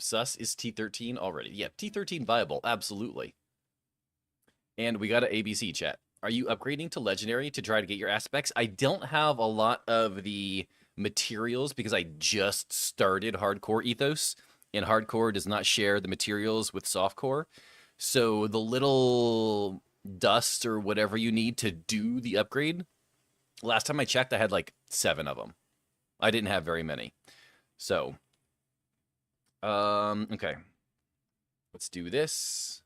Sus is T13 already. Yeah, T13 viable, absolutely. And we got an ABC chat. Are you upgrading to Legendary to try to get your aspects? I don't have a lot of the materials because I just started Hardcore Ethos, and Hardcore does not share the materials with Softcore. So the little dust or whatever you need to do the upgrade, last time I checked, I had like 7 of them. I didn't have very many. So, okay. Let's do this.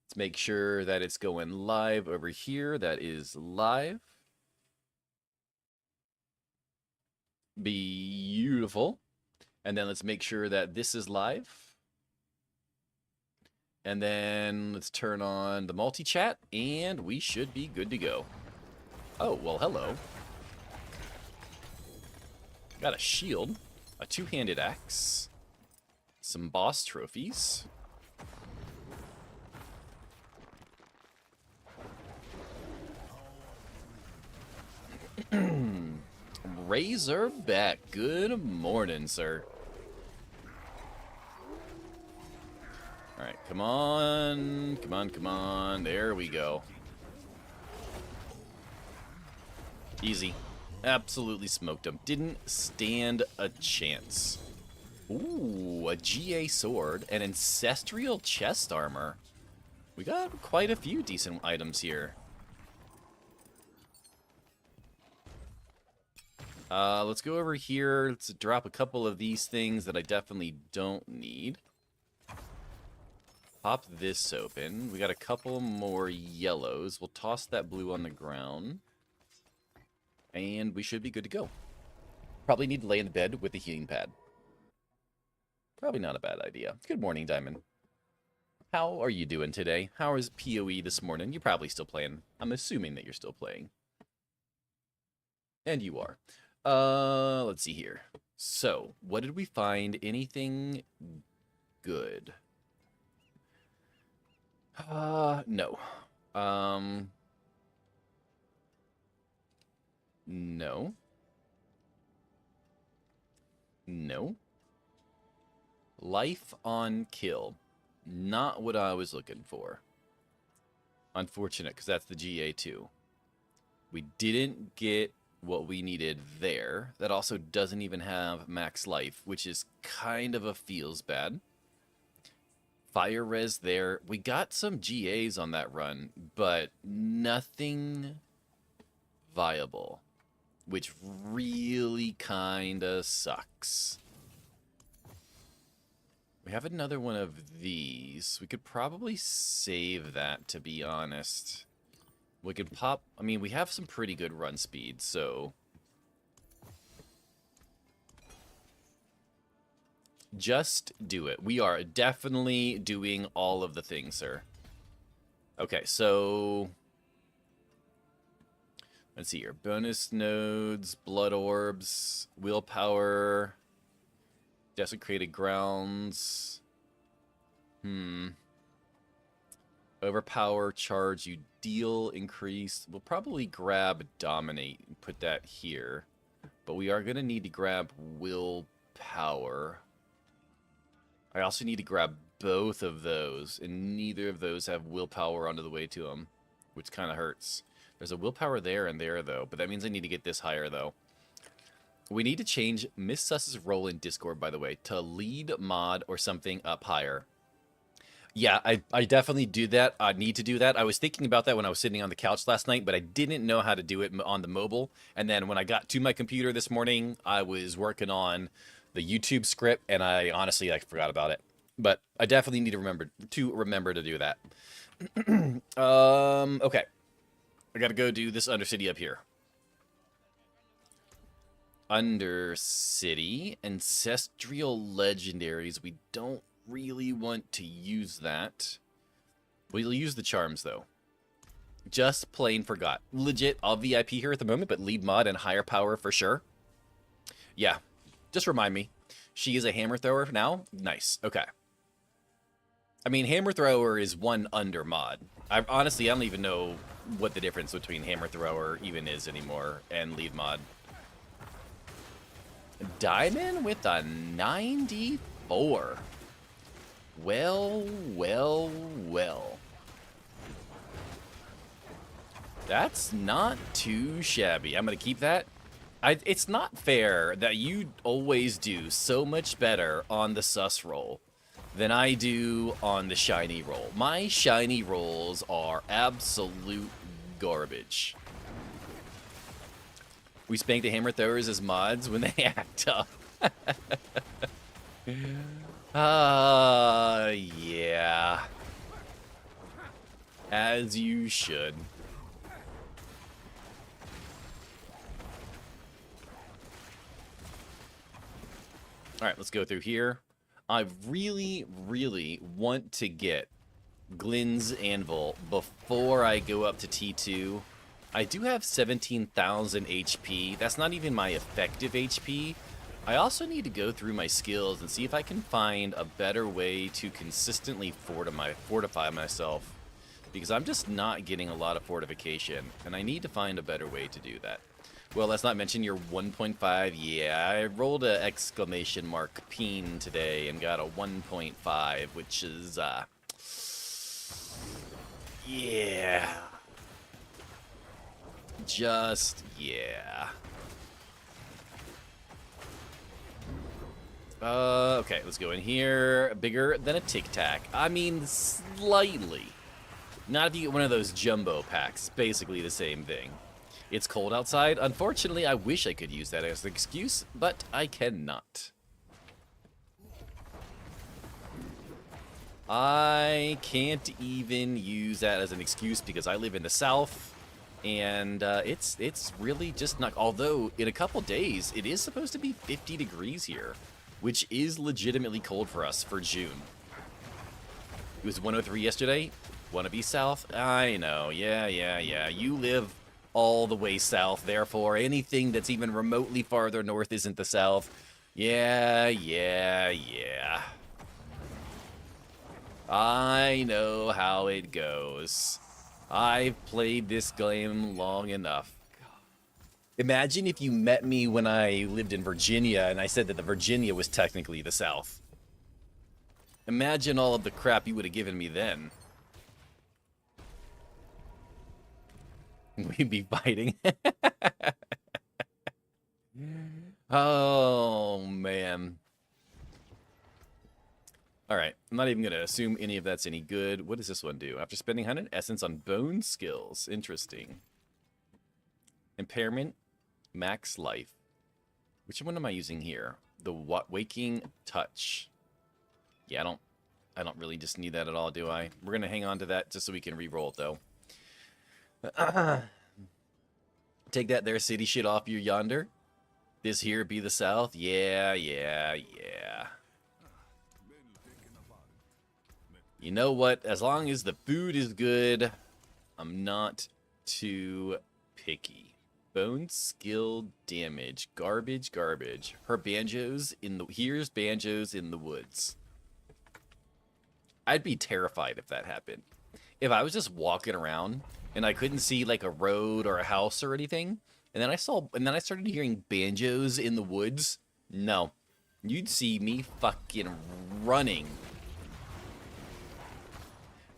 Let's make sure that it's going live over here. That is live. Beautiful. And then let's make sure that this is live. And then let's turn on the multi-chat, and we should be good to go. Oh, well, hello. Got a shield, a two-handed axe, some boss trophies. Razorback, good morning, sir. All right, come on, come on, come on. There we go. Easy. Absolutely smoked him. Didn't stand a chance. Ooh, a GA sword and ancestral chest armor. We got quite a few decent items here. Let's go over here. Let's drop a couple of these things that I definitely don't need. Pop this open. We got a couple more yellows. We'll toss that blue on the ground. And we should be good to go. Probably need to lay in the bed with the healing pad. Probably not a bad idea. Good morning, Diamond. How are you doing today? How is PoE this morning? You're probably still playing. I'm assuming that you're still playing. And you are. Let's see here. So, what did we find? Anything good? No. No. No. Life on kill. Not what I was looking for. Unfortunate, because that's the GA2. We didn't get what we needed there. That also doesn't even have max life, which is kind of a feels bad. Fire res there. We got some GAs on that run, but nothing viable, which really kind of sucks. We have another one of these. We could probably save that, to be honest. We could pop... I mean, we have some pretty good run speed, so... just do it. We are definitely doing all of the things, sir. Okay, so... let's see here. Bonus nodes, blood orbs, willpower, desecrated grounds. Overpower, charge, you deal, increase. We'll probably grab dominate and put that here. But we are going to need to grab willpower. I also need to grab both of those, and neither of those have willpower onto the way to them, which kind of hurts. There's a willpower there and there, though, but that means I need to get this higher, though. We need to change Miss Suss's role in Discord, by the way, to lead mod or something up higher. Yeah, I definitely do that. I need to do that. I was thinking about that when I was sitting on the couch last night, but I didn't know how to do it on the mobile. And then when I got to my computer this morning, I was working on the YouTube script, and I honestly forgot about it. But I definitely need to remember to do that. Okay. I gotta go do this Undercity up here. Undercity, ancestral legendaries. We don't really want to use that. We'll use the charms, though. Just plain forgot. Legit, I'll VIP here at the moment, but lead mod and higher power for sure. Yeah, just remind me. She is a hammer thrower now? Nice, okay. I mean, hammer thrower is one under mod. Honestly, I don't even know what the difference between hammer thrower even is anymore and lead mod. Diamond with a 94. Well, well, well. That's not too shabby. I'm going to keep that. It's not fair that you always do so much better on the sus roll than I do on the shiny roll. My shiny rolls are absolute garbage. We spank the hammer throwers as mods when they act up. Yeah. As you should. Alright, let's go through here. I really, really want to get Glynn's Anvil before I go up to T2. I do have 17,000 HP. That's not even my effective HP. I also need to go through my skills and see if I can find a better way to consistently fortify myself. Because I'm just not getting a lot of fortification, and I need to find a better way to do that. Well, let's not mention your 1.5. Yeah, I rolled a exclamation mark peen today and got a 1.5, which is, yeah. Just, yeah. Okay, let's go in here. Bigger than a Tic Tac. I mean, slightly. Not if you get one of those jumbo packs. Basically the same thing. It's cold outside. Unfortunately, I wish I could use that as an excuse, but I cannot. I can't even use that as an excuse because I live in the south, and it's really just not. Although in a couple days it is supposed to be 50 degrees here, which is legitimately cold for us for June. It was 103 yesterday. Wanna be south? I know. Yeah. You live all the way south, therefore anything that's even remotely farther north isn't the south. Yeah. I know how it goes. I've played this game long enough. Imagine if you met me when I lived in Virginia and I said that the Virginia was technically the south. Imagine all of the crap you would have given me then. We'd be fighting. Oh, man. Alright, I'm not even going to assume any of that's any good. What does this one do? After spending 100 essence on bone skills. Interesting. Impairment, max life. Which one am I using here? The waking touch. Yeah, I don't really just need that at all, do I? We're going to hang on to that just so we can re-roll it, though. Take that there city shit off you yonder. This here be the south. Yeah. You know what? As long as the food is good, I'm not too picky. Bone skill damage. Garbage. Here's banjos in the woods. I'd be terrified if that happened. If I was just walking around and I couldn't see like a road or a house or anything, and then I started hearing banjos in the woods, no. You'd see me fucking running.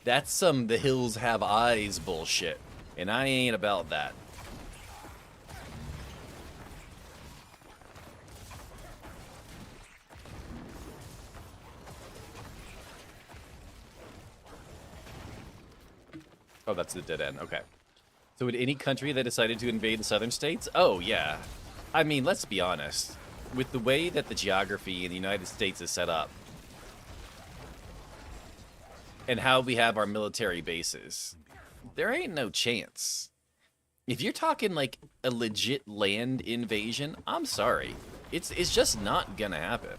That's some the hills have eyes bullshit, and I ain't about that. Oh, that's the dead end. Okay. So would any country that decided to invade the southern states? Oh, yeah. I mean, let's be honest. With the way that the geography in the United States is set up, and how we have our military bases, there ain't no chance. If you're talking like a legit land invasion, I'm sorry. It's just not gonna happen.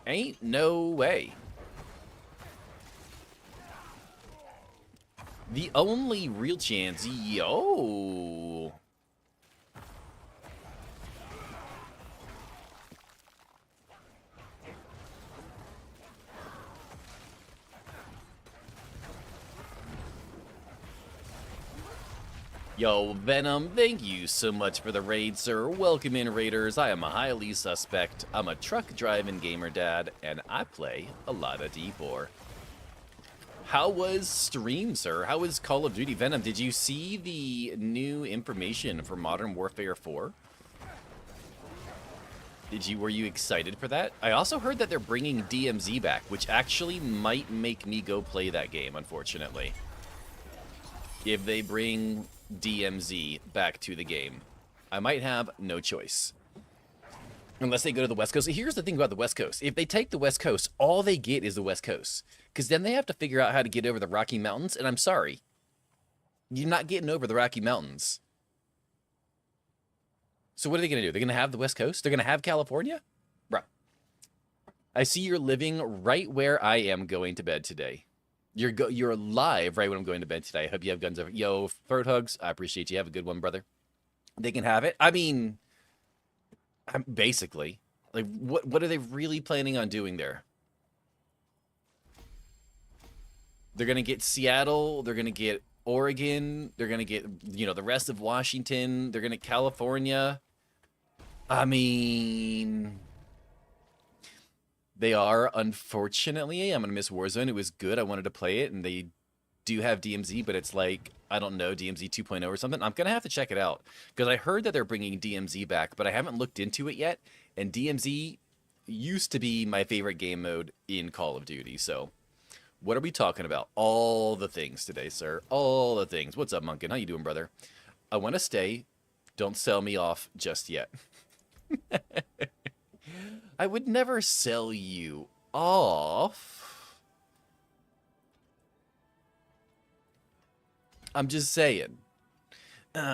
Ain't no way. The only real chance, yo. Yo, Venom, thank you so much for the raid, sir. Welcome in, Raiders. I am a highly suspect. I'm a truck-driving gamer dad, and I play a lot of D4. How was stream, sir? How was Call of Duty? Venom, did you see the new information for Modern Warfare 4? Were you excited for that? I also heard that they're bringing DMZ back, which actually might make me go play that game, unfortunately. If they bring DMZ back to the game, I might have no choice. Unless they go to the West Coast. Here's the thing about the West Coast. If they take the West Coast, all they get is the West Coast. Because then they have to figure out how to get over the Rocky Mountains, and I'm sorry. You're not getting over the Rocky Mountains. So what are they going to do? They're going to have the West Coast? They're going to have California? Bruh. I see you're living right where I am going to bed today. You're alive right when I'm going to bed today. I hope you have guns over. Yo, throat hugs. I appreciate you. Have a good one, brother. They can have it. I mean, basically, like, what are they really planning on doing there? They're gonna get Seattle. They're gonna get Oregon. They're gonna get, you know, the rest of Washington. They're gonna California. I mean, they are, unfortunately. I'm going to miss Warzone. It was good. I wanted to play it, and they do have DMZ, but it's like, I don't know, DMZ 2.0 or something. I'm going to have to check it out, because I heard that they're bringing DMZ back, but I haven't looked into it yet, and DMZ used to be my favorite game mode in Call of Duty, so what are we talking about? All the things today, sir. All the things. What's up, Munkin? How you doing, brother? I want to stay. Don't sell me off just yet. I would never sell you off. I'm just saying.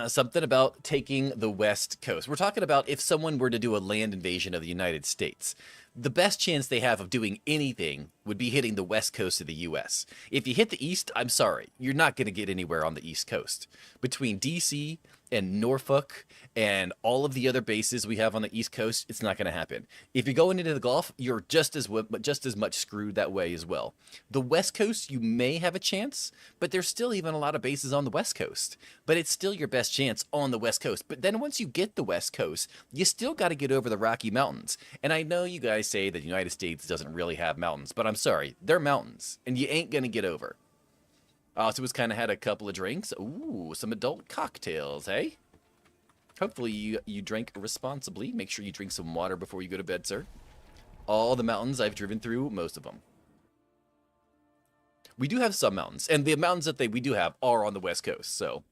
Something about taking the West Coast. We're talking about if someone were to do a land invasion of the United States. The best chance they have of doing anything would be hitting the West Coast of the U.S. If you hit the East, I'm sorry. You're not going to get anywhere on the East Coast. Between D.C. and Norfolk and all of the other bases we have on the East Coast, it's not going to happen. If you're going into the Gulf, you're just as much screwed that way as well. The West Coast, you may have a chance, but there's still even a lot of bases on the West Coast. But it's still your best chance on the West Coast. But then once you get the West Coast, you still got to get over the Rocky Mountains. And I know you guys say that the United States doesn't really have mountains, but I'm sorry, they're mountains, and you ain't going to get over. So was kind of had a couple of drinks. Ooh, some adult cocktails, hey? Hopefully you drank responsibly. Make sure you drink some water before you go to bed, sir. All the mountains I've driven through, most of them. We do have some mountains, and the mountains that we do have are on the West Coast, so.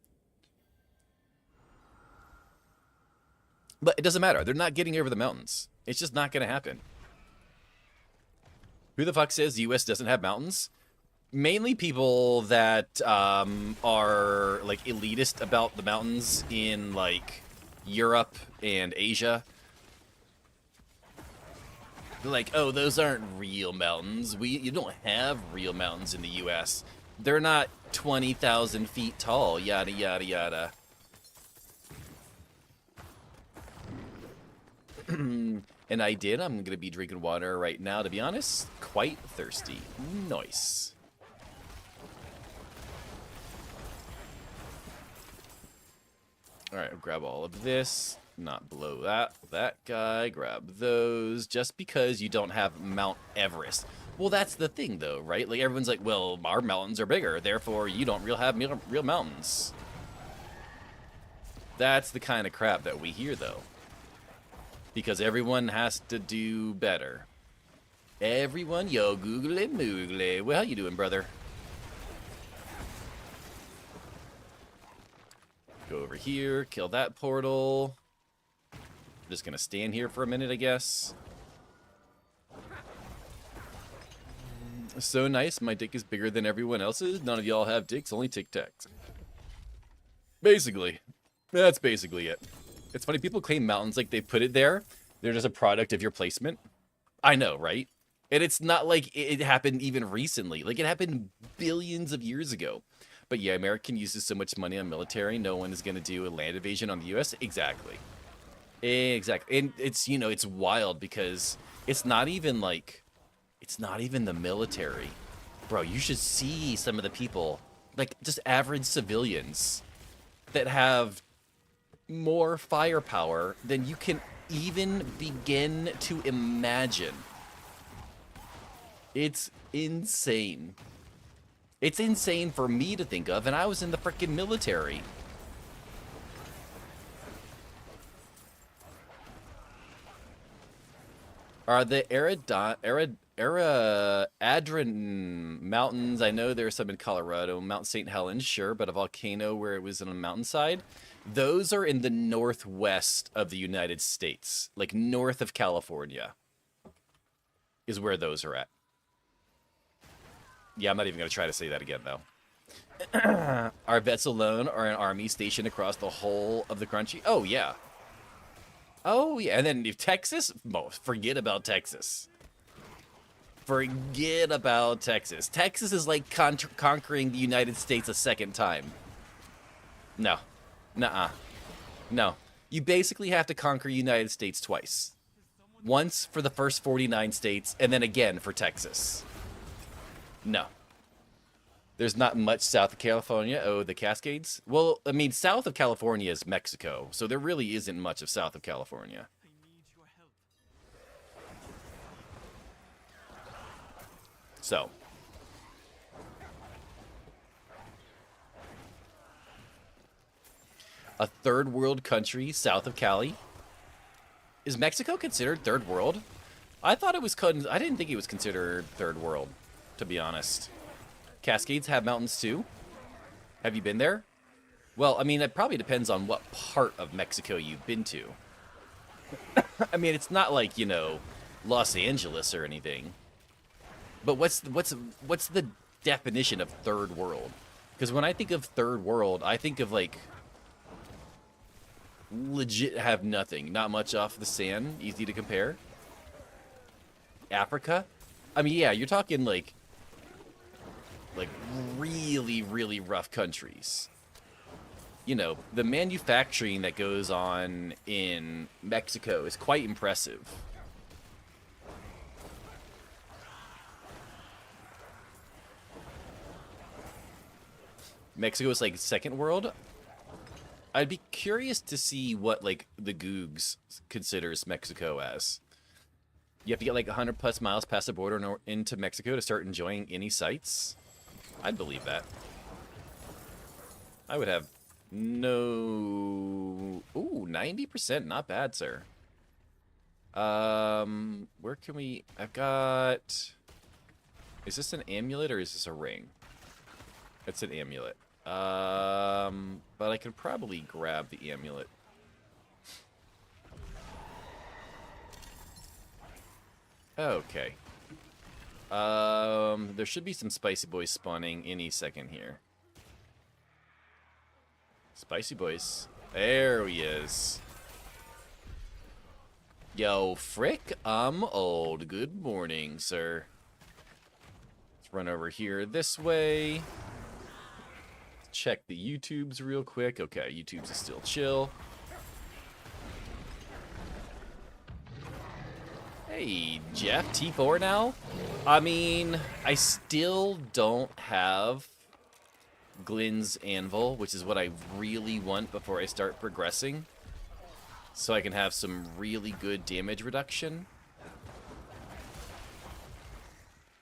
But it doesn't matter. They're not getting over the mountains. It's just not going to happen. Who the fuck says the U.S. doesn't have mountains? Mainly people that are like elitist about the mountains in like Europe and Asia. They're like, oh, those aren't real mountains. You don't have real mountains in the U.S. They're not 20,000 feet tall. Yada yada yada. And I did. I'm gonna be drinking water right now. To be honest, quite thirsty. Nice. Alright, I'll grab all of this, not blow that guy, grab those, just because you don't have Mount Everest. Well, that's the thing, though, right? Like, everyone's like, well, our mountains are bigger, therefore you don't have real mountains. That's the kind of crap that we hear, though. Because everyone has to do better. Everyone, yo, googly moogly. Well, how you doing, brother? Go over here, kill that portal. I'm just gonna stand here for a minute, I guess. So nice, my dick is bigger than everyone else's. None of y'all have dicks, only Tic Tacs. Basically. That's basically it. It's funny, people claim mountains like they put it there. They're just a product of your placement. I know, right? And it's not like it happened even recently. Like, it happened billions of years ago. But yeah, America uses so much money on military, no one is going to do a land invasion on the U.S. Exactly. Exactly. And it's, you know, it's wild because it's not even like, it's not even the military. Bro, you should see some of the people, like just average civilians. that have more firepower than you can even begin to imagine. It's insane. It's insane for me to think of, and I was in the frickin' military. Are the Adrian Mountains, I know there's some in Colorado, Mount St. Helens, sure, but a volcano where it was on a mountainside? Those are in the northwest of the United States, like north of California is where those are at. Yeah, I'm not even going to try to say that again, though. Our vets alone are an army stationed across the whole of the country. Oh, yeah. Oh, yeah. And then if Texas, forget about Texas. Forget about Texas. Texas is like conquering the United States a second time. No. Nuh-uh. No. You basically have to conquer the United States twice. Once for the first 49 states, and then again for Texas. No. There's not much south of California. Oh, the Cascades? Well, I mean, south of California is Mexico, so there really isn't much of south of California. So. A third world country south of Cali. Is Mexico considered third world? I thought it was, I didn't think it was considered third world, to be honest. Cascades have mountains too? Have you been there? Well, I mean, it probably depends on what part of Mexico you've been to. I mean, it's not like, you know, Los Angeles or anything. But what's the definition of third world? Because when I think of third world, I think of like legit have nothing, not much off the sand, easy to compare. Africa? I mean, yeah, you're talking like really, really rough countries. You know, the manufacturing that goes on in Mexico is quite impressive. Mexico is like second world. I'd be curious to see what like the Googs considers Mexico as. You have to get like 100 plus miles past the border into Mexico to start enjoying any sights. I'd believe that. I would have no... Ooh, 90%. Not bad, sir. Where can we... I've got... Is this an amulet or is this a ring? It's an amulet. But I could probably grab the amulet. Okay. There should be some spicy boys spawning any second here. Spicy boys. There he is. Yo, Frick, I'm old. Good morning, sir. Let's run over here this way. Check the YouTubes real quick. Okay, YouTubes is still chill. Hey, Jeff, T4 now? I mean, I still don't have Glenn's Anvil, which is what I really want before I start progressing. So I can have some really good damage reduction.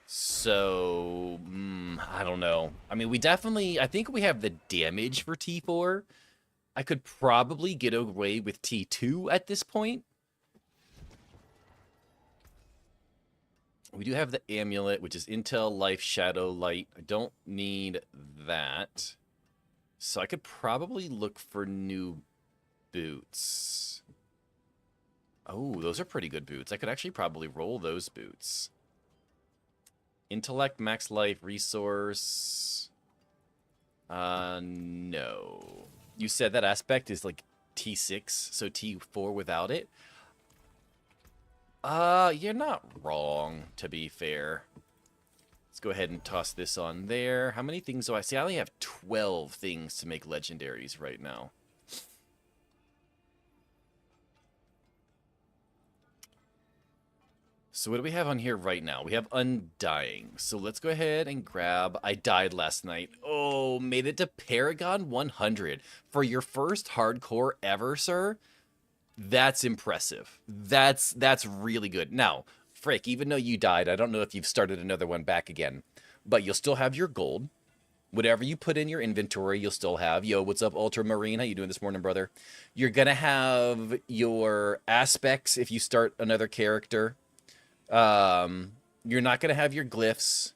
So, I don't know. I mean, I think we have the damage for T4. I could probably get away with T2 at this point. We do have the amulet, which is Intel, Life, Shadow, Light. I don't need that. So I could probably look for new boots. Oh, those are pretty good boots. I could actually probably roll those boots. Intellect, Max Life, Resource. No. You said that aspect is like T6, so T4 without it? You're not wrong, to be fair. Let's go ahead and toss this on there. How many things do I see? I only have 12 things to make legendaries right now. So what do we have on here right now? We have Undying. So let's go ahead and grab... I died last night. Oh, made it to Paragon 100. For your first hardcore ever, sir? That's impressive. That's really good. Now, Frick, even though you died, I don't know if you've started another one back again. But you'll still have your gold. Whatever you put in your inventory, you'll still have. Yo, what's up, Ultramarine? How you doing this morning, brother? You're going to have your aspects if you start another character. You're not going to have your glyphs.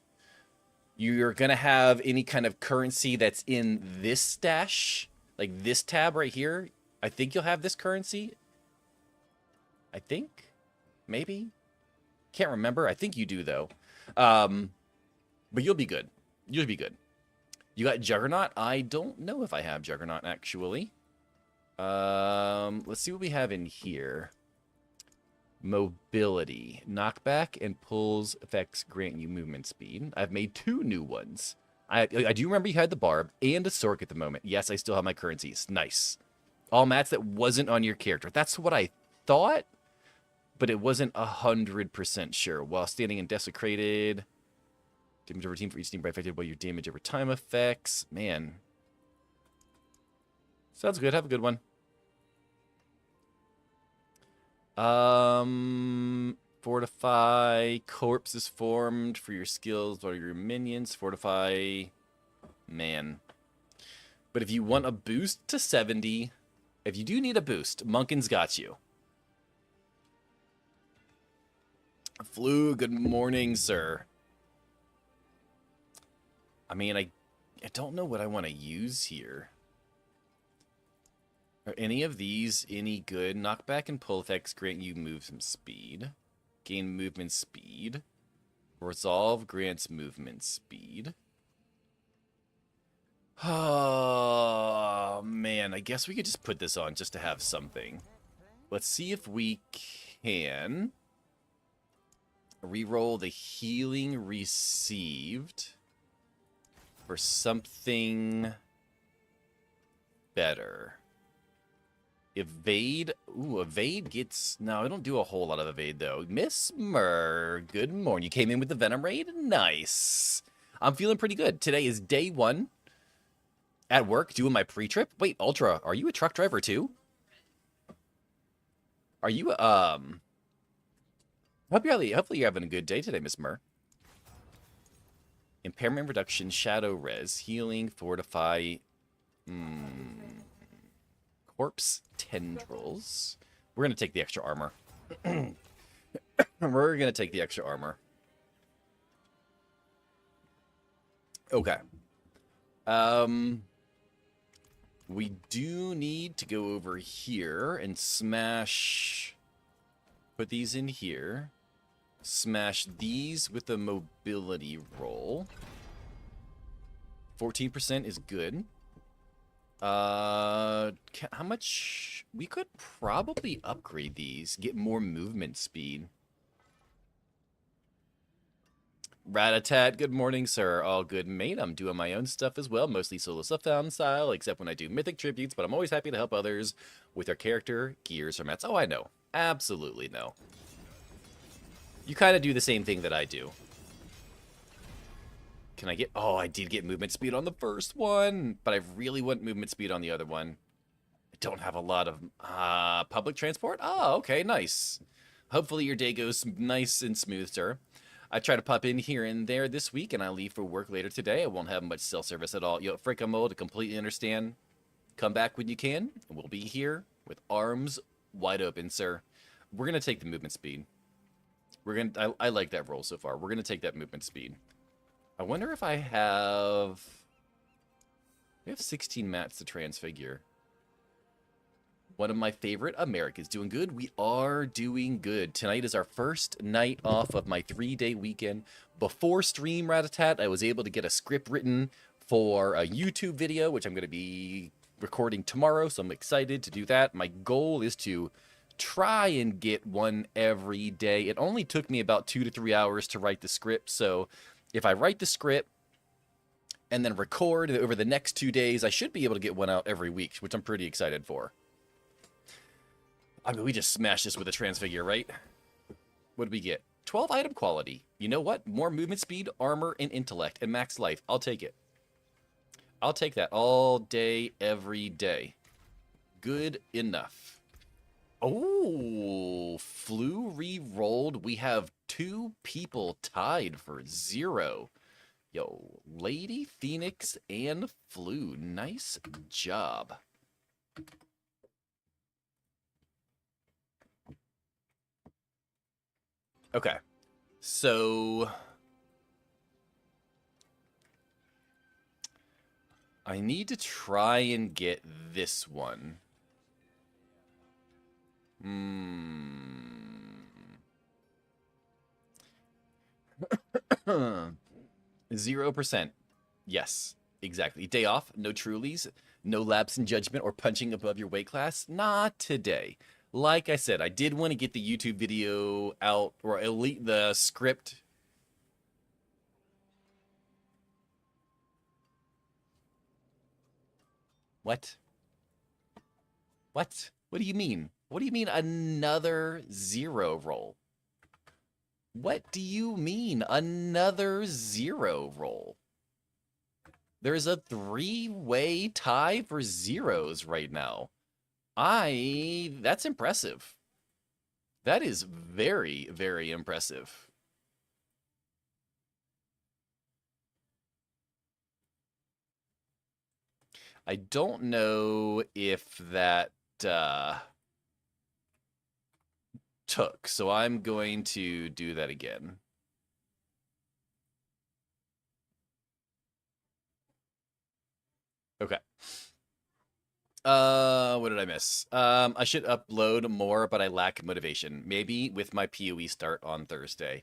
You're going to have any kind of currency that's in this stash, like this tab right here. I think you'll have this currency. I think, maybe. Can't remember. I think you do, though. But you'll be good. You'll be good. You got Juggernaut? I don't know if I have Juggernaut, actually. Let's see what we have in here. Mobility. Knockback and pulls effects grant you movement speed. I've made 2 new ones. I do remember you had the barb and a sork at the moment. Yes, I still have my currencies. Nice. All mats that wasn't on your character. That's what I thought, but it wasn't 100% sure. While standing in Desecrated, damage over team for each team affected by your damage over time effects. Man. Sounds good. Have a good one. Fortify. Corpse is formed for your skills or your minions. Fortify. Man. But if you want a boost to 70, if you do need a boost, Munkin's got you. Flu, good morning, sir. I mean, I don't know what I want to use here. Are any of these any good? Knockback and pull effects grant you movement speed. Gain movement speed. Resolve grants movement speed. Oh, man. I guess we could just put this on just to have something. Let's see if we can reroll the healing received for something better. Evade. Ooh, evade gets... No, I don't do a whole lot of evade, though. Miss Mur, good morning. You came in with the Venom Raid? Nice. I'm feeling pretty good. Today is day 1 at work doing my pre-trip. Wait, Ultra, are you a truck driver, too? Are you, hopefully you're having a good day today, Miss Mur. Impairment reduction, shadow res, healing, fortify... Corpse tendrils. We're going to take the extra armor. We're going to take the extra armor. Okay. We do need to go over here and smash... Put these in here. Smash these with a mobility roll. 14% is good. How much? We could probably upgrade these, get more movement speed. Ratatat, good morning, sir. All good, mate. I'm doing my own stuff as well, mostly solo stuff down style, except when I do mythic tributes, but I'm always happy to help others with their character, gears, or mats. Oh, I know. Absolutely no. You kind of do the same thing that I do. Can I get... Oh, I did get movement speed on the first one, but I really want movement speed on the other one. I don't have a lot of public transport. Oh, okay, nice. Hopefully your day goes nice and smooth, sir. I try to pop in here and there this week, and I leave for work later today. I won't have much cell service at all. Yo, frick, I'm old. I completely understand. Come back when you can, and we'll be here with arms wide open, sir. We're going to take the movement speed. We're gonna. I like that roll so far. We're going to take that movement speed. I wonder if I have... We have 16 mats to transfigure. One of my favorite, America's doing good. We are doing good. Tonight is our first night off of my 3-day weekend. Before stream, Ratatat, I was able to get a script written for a YouTube video, which I'm going to be recording tomorrow, so I'm excited to do that. My goal is to try and get one every day. It only took me about 2 to 3 hours to write the script, so... If I write the script and then record over the next 2 days, I should be able to get one out every week, which I'm pretty excited for. I mean, we just smashed this with a transfigure, right? What did we get? 12 item quality. You know what? More movement speed, armor, and intellect, and max life. I'll take it. I'll take that all day, every day. Good enough. Oh, Flu re-rolled. We have 2 people tied for 0. Yo, Lady Phoenix and Flu. Nice job. Okay. So I need to try and get this one. 0%. Yes, exactly. Day off, no Trulies, no lapse in judgment or punching above your weight class. Not today. Like I said, I did want to get the YouTube video out, or at least the script. What? What? What do you mean? What do you mean another 0 roll? What do you mean another 0 roll? There's a 3-way tie for 0s right now. That's impressive. That is very, very impressive. I don't know if that took, so I'm going to do that again. Okay. What did I miss? I should upload more, but I lack motivation. Maybe with my PoE start on Thursday.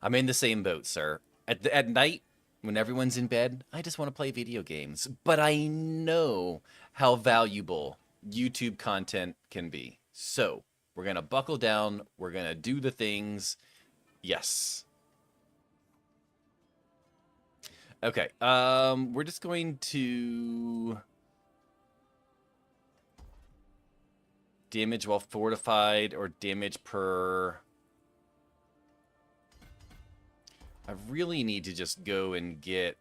I'm in the same boat, sir. At night, when everyone's in bed, I just want to play video games. But I know how valuable YouTube content can be. So, we're going to buckle down. We're going to do the things. Yes. Okay. We're just going to damage while fortified, or damage per... I really need to just go and get...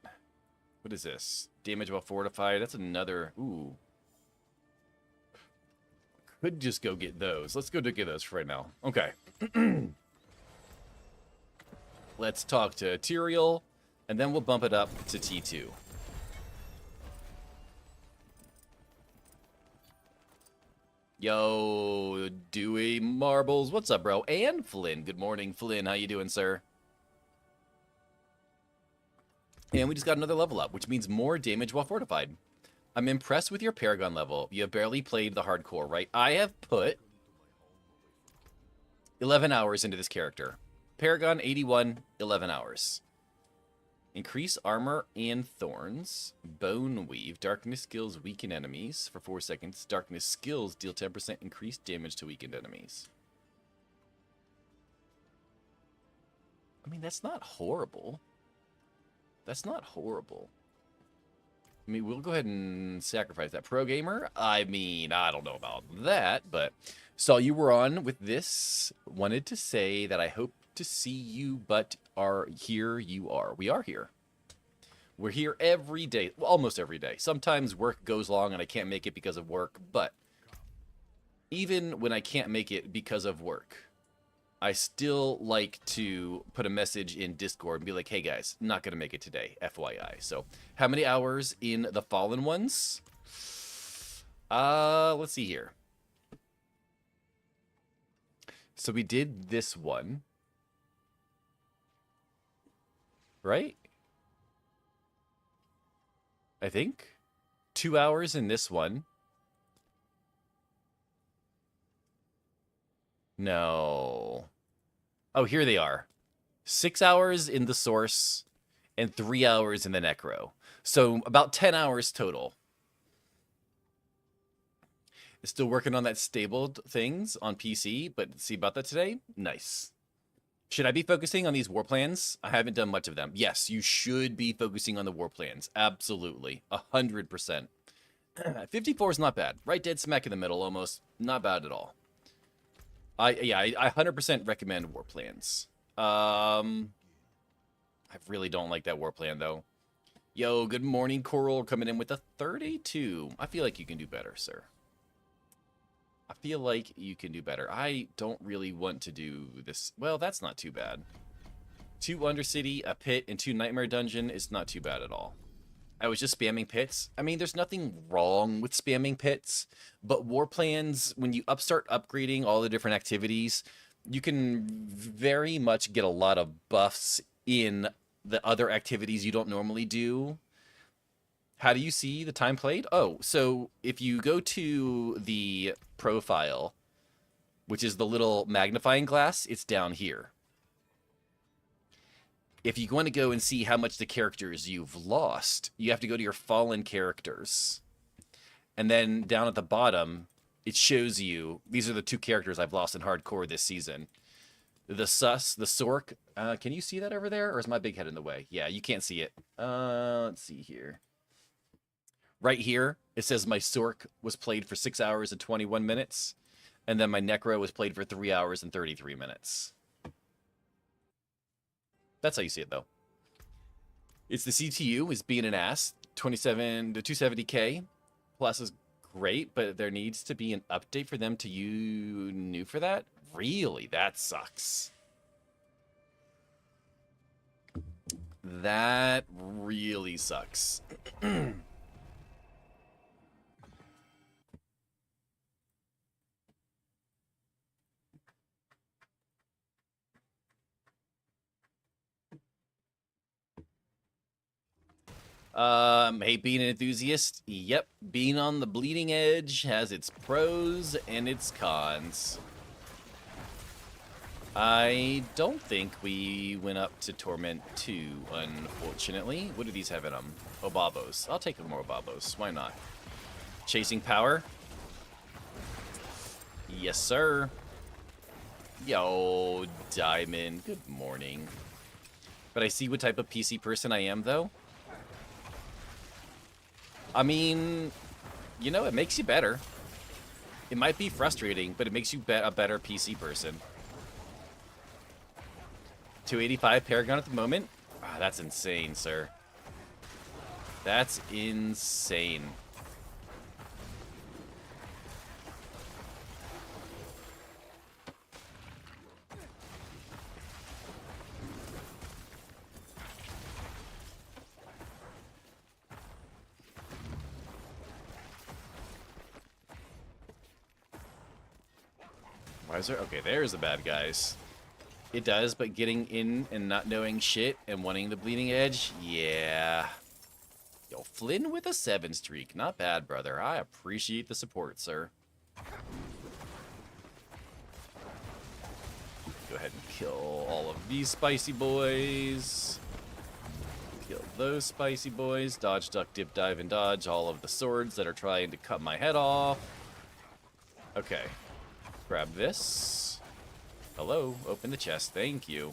What is this? Damage while fortified. That's another... Ooh. Could just go get those. Let's go to get those for right now. Okay. Let's talk to Tyrael, and then we'll bump it up to T2. Yo, Dewey Marbles. What's up, bro? And Flynn. Good morning, Flynn. How you doing, sir? And we just got another level up, which means more damage while fortified. I'm impressed with your Paragon level. You have barely played the hardcore, right? I have put 11 hours into this character. Paragon 81, 11 hours. Increase armor and thorns. Bone weave. Darkness skills weaken enemies for 4 seconds. Darkness skills deal 10% increased damage to weakened enemies. I mean, that's not horrible. That's not horrible. I mean, we'll go ahead and sacrifice that. Pro gamer? I mean, I don't know about that, but saw you were on with this. Wanted to say that I hope to see you, but here you are. We are here. We're here every day, well, almost every day. Sometimes work goes long and I can't make it because of work, but even when I can't make it because of work, I still like to put a message in Discord and be like, hey guys, not going to make it today, FYI. So, how many hours in the Fallen Ones? Let's see here. So we did this one. Right? I think. 2 hours in this one. No. Oh, here they are. 6 hours in the Source and 3 hours in the Necro. So about 10 hours total. Still working on that stabled things on PC, but see about that today? Nice. Should I be focusing on these war plans? I haven't done much of them. Yes, you should be focusing on the war plans. Absolutely. 100%. 54 is not bad. Right dead smack in the middle almost. Not bad at all. I 100% recommend war plans. I really don't like that war plan, though. Yo, good morning, Coral, coming in with a 32. I feel like you can do better, sir. I feel like you can do better. I don't really want to do this. Well, that's not too bad. 2 Undercity, a pit, and 2 Nightmare Dungeon is not too bad at all. I was just spamming pits. I mean, there's nothing wrong with spamming pits, but war plans, when you start upgrading all the different activities, you can very much get a lot of buffs in the other activities you don't normally do. How do you see the time played? Oh, so if you go to the profile, which is the little magnifying glass, it's down here. If you want to go and see how much the characters you've lost, you have to go to your fallen characters. And then down at the bottom, it shows you, these are the 2 characters I've lost in hardcore this season. The Sus, the Sork. Can you see that over there? Or is my big head in the way? Yeah, you can't see it. Let's see here. Right here, it says my Sork was played for 6 hours and 21 minutes. And then my Necro was played for 3 hours and 33 minutes. That's how you see it, though. It's the CTU is being an ass. 27 to 270K plus is great, but there needs to be an update for them to use new for that. Really, that sucks. That really sucks. Hey, being an enthusiast, yep, being on the bleeding edge has its pros and its cons. I don't think we went up to Torment 2, unfortunately. What do these have in them? Obabos. I'll take more Obabos. Why not? Chasing Power? Yes, sir. Yo, Diamond. Good morning. But I see what type of PC person I am, though. I mean, you know, it makes you better. It might be frustrating, but it makes you a better PC person. 285 Paragon at the moment? Ah, that's insane, sir. That's insane. Why is there? Okay, there's the bad guys. It does, but getting in and not knowing shit and wanting the bleeding edge, yeah. Yo, Flynn with a 7 streak. Not bad, brother. I appreciate the support, sir. Go ahead and kill all of these spicy boys. Kill those spicy boys. Dodge, duck, dip, dive, and dodge all of the swords that are trying to cut my head off. Okay. Grab this. Hello, open the chest, thank you.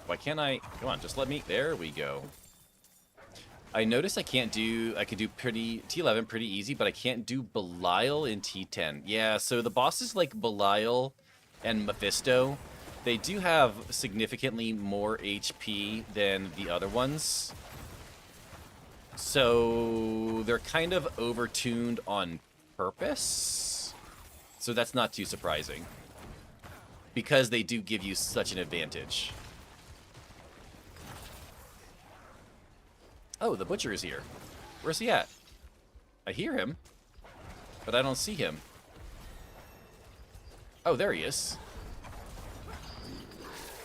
Why can't I? Come on, just let me. There we go. I noticed I could do T11 pretty easy, but I can't do Belial in T10. Yeah, so the bosses like Belial and Mephisto, they do have significantly more HP than the other ones. So they're kind of overtuned on purpose. So that's not too surprising. Because they do give you such an advantage. Oh, the butcher is here. Where's he at? I hear him, but I don't see him. Oh, there he is.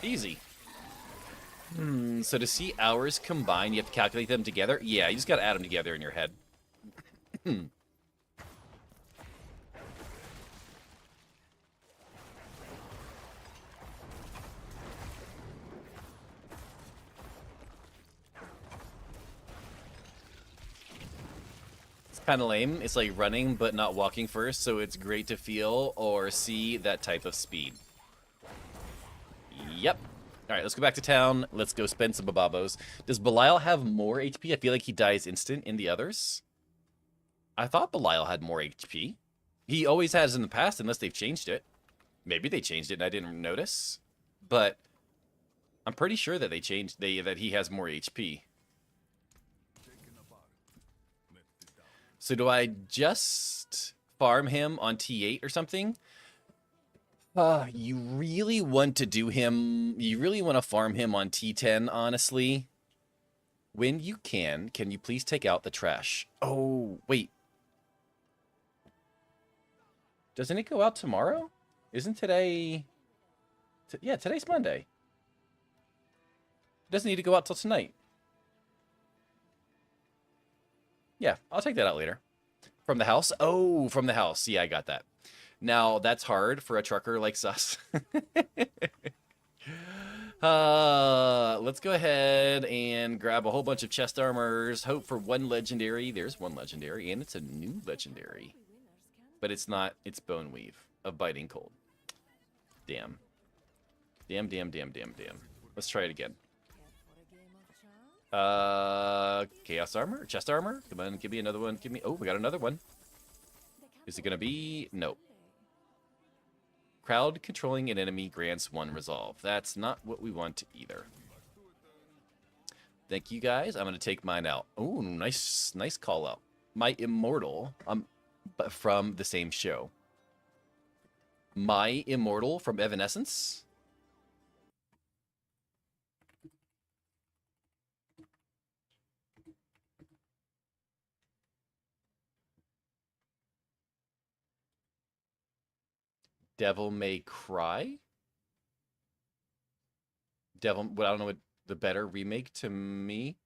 Easy. So to see hours combined, you have to calculate them together? Yeah, you just gotta add them together in your head. It's kind of lame. It's like running but not walking first, so it's great to feel or see that type of speed. Yep. All right, let's go back to town. Let's go spend some bababos. Does Belial have more HP? I feel like he dies instant in the others. I thought Belial had more HP. He always has in the past, unless they've changed it. Maybe they changed it and I didn't notice. But I'm pretty sure that they changed that he has more HP. So do I just farm him on T8 or something? You really want to do him... You really want to farm him on T10, honestly. When you can you please take out the trash? Oh, wait. Doesn't it go out tomorrow? Isn't today... yeah, today's Monday. It doesn't need to go out till tonight. Yeah, I'll take that out later. From the house? Oh, from the house. Yeah, I got that. Now, that's hard for a trucker like us. Let's go ahead and grab a whole bunch of chest armors. Hope for one legendary. There's one legendary, and it's a new legendary. But it's not. It's Bone Weave of Biting Cold. Damn. Damn, damn, damn, damn, damn. Let's try it again. Chaos armor? Chest armor? Come on, give me another one. Give me... Oh, we got another one. Is it gonna be... Nope. Crowd controlling an enemy grants 1 resolve. That's not what we want either. Thank you, guys. I'm gonna take mine out. Oh, nice call out. My Immortal, but from the same show. My Immortal from Evanescence. Devil May Cry? Devil, well, I don't know what the better remake to me.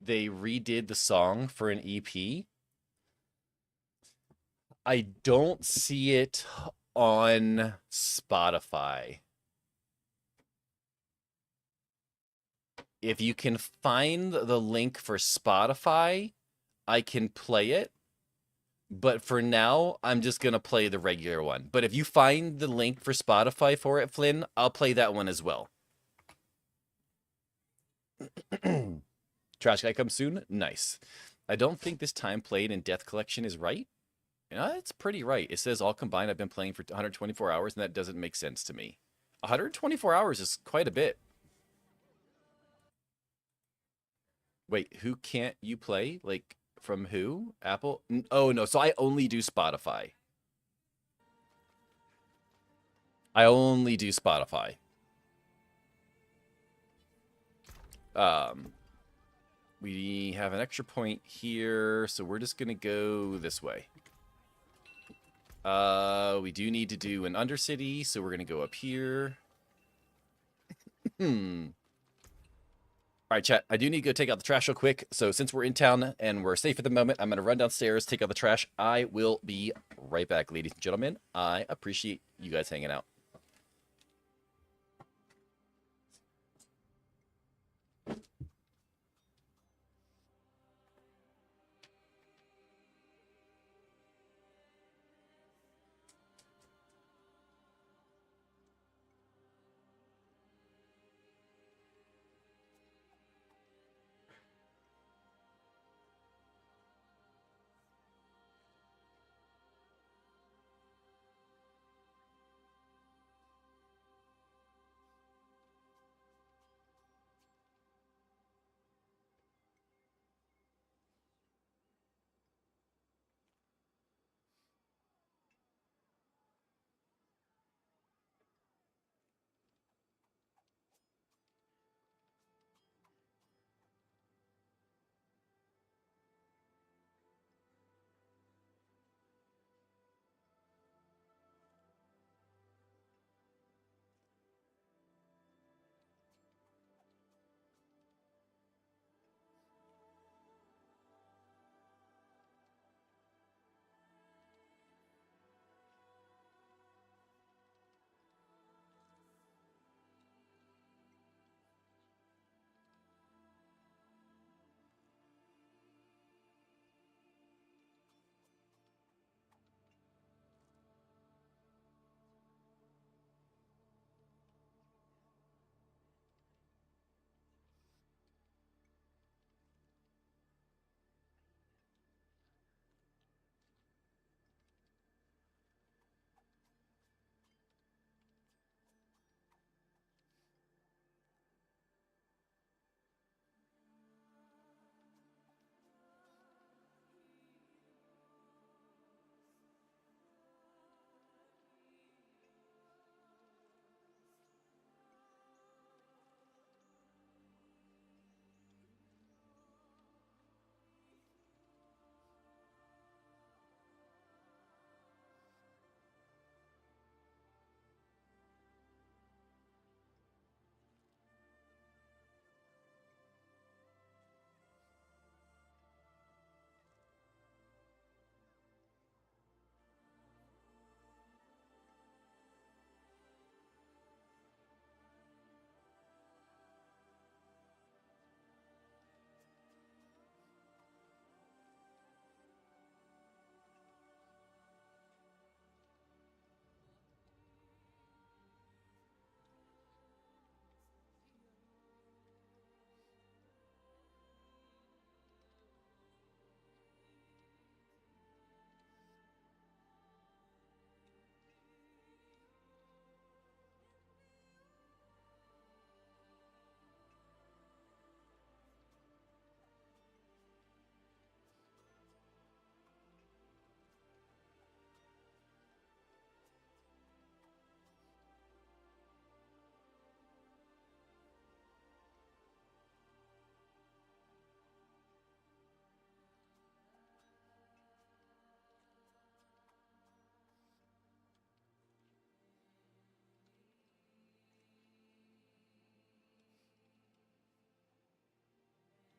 They redid the song for an EP. I don't see it on Spotify. If you can find the link for Spotify, I can play it. But for now, I'm just going to play the regular one. But if you find the link for Spotify for it, Flynn, I'll play that one as well. Trash guy comes soon? Nice. I don't think this time played in Death Collection is right. It's pretty right. It says all combined I've been playing for 124 hours, and that doesn't make sense to me. 124 hours is quite a bit. Wait, who can't you play? Like, from who? Apple? Oh, no. So I only do Spotify. I only do Spotify. We have an extra point here, so we're just going to go this way. We do need to do an Undercity, so we're going to go up here. All right, chat, I do need to go take out the trash real quick. So since we're in town and we're safe at the moment, I'm going to run downstairs, take out the trash. I will be right back, ladies and gentlemen. I appreciate you guys hanging out.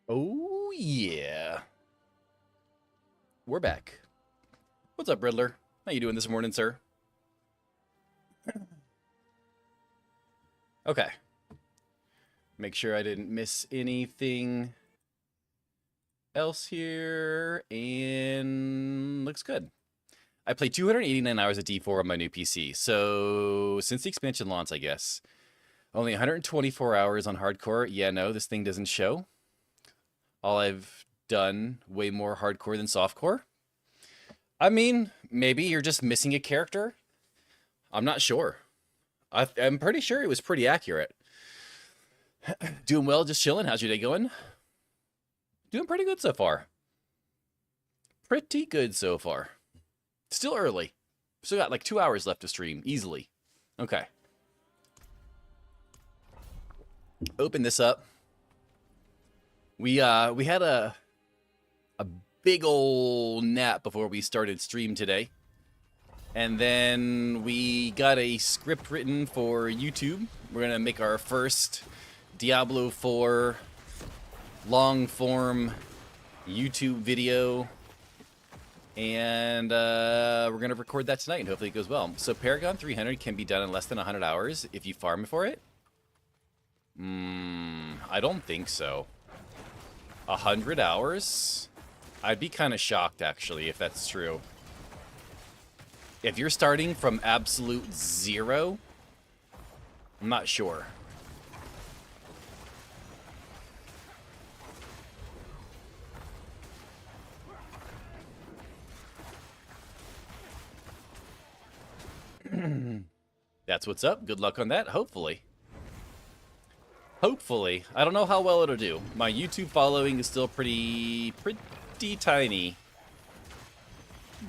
Oh, yeah. We're back. What's up, Riddler? How you doing this morning, sir? Okay. Make sure I didn't miss anything else here. And looks good. I played 289 hours of D4 on my new PC. So, since the expansion launch, I guess. Only 124 hours on hardcore. Yeah, no, this thing doesn't show. All I've done way more hardcore than softcore. I mean, maybe you're just missing a character. I'm not sure. I'm pretty sure it was pretty accurate. Doing well, just chilling. How's your day going? Doing pretty good so far. Pretty good so far. Still early. Still got like 2 hours left to stream, easily. Okay. Open this up. We had a big old nap before we started stream today. And then we got a script written for YouTube. We're going to make our first Diablo 4 long-form YouTube video. And we're going to record that tonight, and hopefully it goes well. So Paragon 300 can be done in less than 100 hours if you farm for it? I don't think so. 100 hours? I'd be kind of shocked, actually, if that's true. If you're starting from absolute zero, I'm not sure. That's what's up. Good luck on that, hopefully. Hopefully. I don't know how well it'll do. My YouTube following is still pretty tiny.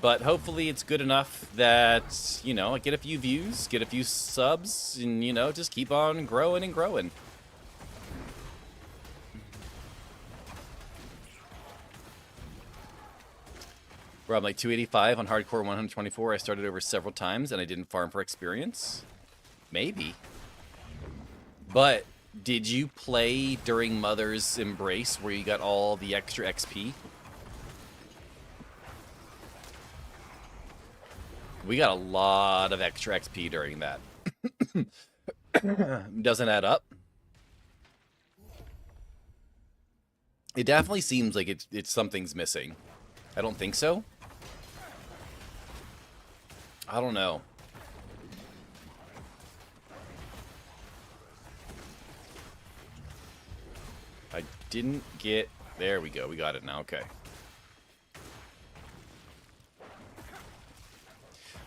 But hopefully it's good enough that, you know, I get a few views, get a few subs, and, you know, just keep on growing and growing. Where I'm like 285 on hardcore 124. I started over several times and I didn't farm for experience. Maybe. But did you play during Mother's Embrace where you got all the extra XP? We got a lot of extra XP during that. Doesn't add up. It definitely seems like it's something's missing. I don't think so. I don't know. I didn't get... There we go. We got it now. Okay.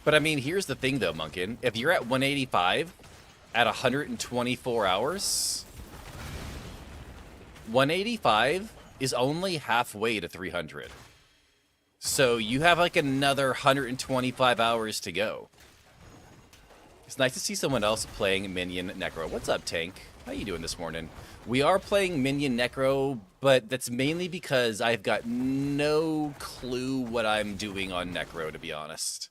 But I mean, here's the thing though, Munkin. If you're at 185 at 124 hours, 185 is only halfway to 300. So you have like another 125 hours to go. It's nice to see someone else playing Minion Necro. What's up, Tank? How you doing this morning? We are playing Minion Necro, but that's mainly because I've got no clue what I'm doing on Necro, to be honest.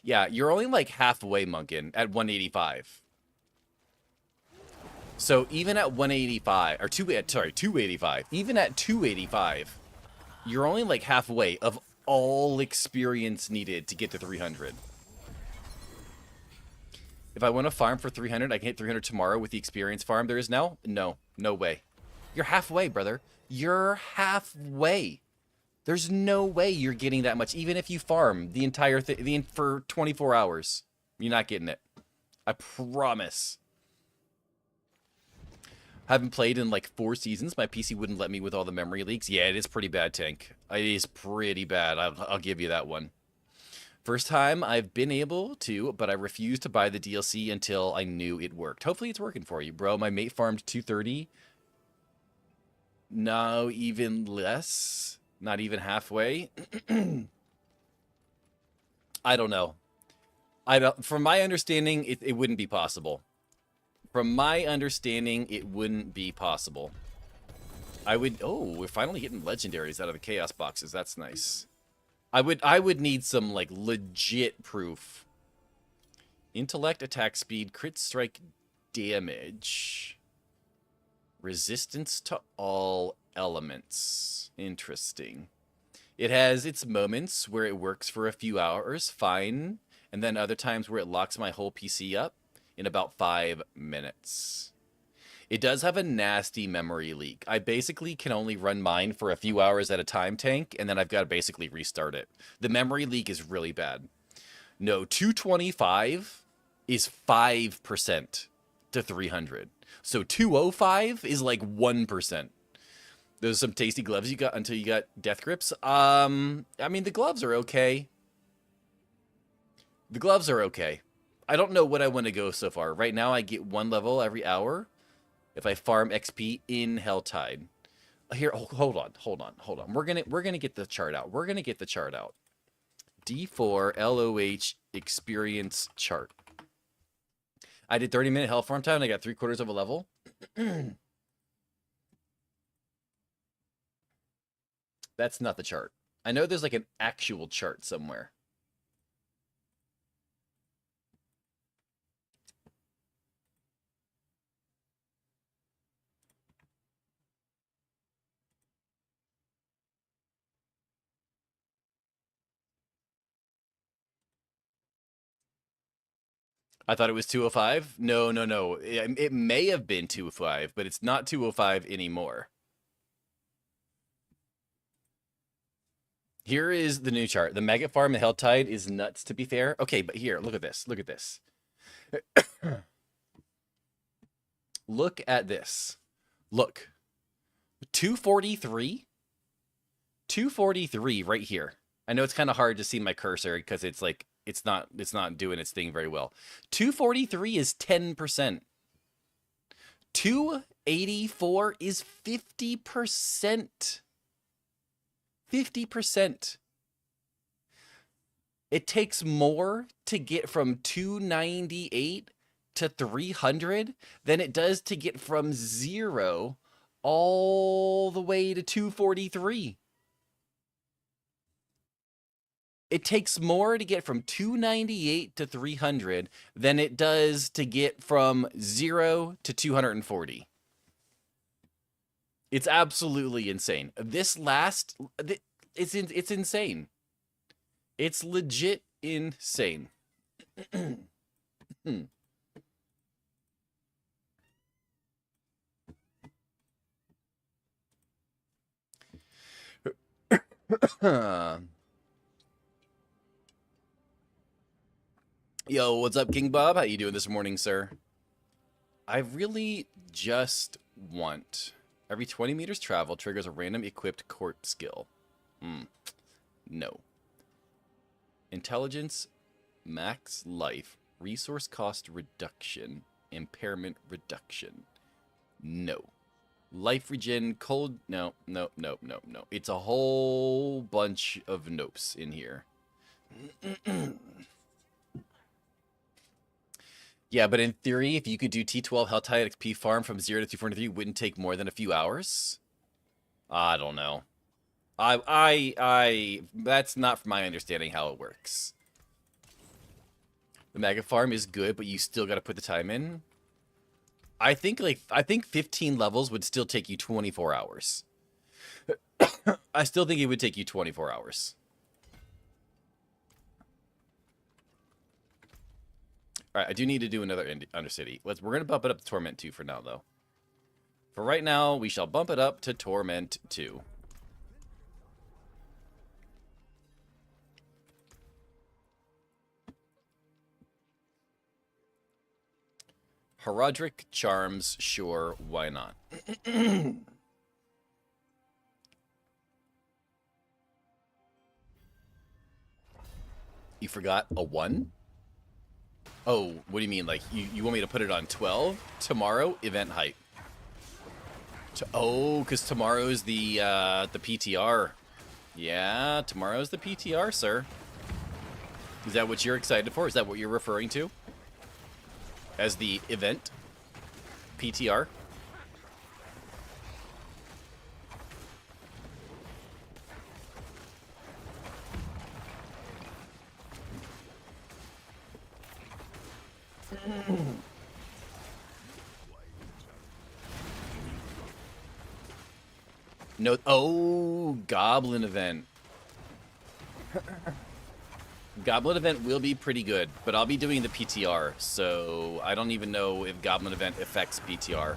Yeah, you're only like halfway, Munkin, at 185. So even at 185, or 285, even at 285, you're only like halfway of all experience needed to get to 300. If I want to farm for 300, I can hit 300 tomorrow with the experience farm there is now? No, no way. You're halfway, brother. You're halfway. There's no way you're getting that much, even if you farm the entire thing for 24 hours. You're not getting it. I promise. Haven't played in like 4 seasons. My PC wouldn't let me with all the memory leaks. Yeah, it is pretty bad, Tank. It is pretty bad. I'll give you that one. First time I've been able to, but I refused to buy the DLC until I knew it worked. Hopefully it's working for you, bro. My mate farmed 230. No, even less. Not even halfway. I don't know. From my understanding, it wouldn't be possible. From my understanding, it wouldn't be possible. Oh, we're finally getting legendaries out of the chaos boxes. That's nice. I would need some like legit proof. Intellect, attack speed, crit strike damage. Resistance to all elements. Interesting. It has its moments where it works for a few hours, fine, and then other times where it locks my whole PC up in about 5 minutes. It does have a nasty memory leak. I basically can only run mine for a few hours at a time, tank, and then I've got to basically restart it. The memory leak is really bad. No, 225 is 5% to 300. So 205 is like 1%. Those are some tasty gloves you got until you got death grips. I mean, the gloves are okay. The gloves are okay. I don't know what I want to go so far. Right now, I get 1 level every hour if I farm XP in Helltide. Here, hold on. We're gonna get the chart out. We're gonna get the chart out. D4 LOH experience chart. I did 30-minute hell farm time. And I got 3/4 of a level. That's not the chart. I know there's like an actual chart somewhere. I thought it was 205. No. It may have been 205, but it's not 205 anymore. Here is the new chart. The Maggot Farm and Helltide is nuts, to be fair. Okay, but here, look at this. Look at this. Look at this. Look. 243. 243 right here. I know it's kind of hard to see my cursor because it's like it's not doing its thing very well. 243 is 10%. 284 is 50%. 50%. It takes more to get from 298 to 300 than it does to get from 0 all the way to 243. It takes more to get from 298 to 300 than it does to get from 0 to 240. It's absolutely insane. This last, it's insane. It's legit insane. Yo, what's up, King Bob? How you doing this morning, sir? I really just want every 20 meters travel triggers a random equipped court skill. No. Intelligence, max life, resource cost reduction, impairment reduction. No. Life regen, cold. No. It's a whole bunch of nopes in here. Yeah, but in theory, if you could do T12 Helltide XP farm from 0 to 243, it wouldn't take more than a few hours? I don't know. That's not from my understanding how it works. The Maggot Farm is good, but you still got to put the time in. I think 15 levels would still take you 24 hours. I still think it would take you 24 hours. All right, I do need to do another Undercity. We're going to bump it up to Torment 2 for now, though. For right now, we shall bump it up to Torment 2. Herodric Charms, sure, why not? You forgot a 1? Oh, what do you mean? Like, you want me to put it on 12? Tomorrow, event height. Oh, because tomorrow's the PTR. Yeah, tomorrow's the PTR, sir. Is that what you're excited for? Is that what you're referring to? As the event? PTR? No. Oh, Goblin event. Goblin event will be pretty good, but I'll be doing the PTR, so I don't even know if Goblin event affects PTR.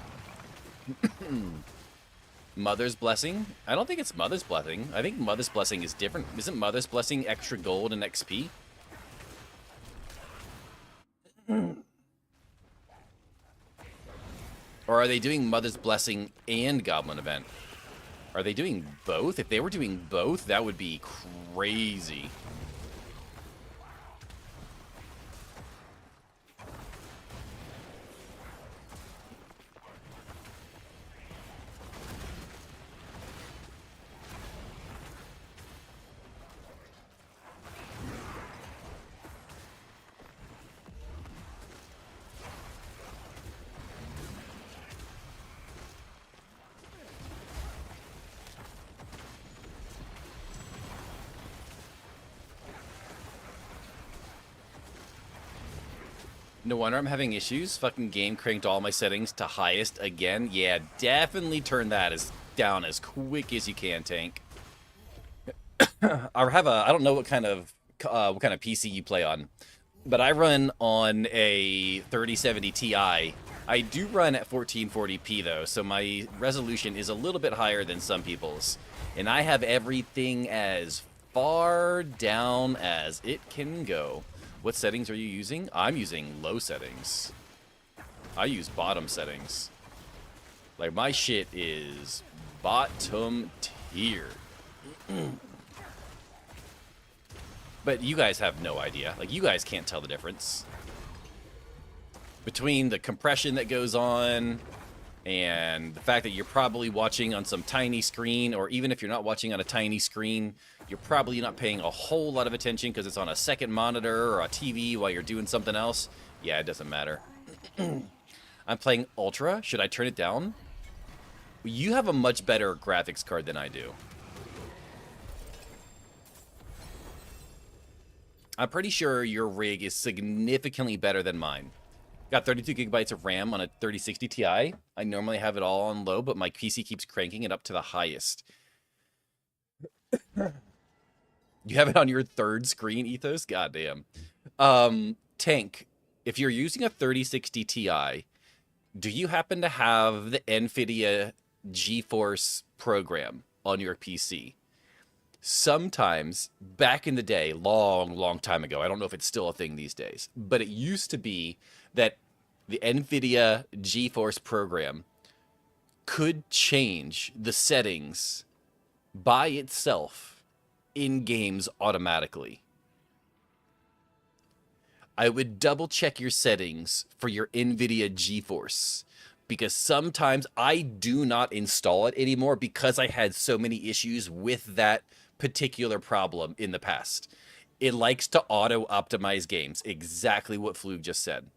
Mother's Blessing? I don't think it's Mother's Blessing. I think Mother's Blessing is different. Isn't Mother's Blessing extra gold and XP? Or are they doing Mother's Blessing and Goblin event? Are they doing both? If they were doing both, that would be crazy. No wonder I'm having issues. Fucking game cranked all my settings to highest again. Yeah, definitely turn that down as quick as you can, Tank. I don't know what kind of PC you play on, but I run on a 3070 Ti. I do run at 1440p though, so my resolution is a little bit higher than some people's, and I have everything as far down as it can go. What settings are you using? I'm using low settings. I use bottom settings. Like, my shit is bottom tier. But you guys have no idea. Like, you guys can't tell the difference between the compression that goes on and the fact that you're probably watching on some tiny screen, or even if you're not watching on a tiny screen, you're probably not paying a whole lot of attention because it's on a second monitor or a TV while you're doing something else. Yeah, it doesn't matter. I'm playing Ultra. Should I turn it down? You have a much better graphics card than I do. I'm pretty sure your rig is significantly better than mine. Got 32 gigabytes of RAM on a 3060 Ti. I normally have it all on low, but my PC keeps cranking it up to the highest. You have it on your third screen, Ethos? Goddamn. Tank, if you're using a 3060 Ti, do you happen to have the NVIDIA GeForce program on your PC? Sometimes, back in the day, long time ago, I don't know if it's still a thing these days, but it used to be that the NVIDIA GeForce program could change the settings by itself in games automatically. I would double check your settings for your NVIDIA GeForce, because sometimes I do not install it anymore because I had so many issues with that particular problem in the past. It likes to auto-optimize games, exactly what Flug just said.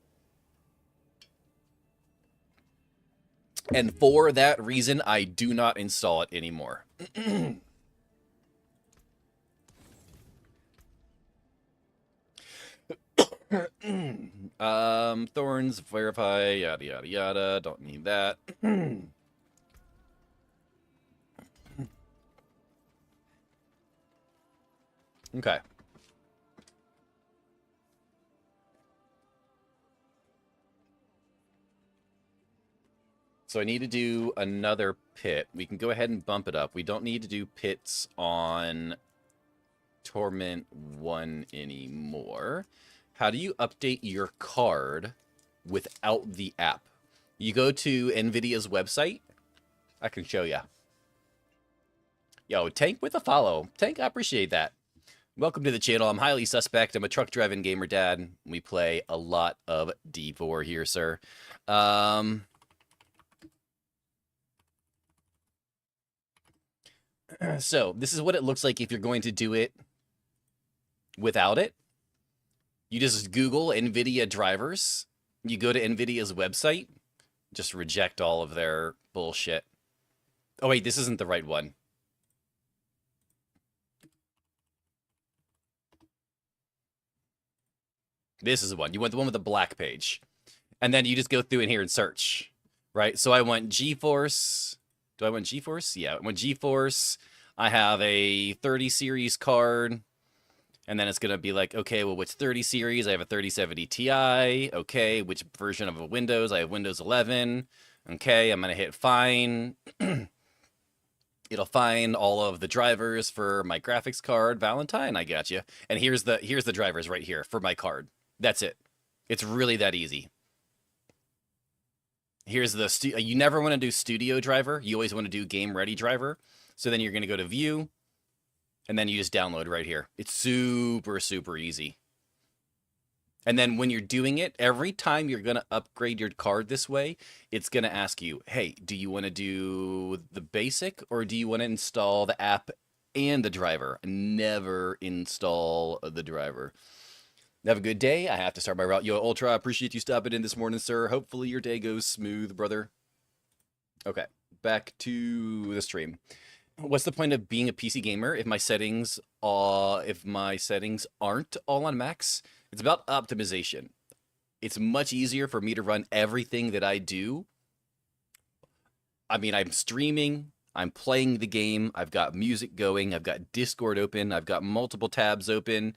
And for that reason, I do not install it anymore. Thorns, verify, yada, yada, yada. Don't need that. Okay. So I need to do another pit. We can go ahead and bump it up. We don't need to do pits on Torment 1 anymore. How do you update your card without the app? You go to NVIDIA's website. I can show you. Yo, Tank with a follow. Tank, I appreciate that. Welcome to the channel. I'm highly suspect. I'm a truck-driving gamer dad. We play a lot of D4 here, sir. So this is what it looks like if you're going to do it without it. You just Google NVIDIA drivers. You go to NVIDIA's website. Just reject all of their bullshit. Oh, wait, this isn't the right one. This is the one. You want the one with the black page. And then you just go through in here and search, right? So I want GeForce. Do I want GeForce? Yeah, I want GeForce. I have a 30 series card. And then it's going to be like, okay, well, which 30 series? I have a 3070 Ti. Okay, which version of a Windows? I have Windows 11. Okay, I'm going to hit fine. It'll find all of the drivers for my graphics card. Valentine, I got you. And here's the drivers right here for my card. That's it. It's really that easy. Here's the you never want to do studio driver. You always want to do game ready driver. So then you're going to go to view, and then you just download right here. It's super, super easy. And then when you're doing it, every time you're going to upgrade your card this way, it's going to ask you, hey, do you want to do the basic or do you want to install the app and the driver? Never install the driver. Have a good day. I have to start my route. Yo, Ultra, I appreciate you stopping in this morning, sir. Hopefully your day goes smooth, brother. Okay, back to the stream. What's the point of being a PC gamer if my settings aren't all on max? It's about optimization. It's much easier for me to run everything that I do. I mean, I'm streaming, I'm playing the game, I've got music going, I've got Discord open, I've got multiple tabs open.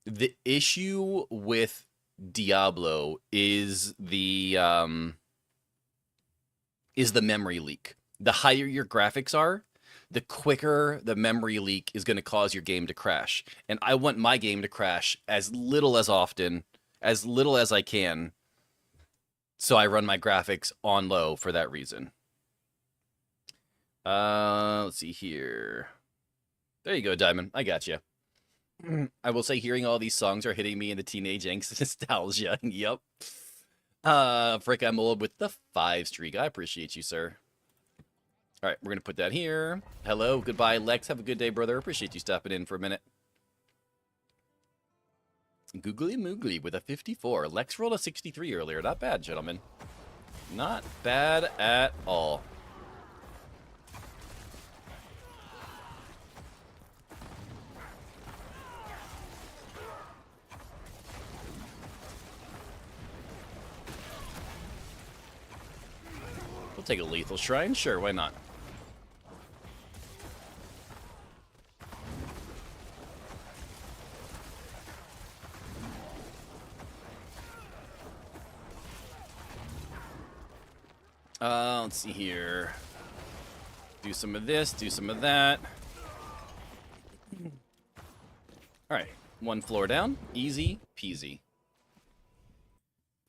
The issue with Diablo is the memory leak. The higher your graphics are, the quicker the memory leak is going to cause your game to crash. And I want my game to crash as little as often, as little as I can. So I run my graphics on low for that reason. Let's see here. There you go, Diamond. I got you. I will say hearing all these songs are hitting me in the teenage angst nostalgia. Yep. Frick, I'm old with the 5 streak. I appreciate you, sir. All right, we're going to put that here. Hello, goodbye, Lex. Have a good day, brother. Appreciate you stopping in for a minute. Googly Moogly with a 54. Lex rolled a 63 earlier. Not bad, gentlemen. Not bad at all. We'll take a lethal shrine. Sure, why not? Let's see here. Do some of this, do some of that. Alright, 1 floor down. Easy peasy.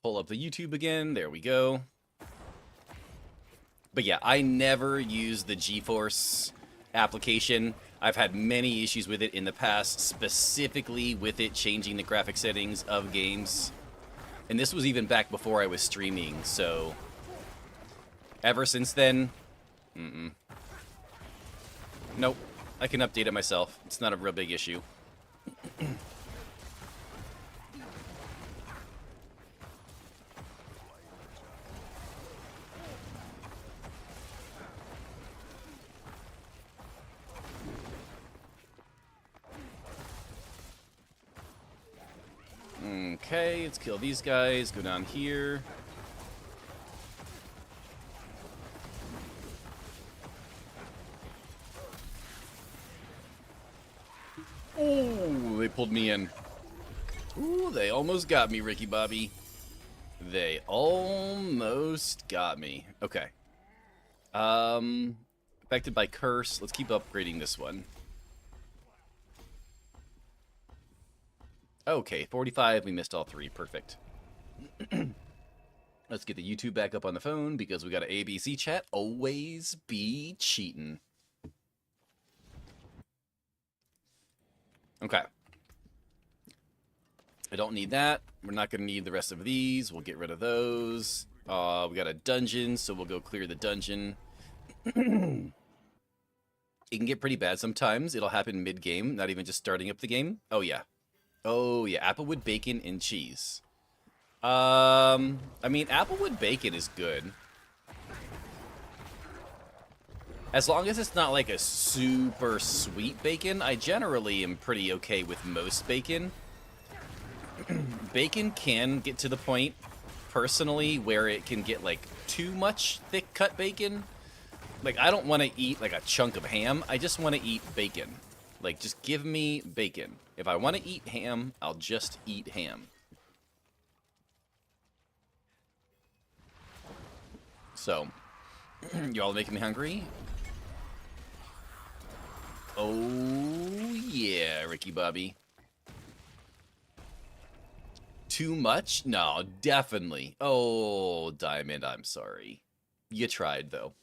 Pull up the YouTube again. There we go. But yeah, I never use the GeForce application. I've had many issues with it in the past, specifically with it changing the graphic settings of games. And this was even back before I was streaming, so ever since then, nope. I can update it myself. It's not a real big issue. Okay, let's kill these guys. Go down here. Oh, they pulled me in. Ooh, they almost got me, Ricky Bobby. They almost got me. Okay. Affected by curse. Let's keep upgrading this one. Okay, 45. We missed all 3. Perfect. Let's get the YouTube back up on the phone because we got an ABC chat. Always be cheating. Okay. I don't need that. We're not going to need the rest of these. We'll get rid of those. We got a dungeon, so we'll go clear the dungeon. It can get pretty bad sometimes. It'll happen mid-game, not even just starting up the game. Oh, yeah. Oh, yeah. Applewood bacon and cheese. I mean, Applewood bacon is good. As long as it's not like a super sweet bacon, I generally am pretty okay with most bacon. Bacon can get to the point, personally, where it can get like too much thick cut bacon. Like, I don't want to eat, like, a chunk of ham. I just want to eat bacon. Like, just give me bacon. If I want to eat ham, I'll just eat ham. So, y'all making me hungry? Oh, yeah, Ricky Bobby. Too much? No, definitely. Oh, Diamond, I'm sorry. You tried, though.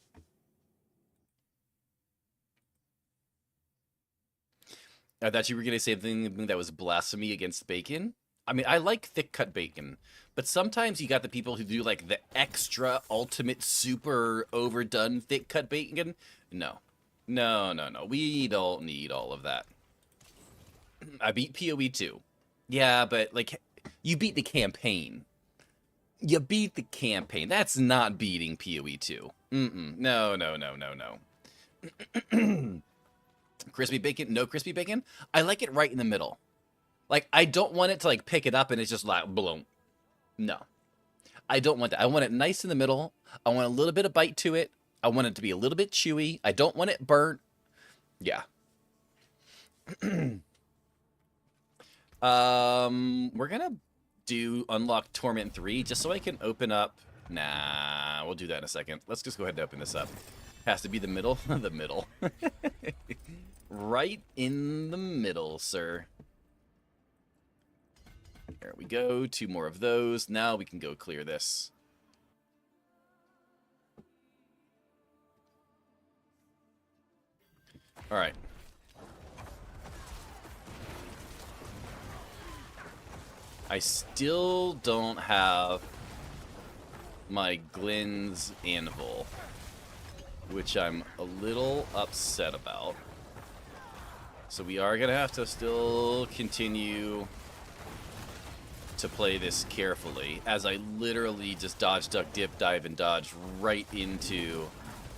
I thought you were going to say something that was blasphemy against bacon. I mean, I like thick-cut bacon, but sometimes you got the people who do, like, the extra, ultimate, super overdone thick-cut bacon. No. No, no, no. We don't need all of that. I beat PoE 2. Yeah, but, like, you beat the campaign. You beat the campaign. That's not beating PoE 2. No, no, no, no, no. Crispy bacon? No crispy bacon? I like it right in the middle. Like, I don't want it to, like, pick it up and it's just like, boom. No. I don't want that. I want it nice in the middle. I want a little bit of bite to it. I want it to be a little bit chewy. I don't want it burnt. Yeah. We're gonna do unlock Torment 3 just so I can open up. Nah, we'll do that in a second. Let's just go ahead and open this up. Has to be the middle. The middle. Right in the middle, sir. There we go. 2 more of those. Now we can go clear this. All right. I still don't have my Glenn's Anvil, which I'm a little upset about. So we are going to have to still continue to play this carefully, as I literally just dodge, duck, dip, dive, and dodge right into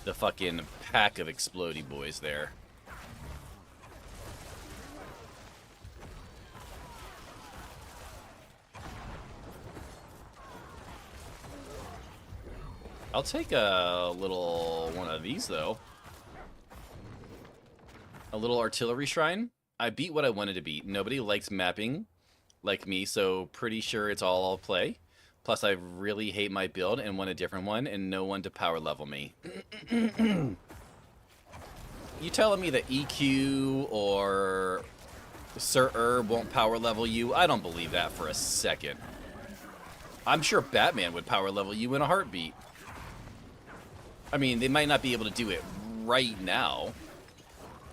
the fucking pack of explodey boys there. I'll take a little one of these, though. A little artillery shrine. I beat what I wanted to beat. Nobody likes mapping like me, so pretty sure it's all I'll play. Plus, I really hate my build and want a different one, and no one to power level me. You telling me that EQ or Sir Herb won't power level you? I don't believe that for a second. I'm sure Batman would power level you in a heartbeat. I mean, they might not be able to do it right now,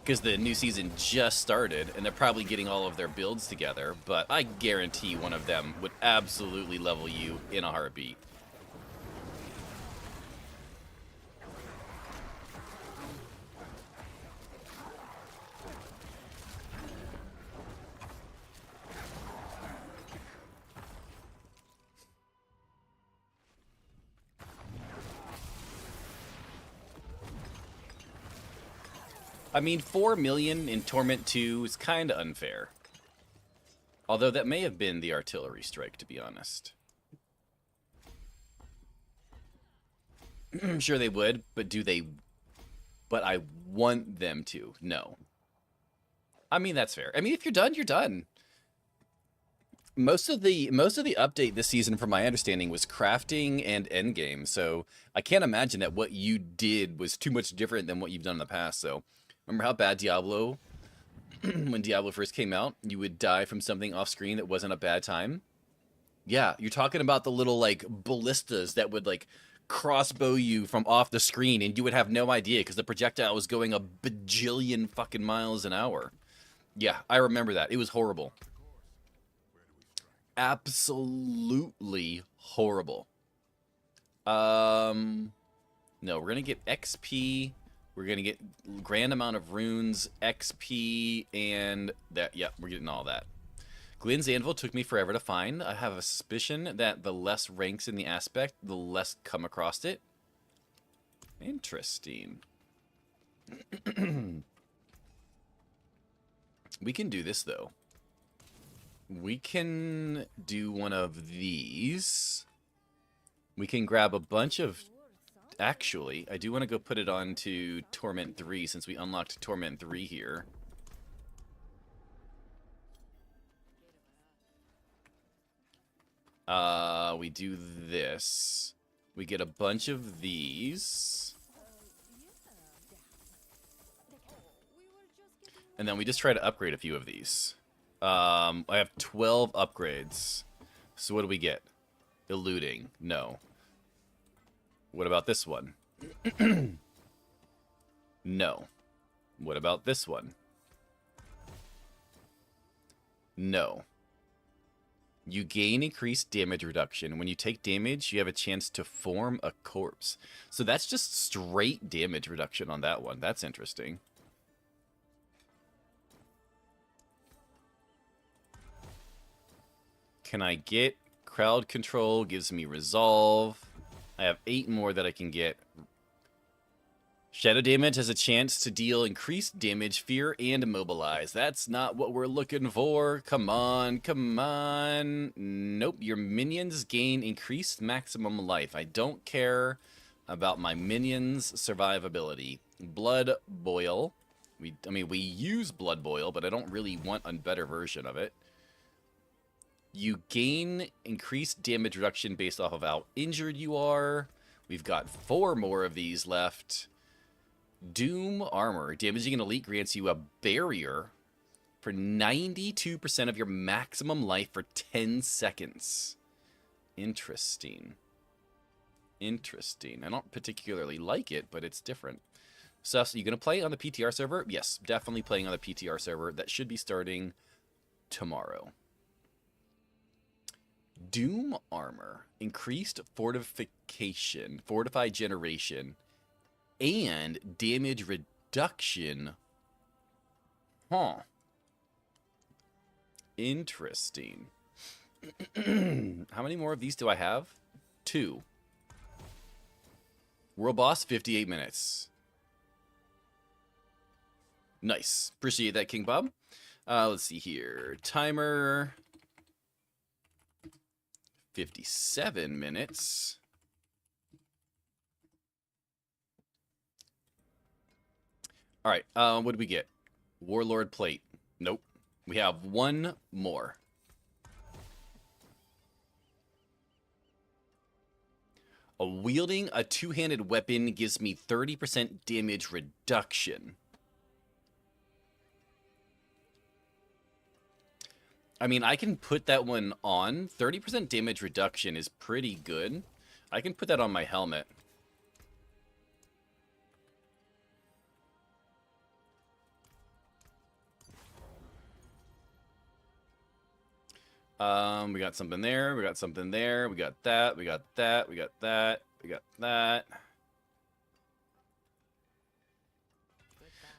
because the new season just started, and they're probably getting all of their builds together, but I guarantee one of them would absolutely level you in a heartbeat. I mean, 4 million in Torment 2 is kind of unfair. Although that may have been the artillery strike, to be honest. I'm sure they would, but do they... But I want them to. No. I mean, that's fair. I mean, if you're done, you're done. Most of the update this season, from my understanding, was crafting and endgame, so I can't imagine that what you did was too much different than what you've done in the past, so... Remember how bad Diablo, when Diablo first came out, you would die from something off screen that wasn't a bad time? Yeah, you're talking about the little, like, ballistas that would, like, crossbow you from off the screen, and you would have no idea because the projectile was going a bajillion fucking miles an hour. Yeah, I remember that. It was horrible. Absolutely horrible. No, we're gonna get XP... We're going to get grand amount of runes, XP, and that. Yep, we're getting all that. Glenn's Anvil took me forever to find. I have a suspicion that the less ranks in the aspect, the less come across it. Interesting. We can do this, though. We can do one of these. We can grab a bunch of Actually, I do want to go put it on to Torment 3 since we unlocked Torment 3 here. We do this. We get a bunch of these. And then we just try to upgrade a few of these. I have 12 upgrades. So what do we get? Eluding. No. What about this one? No. What about this one? No. You gain increased damage reduction. When you take damage, you have a chance to form a corpse. So that's just straight damage reduction on that one. That's interesting. Can I get crowd control? Gives me resolve. I have 8 more that I can get. Shadow damage has a chance to deal increased damage, fear, and immobilize. That's not what we're looking for. Come on, come on. Nope, your minions gain increased maximum life. I don't care about my minions' survivability. Blood Boil. I mean, we use Blood Boil, but I don't really want a better version of it. You gain increased damage reduction based off of how injured you are. We've got 4 more of these left. Doom Armor. Damaging an elite grants you a barrier for 92% of your maximum life for 10 seconds. Interesting. Interesting. I don't particularly like it, but it's different. So, you going to play on the PTR server? Yes, definitely playing on the PTR server. That should be starting tomorrow. Doom Armor. Increased fortification. Fortified generation. And damage reduction. Huh. Interesting. How many more of these do I have? 2. World boss, 58 minutes. Nice. Appreciate that, King Bob. Let's see here. Timer. 57 minutes. All right, what do we get? Warlord plate. Nope. We have 1 more. Wielding a 2-handed weapon gives me 30% damage reduction. I mean, I can put that one on. 30% damage reduction is pretty good. I can put that on my helmet. We got something there, we got something there, we got that, we got that, we got that, we got that.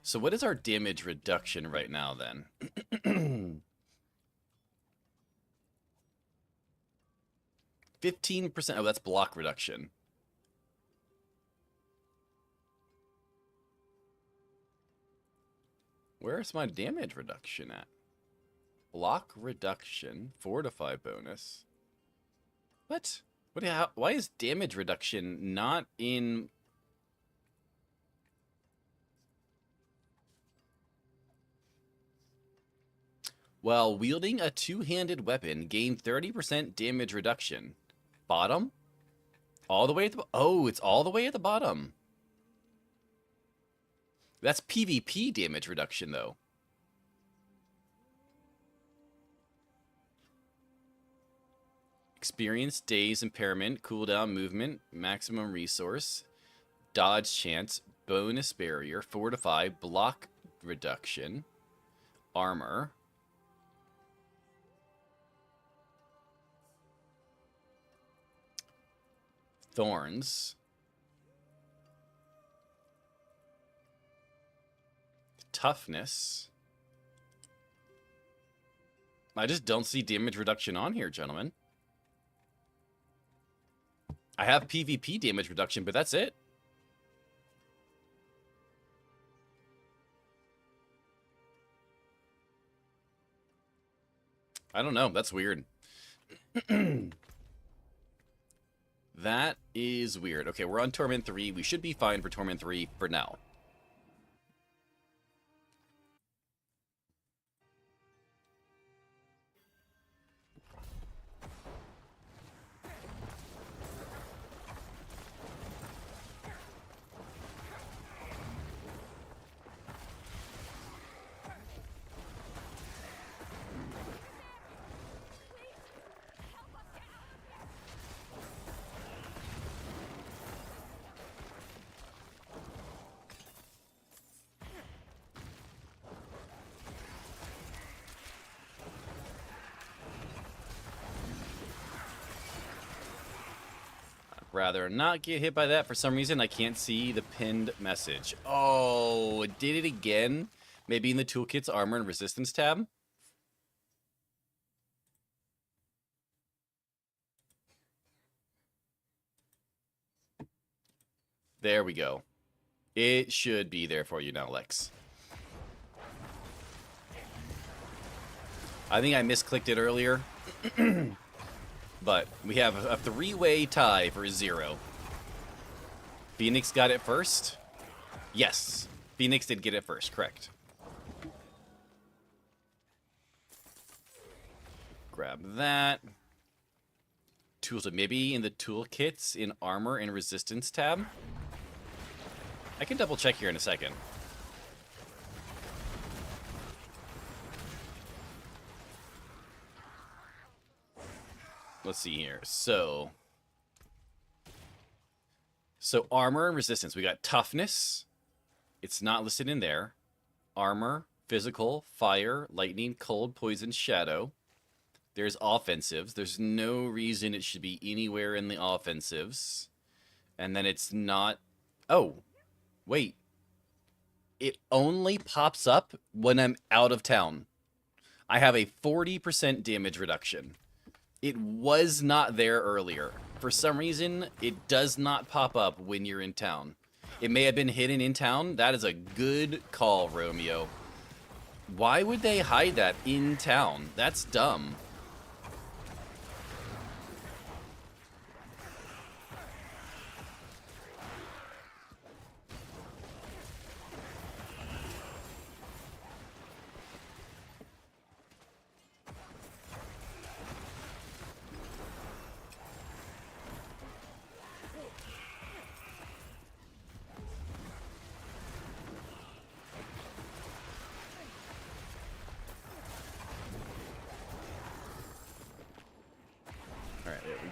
So what is our damage reduction right now then? 15%. Oh, that's block reduction. Where's my damage reduction at? Block reduction, fortify bonus. What? Why is damage reduction not in... While wielding a 2-handed weapon, gain 30% damage reduction. Bottom? All the way at the... Oh, it's all the way at the bottom. That's PvP damage reduction, though. Experience, daze, impairment, cooldown, movement, maximum resource, dodge chance, bonus barrier, fortify, block reduction, armor. Thorns. Toughness. I just don't see damage reduction on here, gentlemen. I have PvP damage reduction, but that's it. I don't know. That's weird. That is weird. Okay, we're on Torment 3. We should be fine for Torment 3 for now. Rather not get hit by that. For some reason, I can't see the pinned message. Oh, it did it again? Maybe in the toolkit's armor and resistance tab? There we go. It should be there for you now, Lex. I think I misclicked it earlier. But we have a three-way tie for 0. Phoenix got it first? Yes. Phoenix did get it first, correct. Grab that. Tools, maybe in the toolkits in armor and resistance tab? I can double check here in a second. Let's see here. So armor and resistance. We got toughness. It's not listed in there. Armor, physical, fire, lightning, cold, poison, shadow. There's offensives. There's no reason it should be anywhere in the offensives. And then it's not... Oh, wait. It only pops up when I'm out of town. I have a 40% damage reduction. It was not there earlier. For some reason, it does not pop up when you're in town. It may have been hidden in town. That is a good call, Romeo. Why would they hide that in town? That's dumb.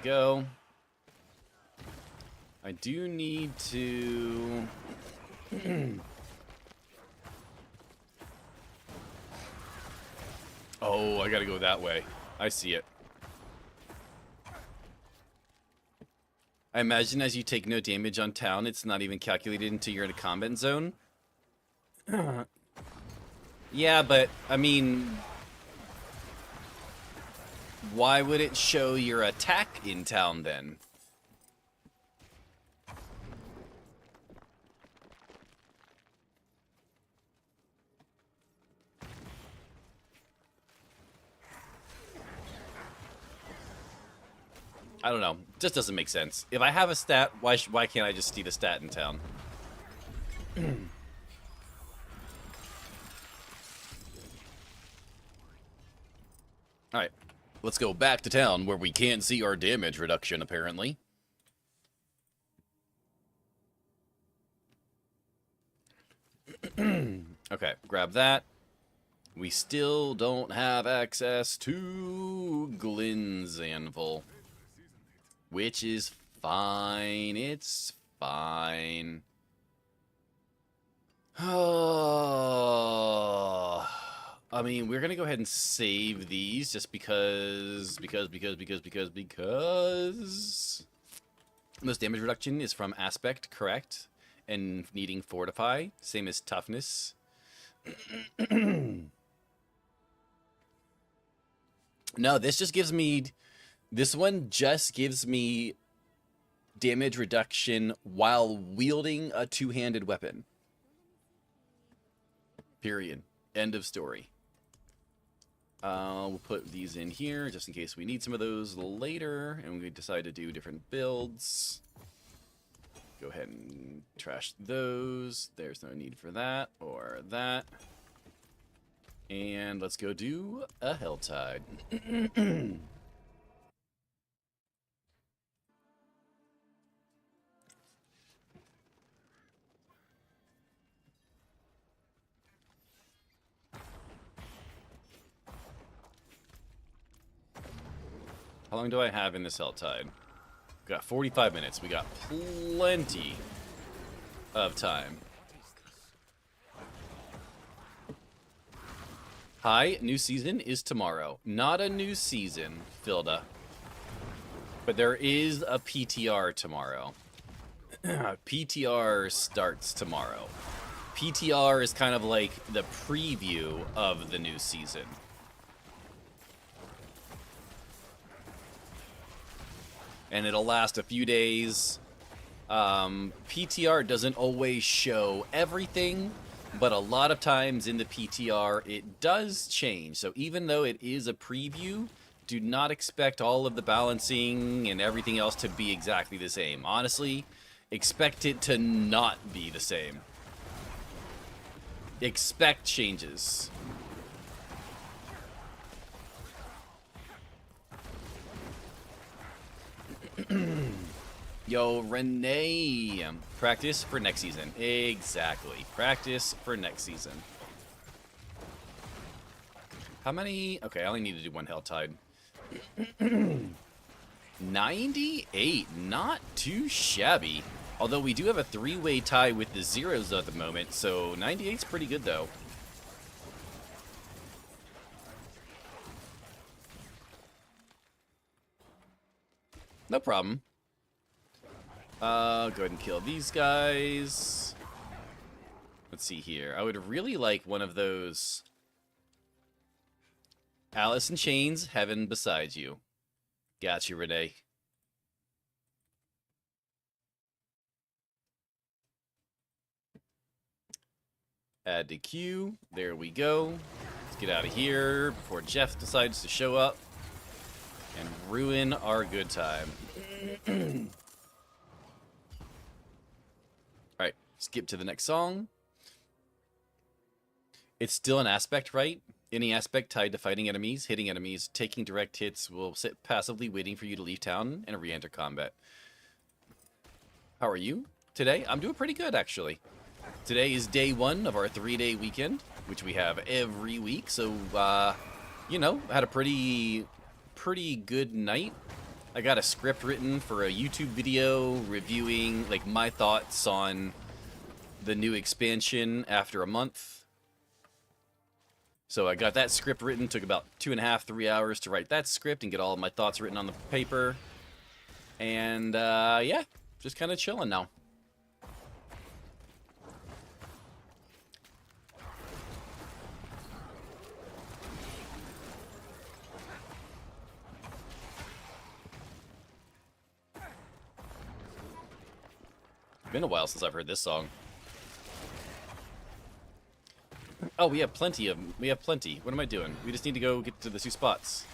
Go. I do need to... Oh, I gotta go that way. I see it. I imagine as you take no damage on town, it's not even calculated until you're in a combat zone. Yeah, but, I mean... Why would it show your attack in town then? I don't know. It just doesn't make sense. If I have a stat, why can't I just see the stat in town? Alright. Let's go back to town where we can't see our damage reduction, apparently. Okay, grab that. We still don't have access to Glynn's Anvil. Which is fine. It's fine. Oh... I mean, we're gonna go ahead and save these just because most damage reduction is from aspect, correct? And needing fortify, same as toughness. No, this just gives me, this one just gives me damage reduction while wielding a two-handed weapon. Period. End of story. We'll put these in here just in case we need some of those later and we decide to do different builds. Go ahead and trash those. There's no need for that or that. And let's go do a Helltide. How long do I have in this Helltide? We got 45 minutes. We got plenty of time. Hi, new season is tomorrow. Not a new season, Filda. But there is a PTR tomorrow. PTR starts tomorrow. PTR is kind of like the preview of the new season. And it'll last a few days. PTR doesn't always show everything, but a lot of times in the PTR it does change. So even though it is a preview, do not expect all of the balancing and everything else to be exactly the same. Honestly, expect it to not be the same. Expect changes. Yo, Renee. Practice for next season. Exactly. Practice for next season. How many? Okay, I only need to do one Helltide. 98. Not too shabby. Although we do have a three-way tie with the zeros at the moment, so 98's pretty good, though. No problem. Go ahead and kill these guys. Let's see here. I would really like one of those Alice in Chains, Heaven Beside You. Got you, Renee. Add to queue. There we go. Let's get out of here before Jeff decides to show up and ruin our good time. Alright, skip to the next song. It's still an aspect, right? Any aspect tied to fighting enemies, hitting enemies, taking direct hits will sit passively waiting for you to leave town and re-enter combat. How are you today? I'm doing pretty good, actually. Today is day 1 of our 3-day weekend, which we have every week. So, you know, had a pretty good night. I got a script written for a YouTube video reviewing, like, my thoughts on the new expansion after a month. So I got that script written, took about 2.5, 3 hours to write that script and get all of my thoughts written on the paper. And, yeah, just kind of chilling now. Been a while since I've heard this song. Oh, we have plenty. What am I doing? We just need to go get to the 2 spots.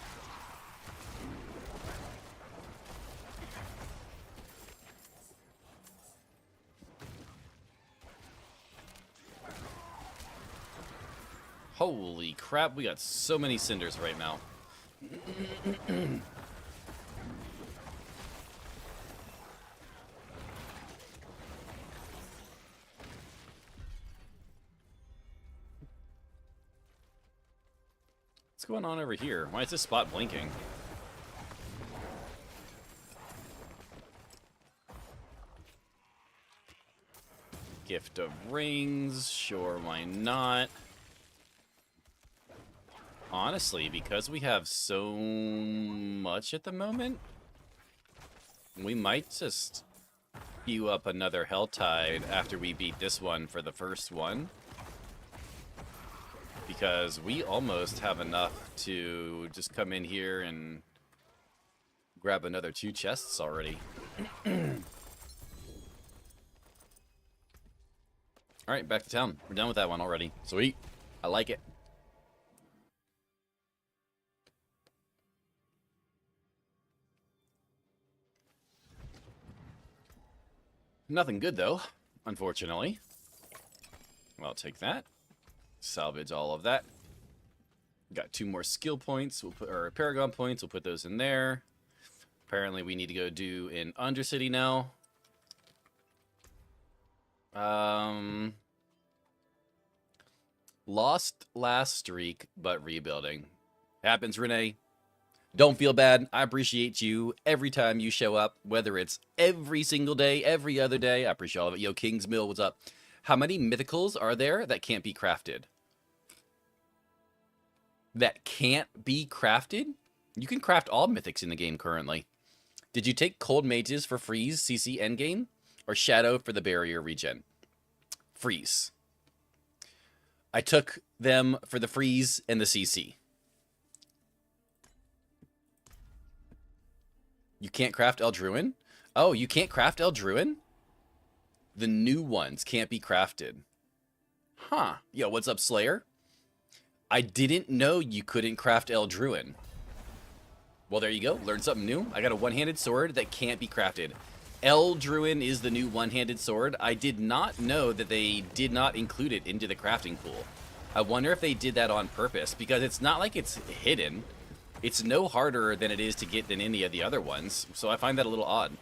Holy crap, we got so many cinders right now. What's going on over here? Why is this spot blinking? Gift of Rings, sure, why not? Honestly, because we have so much at the moment, we might just queue up another Helltide after we beat this one for the first one. Because we almost have enough to just come in here and grab another 2 chests already. Alright, back to town. We're done with that one already. Sweet. I like it. Nothing good, though, unfortunately. I'll take that. Salvage all of that. Got 2 more skill points, or Paragon points, we'll put those in there. Apparently we need to go do an Undercity now. Lost last streak, but rebuilding. Happens, Renee. Don't feel bad. I appreciate you every time you show up, whether it's every single day, every other day. I appreciate all of it. Yo, King's Mill, what's up? How many mythicals are there that can't be crafted? That can't be crafted? You can craft all mythics in the game currently. Did you take Cold Mages for Freeze, CC endgame? Or Shadow for the barrier regen? Freeze. I took them for the Freeze and the CC. You can't craft Eldruin? Oh, you can't craft Eldruin? The new ones can't be crafted. Huh. Yo, what's up, Slayer? I didn't know you couldn't craft Eldruin. Well, there you go. Learn something new. I got a one-handed sword that can't be crafted. Eldruin is the new one-handed sword. I did not know that they did not include it into the crafting pool. I wonder if they did that on purpose, because it's not like it's hidden. It's no harder than it is to get than any of the other ones, so I find that a little odd.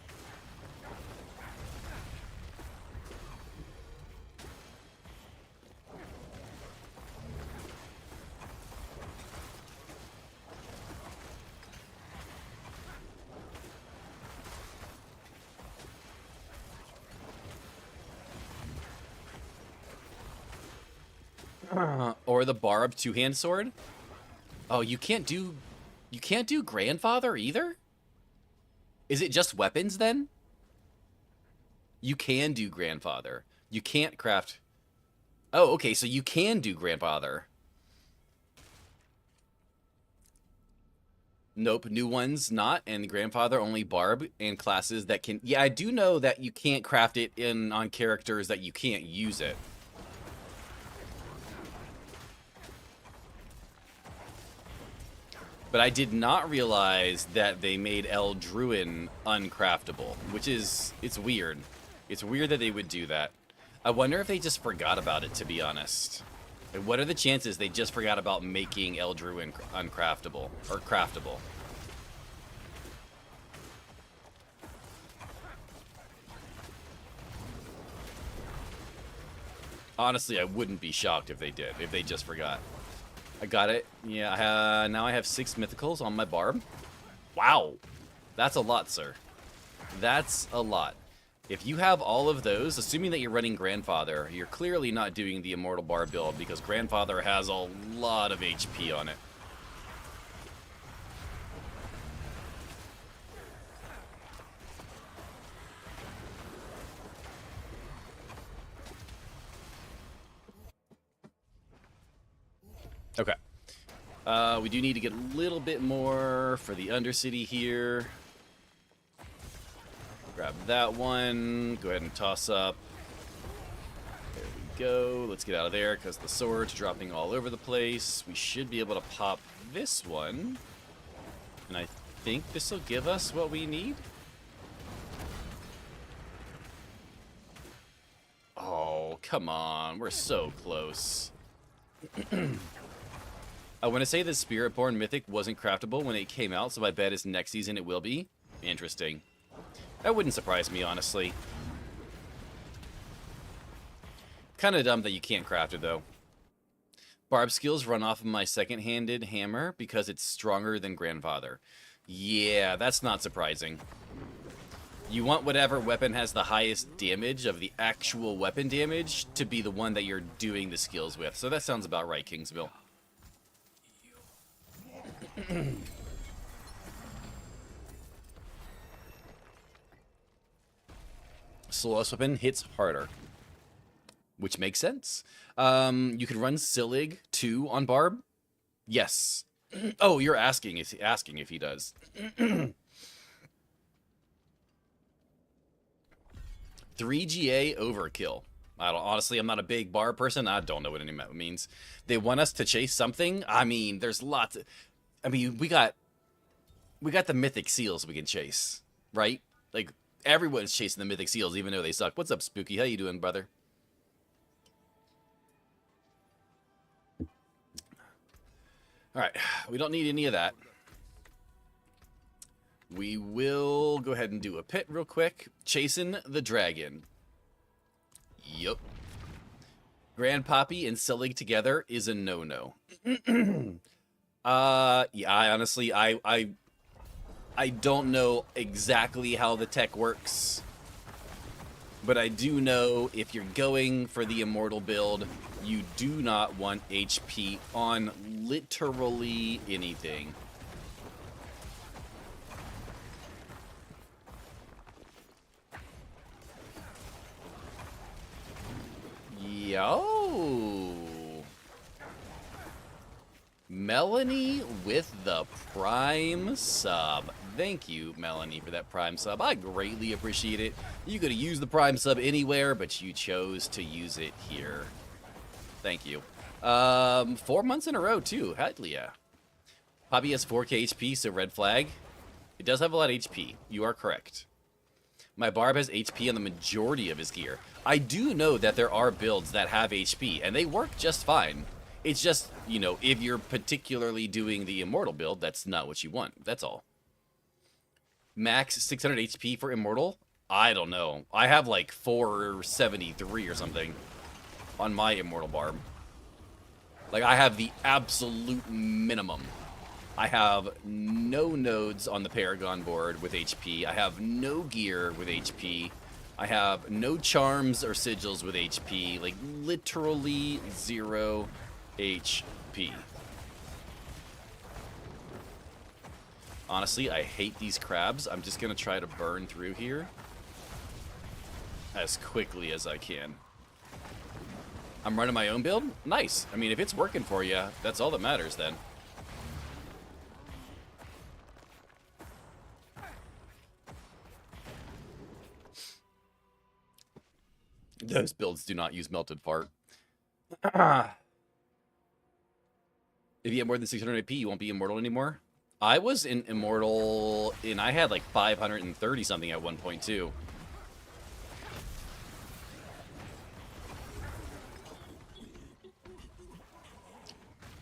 Or the barbed two-hand sword? Oh, you can't do grandfather either? Is it just weapons then? You can do grandfather. You can't craft. Oh, okay, so you can do grandfather. Nope, new ones not, and grandfather only barb and classes that can. Yeah, I do know that you can't craft it on characters that you can't use it. But I did not realize that they made Eldruin uncraftable, which is, it's weird. It's weird that they would do that. I wonder if they just forgot about it, to be honest. And what are the chances they just forgot about making Eldruin uncraftable, or craftable? Honestly, I wouldn't be shocked if they did, if they just forgot. I got it. Yeah, now I have 6 mythicals on my barb. Wow. That's a lot, sir. That's a lot. If you have all of those, assuming that you're running Grandfather, you're clearly not doing the Immortal Barb build because Grandfather has a lot of HP on it. Okay. We do need to get a little bit more for the Undercity here. Grab that one. Go ahead and toss up. There we go. Let's get out of there because the sword's dropping all over the place. We should be able to pop this one. And I think this will give us what we need. Oh, come on. We're so close. I want to say the Spiritborn Mythic wasn't craftable when it came out, so I bet it's next season it will be. Interesting. That wouldn't surprise me, honestly. Kind of dumb that you can't craft it, though. Barb skills run off of my second-handed hammer because it's stronger than Grandfather. Yeah, that's not surprising. You want whatever weapon has the highest damage of the actual weapon damage to be the one that you're doing the skills with. So that sounds about right, Kingsville. Slowest weapon hits harder, which makes sense. You can run Sillig 2 on Barb. Yes. Oh, you're asking if he does. 3GA overkill. Honestly, I'm not a big Barb person. I don't know what any of that means. They want us to chase something. I mean, there's lots of. I mean, we got the mythic seals we can chase, right? Like, Everyone's chasing the mythic seals, even though they suck. What's up, Spooky? How you doing, brother? All right, we don't need any of that. We will go ahead and do a pit real quick. Chasing the dragon. Yup. Grandpappy and Sillig together is a no-no. Yeah, I don't know exactly how the tech works. But I do know if you're going for the immortal build, you do not want HP on literally anything. Yo! Melanie with the Prime sub. Thank you, Melanie, for that Prime sub. I greatly appreciate it. You could have used the Prime sub anywhere, but you chose to use it here. Thank you. 4 months in a row, too. Hell yeah. Poppy has 4k HP, so red flag. It does have a lot of HP. You are correct. My Barb has HP on the majority of his gear. I do know that there are builds that have HP, and they work just fine. It's just, you know, if you're particularly doing the Immortal build, that's not what you want. That's all. Max 600 HP for Immortal? I don't know. I have like 473 or something on my Immortal Barb. Like, I have the absolute minimum. I have no nodes on the Paragon board with HP. I have no gear with HP. I have no charms or sigils with HP. Like, literally 0 HP. Honestly, I hate these crabs. I'm just going to try to burn through here as quickly as I can. I'm running my own build? Nice. I mean, if it's working for you, that's all that matters then. Those builds do not use melted fart. If you have more than 600 AP, you won't be immortal anymore. I was in immortal, and I had like 530 something at one point too.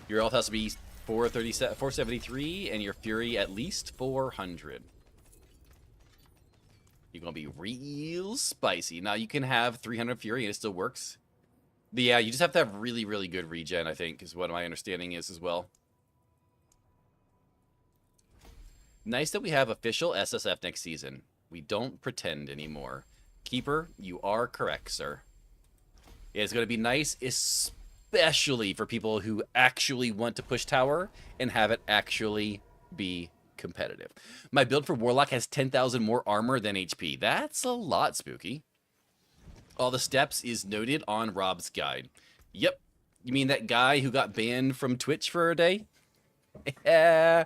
Your health has to be 473, and your fury at least 400. You're gonna be real spicy. Now you can have 300 fury and it still works. But yeah, you just have to have really, really good regen, I think, is what my understanding is as well. Nice that we have official SSF next season. We don't pretend anymore. Keeper, you are correct, sir. It's gonna be nice, especially for people who actually want to push tower and have it actually be competitive. My build for Warlock has 10,000 more armor than HP. That's a lot, Spooky. All the steps is noted on Rob's guide. Yep. You mean that guy who got banned from Twitch for a day? Your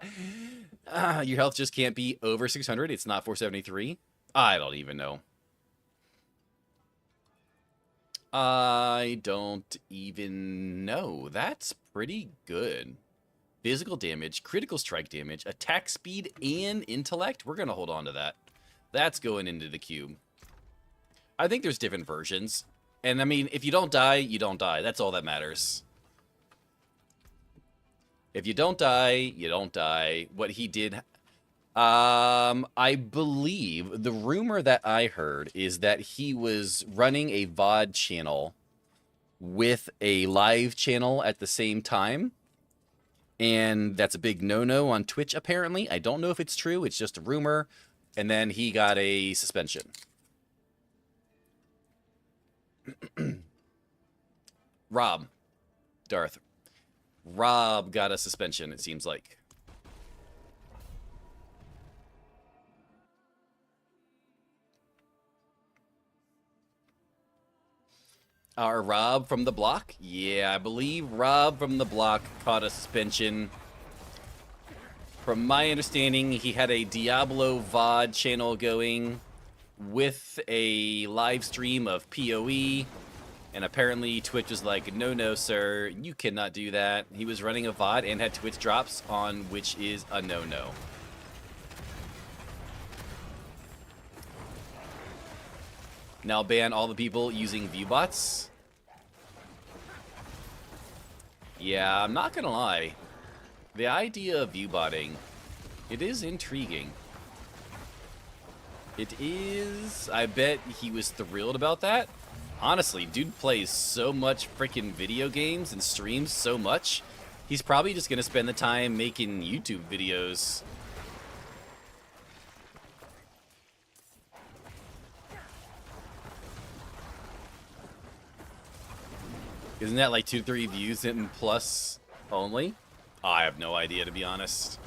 health just can't be over 600. It's not 473. I don't even know. I don't even know. That's pretty good. Physical damage, critical strike damage, attack speed, and intellect. We're going to hold on to that. That's going into the cube. I think there's different versions. And I mean, if you don't die, you don't die. That's all that matters. If you don't die, you don't die. What he did... I believe the rumor that I heard is that he was running a VOD channel with a live channel at the same time. And that's a big no-no on Twitch, apparently. I don't know if it's true. It's just a rumor. And then he got a suspension. Rob. Darth. Rob got a suspension, it seems like. Our Rob from the block? Yeah, I believe Rob from the block caught a suspension. From my understanding, he had a Diablo VOD channel going with a live stream of PoE. And apparently Twitch was like, no, sir, you cannot do that. He was running a VOD and had Twitch drops on, which is a no-no. Now ban all the people using viewbots. Yeah, I'm not gonna lie. The idea of viewbotting, it is intriguing. It is. I bet he was thrilled about that. Honestly, dude plays so much freaking video games and streams so much. He's probably just gonna spend the time making YouTube videos. Isn't that like 2 to 3 views in plus only? Oh, I have no idea, to be honest.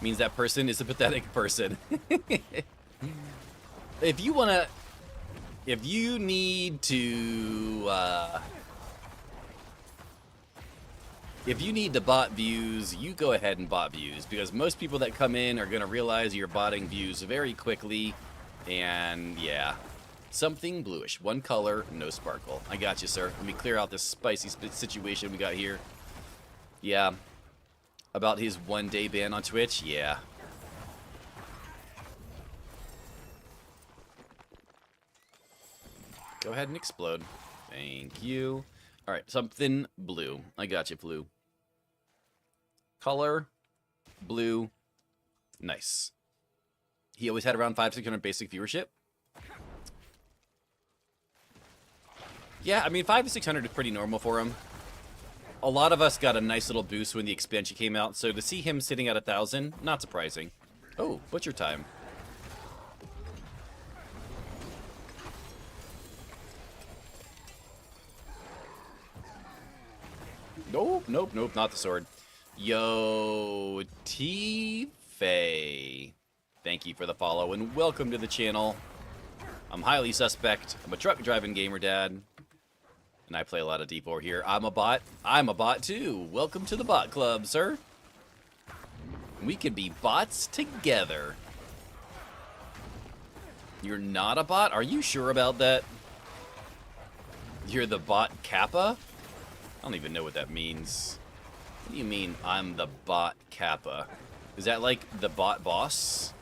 Means that person is a pathetic person. If you wanna... If you need to... if you need to bot views, you go ahead and bot views. Because most people that come in are gonna realize you're botting views very quickly. And, yeah. Something bluish. One color, no sparkle. I got you, sir. Let me clear out this spicy situation we got here. Yeah. About his 1-day ban on Twitch? Yeah. Go ahead and explode. Thank you. Alright, something blue. I got you, Flu. Color, blue. Nice. He always had around 500-600 basic viewership. Yeah, I mean, 500 to 600 is pretty normal for him. A lot of us got a nice little boost when the expansion came out, so to see him sitting at 1,000, not surprising. Oh, butcher time. Nope, nope, nope, not the sword. Yo, T-Fay. Thank you for the follow, and welcome to the channel. I'm highly suspect. I'm a truck driving gamer dad. And I play a lot of D4 here. I'm a bot. I'm a bot too. Welcome to the bot club, sir. We can be bots together. You're not a bot? Are you sure about that? You're the bot Kappa? I don't even know what that means. What do you mean, I'm the bot Kappa? Is that like the bot boss?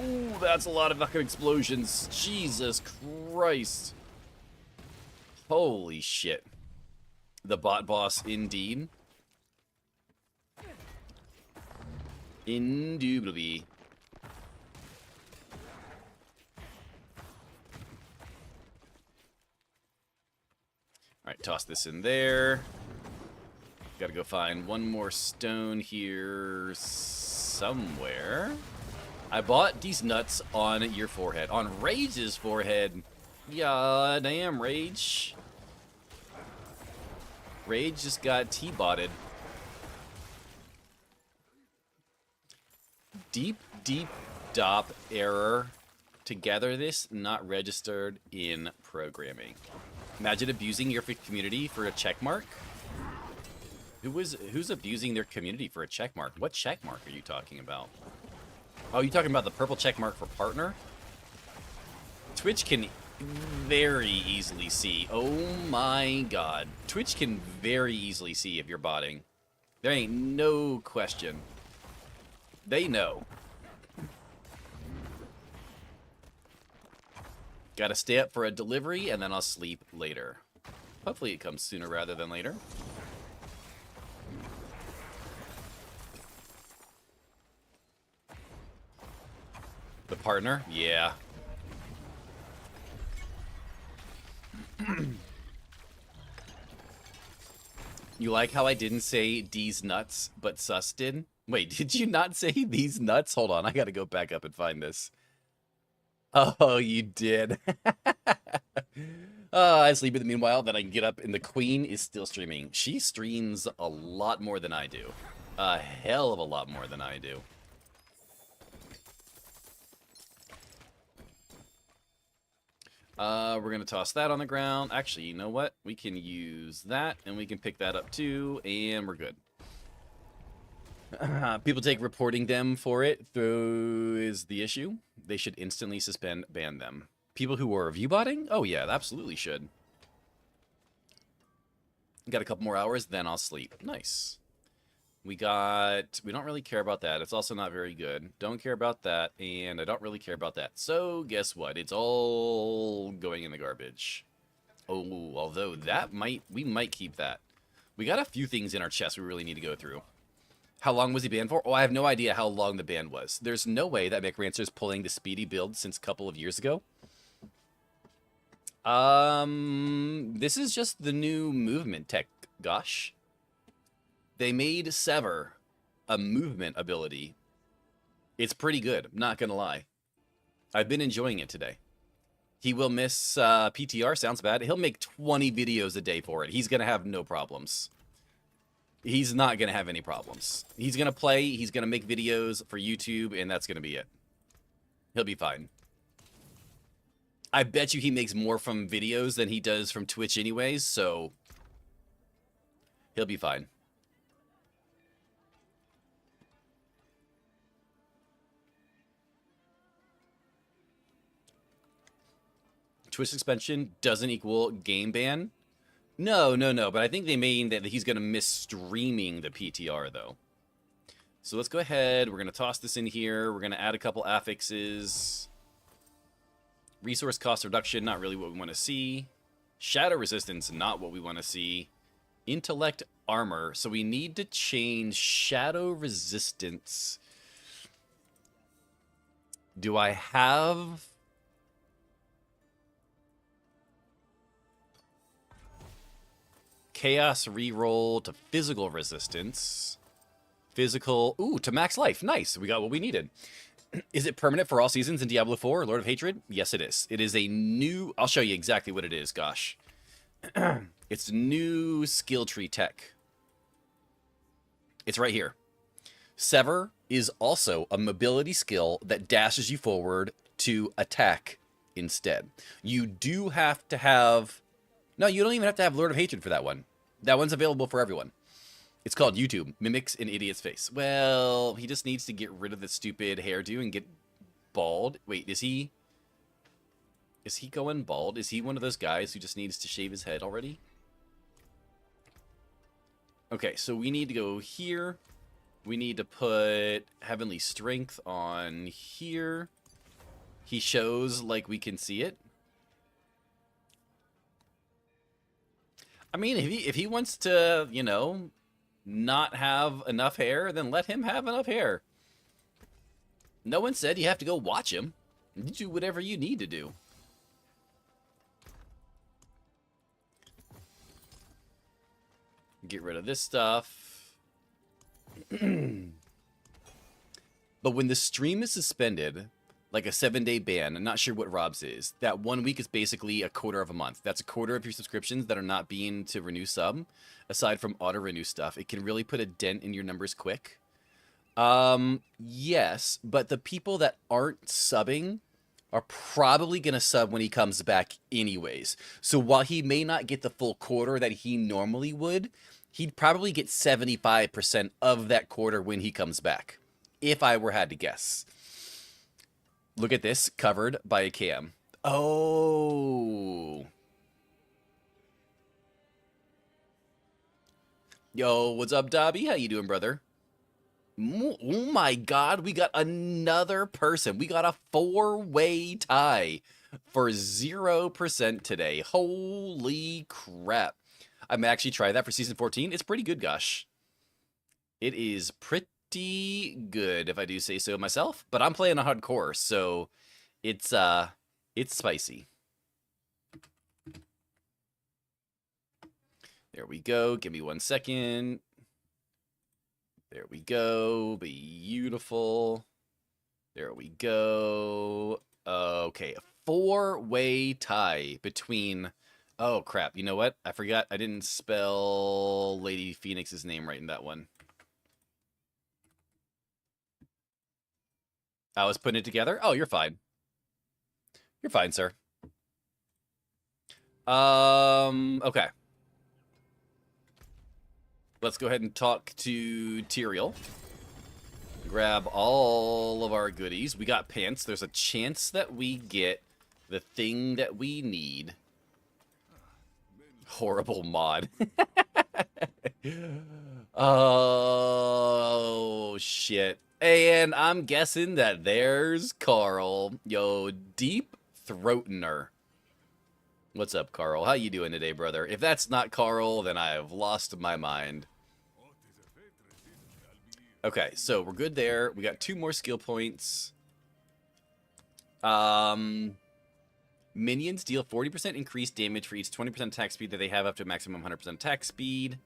Ooh, that's a lot of fucking explosions. Jesus Christ. Holy shit. The bot boss, indeed. Indubitably. Alright, toss this in there. Gotta go find one more stone here somewhere. I bought these nuts on your forehead. On Rage's forehead. Yeah, damn, Rage. Rage just got T-botted. Deep, deep dop error. Togetherness not registered in programming. Imagine abusing your community for a checkmark. Who's abusing their community for a checkmark? What checkmark are you talking about? Oh, you talking about the purple checkmark for partner? Twitch can very easily see. Oh my god. Twitch can very easily see if you're botting. There ain't no question. They know. Gotta stay up for a delivery, and then I'll sleep later. Hopefully it comes sooner rather than later. The partner? Yeah. You like how I didn't say these nuts, but sus did? Wait, did you not say these nuts? Hold on, I gotta go back up and find this. Oh, you did. I sleep in the meanwhile, then I can get up, and the queen is still streaming. She streams a lot more than I do. A hell of a lot more than I do. We're going to toss that on the ground. Actually, you know what? We can use that, and we can pick that up too, and we're good. People take reporting them for it, though, is the issue. They should instantly ban them. People who are viewbotting? Oh yeah, they absolutely should. Got a couple more hours, then I'll sleep. Nice. We don't really care about that. It's also not very good. Don't care about that, and I don't really care about that. So guess what? It's all going in the garbage. Oh, although we might keep that. We got a few things in our chest we really need to go through. How long was he banned for? Oh, I have no idea how long the ban was. There's no way that Necromancer is pulling the speedy build since a couple of years ago. This is just the new movement tech, gosh. They made Sever a movement ability. It's pretty good, not gonna lie. I've been enjoying it today. He will miss PTR, sounds bad. He'll make 20 videos a day for it. He's gonna have no problems. He's not gonna have any problems. He's gonna play, he's gonna make videos for YouTube, and that's gonna be it. He'll be fine. I bet you he makes more from videos than he does from Twitch anyways, so he'll be fine. Twitch suspension doesn't equal game ban. No, but I think they mean that he's going to miss streaming the PTR, though. So let's go ahead. We're going to toss this in here. We're going to add a couple affixes. Resource cost reduction, not really what we want to see. Shadow resistance, not what we want to see. Intellect armor. So we need to change shadow resistance. Do I have... Chaos reroll to physical resistance. Physical... Ooh, to max life. Nice. We got what we needed. Is it permanent for all seasons in Diablo 4 or Lord of Hatred? Yes, it is. It is a new... I'll show you exactly what it is, gosh. It's new skill tree tech. It's right here. Sever is also a mobility skill that dashes you forward to attack instead. You do have to have... No, you don't even have to have Lord of Hatred for that one. That one's available for everyone. It's called YouTube. Mimics an idiot's face. Well, he just needs to get rid of the stupid hairdo and get bald. Wait, is he going bald? Is he one of those guys who just needs to shave his head already? Okay, so we need to go here. We need to put Heavenly Strength on here. He shows like we can see it. I mean, if he wants to, you know, not have enough hair, then let him have enough hair. No one said you have to go watch him. You do whatever you need to do. Get rid of this stuff. But when the stream is suspended, like a 7-day ban, I'm not sure what Rob's is, that 1 week is basically a quarter of a month. That's a quarter of your subscriptions that are not being to renew sub, aside from auto-renew stuff. It can really put a dent in your numbers quick. Yes, but the people that aren't subbing are probably going to sub when he comes back anyways. So while he may not get the full quarter that he normally would, he'd probably get 75% of that quarter when he comes back, if I had to guess. Look at this, covered by a cam. Oh. Yo, what's up, Dobby? How you doing, brother? Oh my god, we got another person. We got a 4-way tie for 0% today. Holy crap. I may actually try that for Season 14. It's pretty good, gosh. It is pretty good, if I do say so myself. But I'm playing a hardcore, so it's spicy. There we go. Give me 1 second. There we go. Beautiful. There we go. Okay, a 4-way tie between... Oh, crap. You know what? I forgot. I didn't spell Lady Phoenix's name right in that one. I was putting it together? Oh, you're fine. You're fine, sir. Okay. Let's go ahead and talk to Tyrael. Grab all of our goodies. We got pants. There's a chance that we get the thing that we need. Horrible mod. Oh, shit. And I'm guessing that there's Carl. Yo, Deep Throatener. What's up, Carl? How you doing today, brother? If that's not Carl, then I have lost my mind. Okay, so we're good there. We got 2 more skill points. Minions deal 40% increased damage for each 20% attack speed that they have up to a maximum 100% attack speed.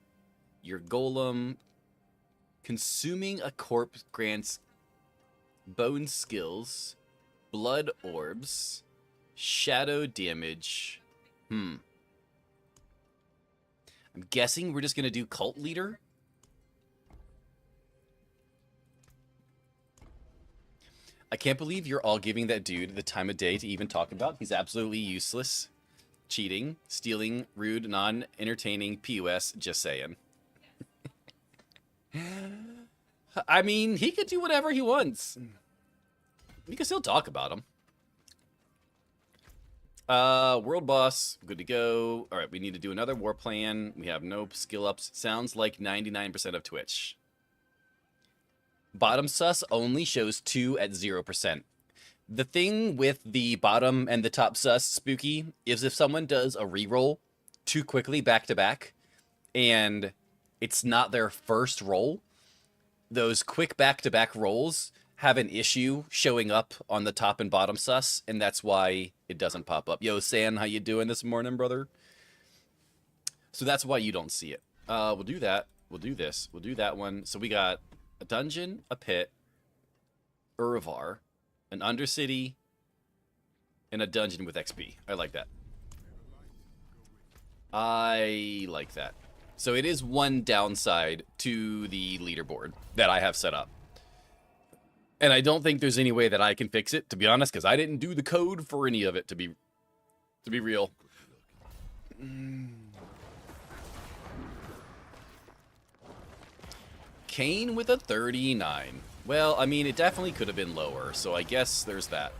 Your golem. Consuming a corpse grants bone skills, blood orbs, shadow damage. I'm guessing we're just going to do cult leader. I can't believe you're all giving that dude the time of day to even talk about. He's absolutely useless. Cheating, stealing, rude, non-entertaining, POS, just saying. I mean, he could do whatever he wants. We can still talk about him. World boss, good to go. All right, we need to do another war plan. We have no skill ups. Sounds like 99% of Twitch. Bottom sus only shows 2 at 0%. The thing with the bottom and the top sus, Spooky, is if someone does a reroll too quickly back to back, and it's not their first roll, those quick back-to-back rolls have an issue showing up on the top and bottom sus, and that's why it doesn't pop up. Yo, San, how you doing this morning, brother? So that's why you don't see it. We'll do that. We'll do this. We'll do that one. So we got a dungeon, a pit, Urvar, an undercity, and a dungeon with XP. I like that. I like that. So it is one downside to the leaderboard that I have set up. And I don't think there's any way that I can fix it, to be honest, because I didn't do the code for any of it, to be real. Kane with a 39. Well, I mean, it definitely could have been lower, so I guess there's that.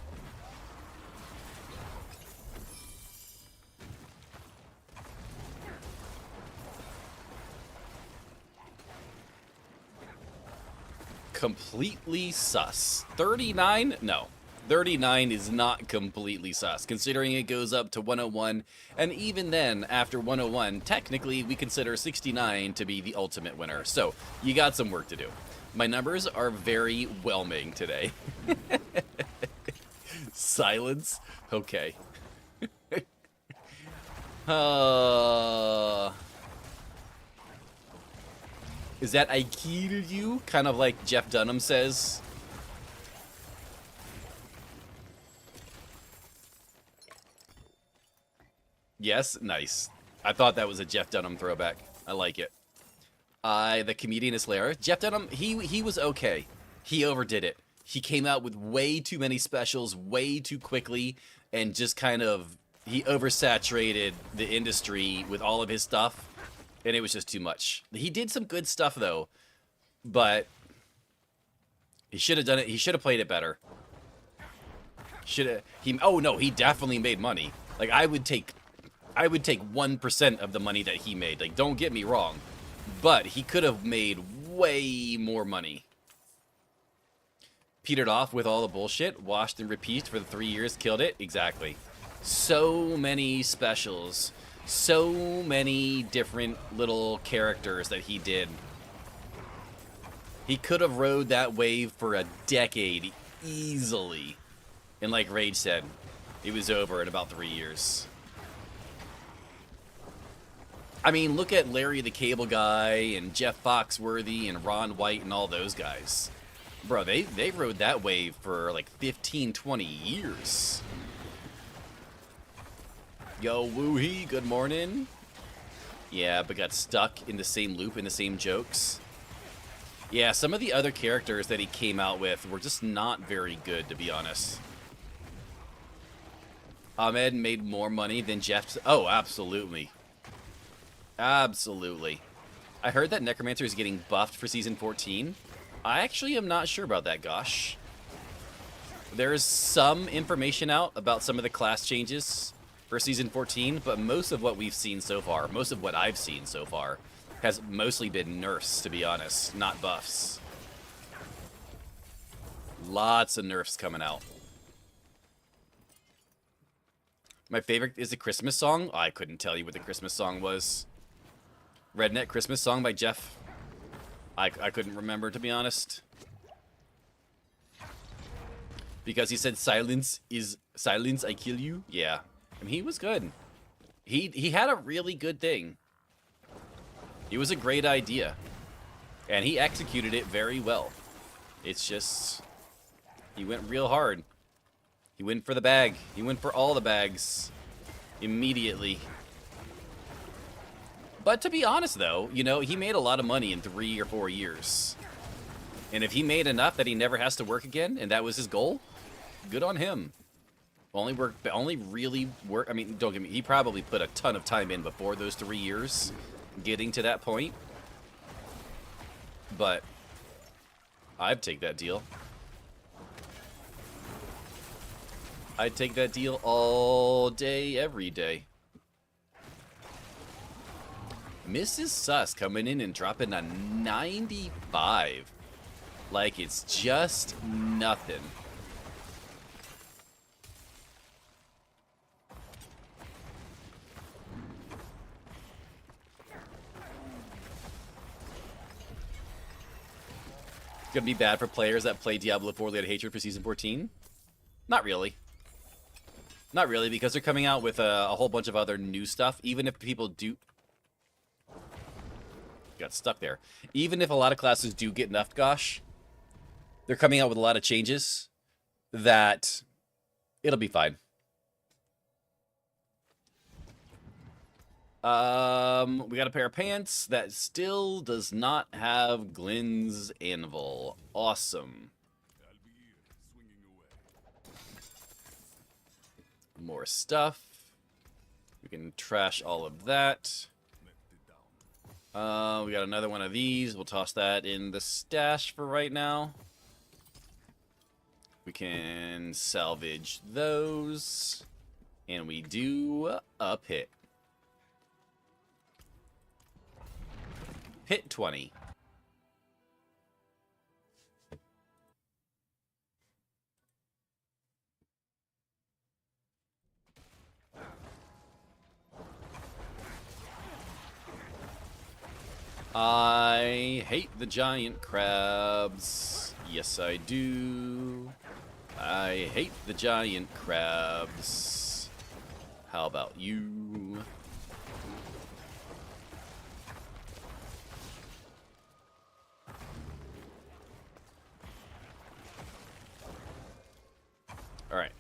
Completely sus. 39? No. 39 is not completely sus, considering it goes up to 101, and even then, after 101, technically we consider 69 to be the ultimate winner, so you got some work to do. My numbers are very whelming today. Silence? Okay. Is that I killed you? Kind of like Jeff Dunham says. Yes, nice. I thought that was a Jeff Dunham throwback. I like it. The comedian is Lara. Jeff Dunham, he was okay. He overdid it. He came out with way too many specials way too quickly, and just kind of, he oversaturated the industry with all of his stuff, and it was just too much. He did some good stuff though, but he should have done it. He should have played it better. Oh no, he definitely made money. Like I would take 1% of the money that he made. Like, don't get me wrong, but he could have made way more money. Petered off with all the bullshit, washed and repeated for the 3 years, killed it. Exactly. So many specials, so many different little characters that he did. He could have rode that wave for a decade easily. And like Rage said, it was over in about 3 years. I mean, look at Larry the Cable Guy and Jeff Foxworthy and Ron White and all those guys. Bro, they rode that wave for like 15, 20 years. Yo, woohee, good morning. Yeah, but got stuck in the same loop, in the same jokes. Yeah, some of the other characters that he came out with were just not very good, to be honest. Ahmed made more money than Jeff. Oh, absolutely. Absolutely. I heard that Necromancer is getting buffed for Season 14. I actually am not sure about that, Gosh. There is some information out about some of the class changes for for Season 14, but most of what we've seen so far, most of what I've seen so far, has mostly been nerfs, to be honest, not buffs. Lots of nerfs coming out. My favorite is the Christmas song. I couldn't tell you what the Christmas song was. Redneck Christmas song by Jeff. I couldn't remember, to be honest. Because he said silence is silence, I kill you. Yeah. I mean, he was good. He had a really good thing. It was a great idea. And he executed it very well. It's just, he went real hard. He went for the bag. He went for all the bags. Immediately. But to be honest, though, you know, he made a lot of money in 3 or 4 years. And if he made enough that he never has to work again, and that was his goal, good on him. Only really work. I mean, don't get me. He probably put a ton of time in before those 3 years, getting to that point. But I'd take that deal. I'd take that deal all day, every day. Mrs. Sus coming in and dropping a 95. Like it's just nothing. It's gonna be bad for players that play Diablo 4 that had hatred for Season 14? Not really. Not really, because they're coming out with a whole bunch of other new stuff. Even if people do... Got stuck there. Even if a lot of classes do get nerfed, gosh, they're coming out with a lot of changes that it'll be fine. We got a pair of pants that still does not have Glenn's Anvil. Awesome. More stuff. We can trash all of that. We got another one of these. We'll toss that in the stash for right now. We can salvage those. And we do a pit. Pit 20. I hate the giant crabs. Yes, I do. I hate the giant crabs. How about you? All right.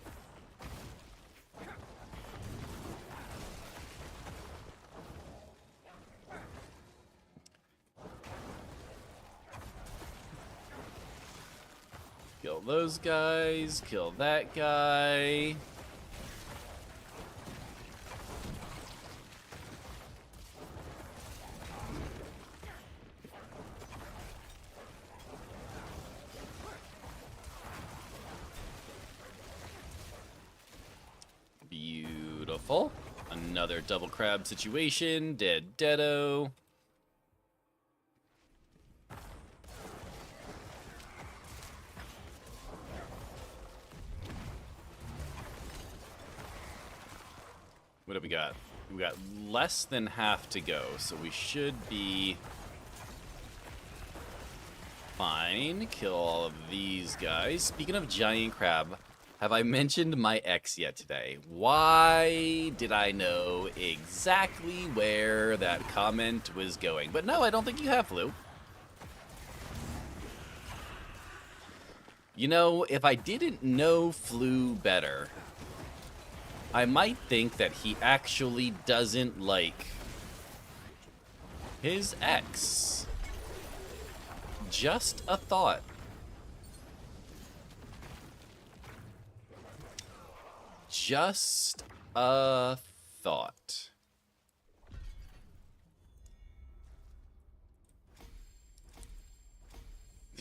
Kill those guys, kill that guy. Beautiful. Another double crab situation. Dead deado. What have we got? We got less than half to go, so we should be fine. Kill all of these guys. Speaking of giant crab, have I mentioned my ex yet today? Why did I know exactly where that comment was going? But no, I don't think you have, Flu. You know, if I didn't know Flu better, I might think that he actually doesn't like his ex. Just a thought. Just a thought.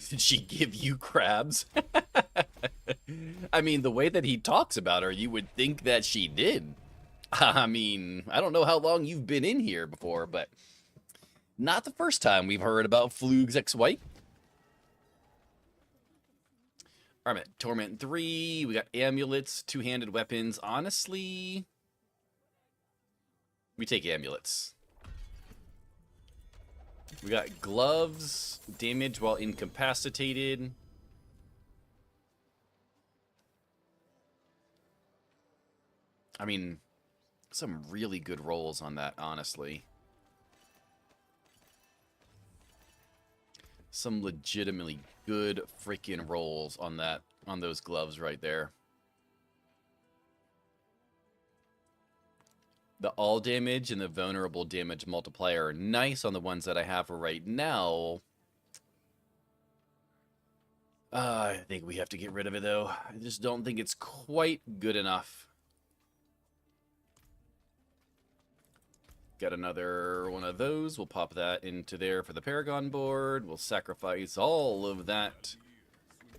Did she give you crabs? I mean, the way that he talks about her, you would think that she did. I mean, I don't know how long you've been in here before, but not the first time we've heard about Flug's ex-wife. Alright, Torment 3. We got amulets, two-handed weapons. Honestly, we take amulets. We got gloves, damage while incapacitated. I mean, some really good rolls on that, honestly. Some legitimately good freaking rolls on that, on those gloves right there. The all damage and the vulnerable damage multiplier are nice on the ones that I have for right now. I think we have to get rid of it, though. I just don't think it's quite good enough. Got another one of those. We'll pop that into there for the Paragon board. We'll sacrifice all of that.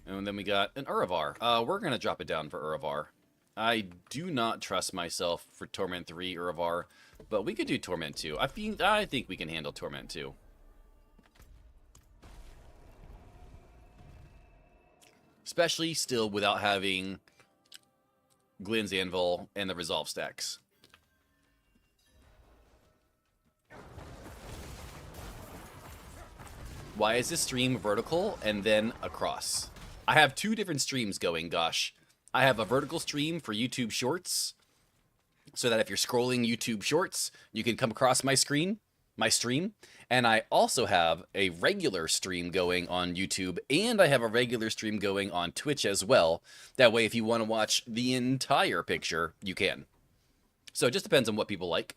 And then we got an Uravar. We're going to drop it down for Uravar. I do not trust myself for Torment 3 Uravar, but we could do Torment 2. I think we can handle Torment 2. Especially still without having Glenn's Anvil and the Resolve stacks. Why is this stream vertical and then across? I have two different streams going, gosh. I have a vertical stream for YouTube Shorts, so that if you're scrolling YouTube Shorts, you can come across my stream. And I also have a regular stream going on YouTube, and I have a regular stream going on Twitch as well. That way, if you want to watch the entire picture, you can. So it just depends on what people like.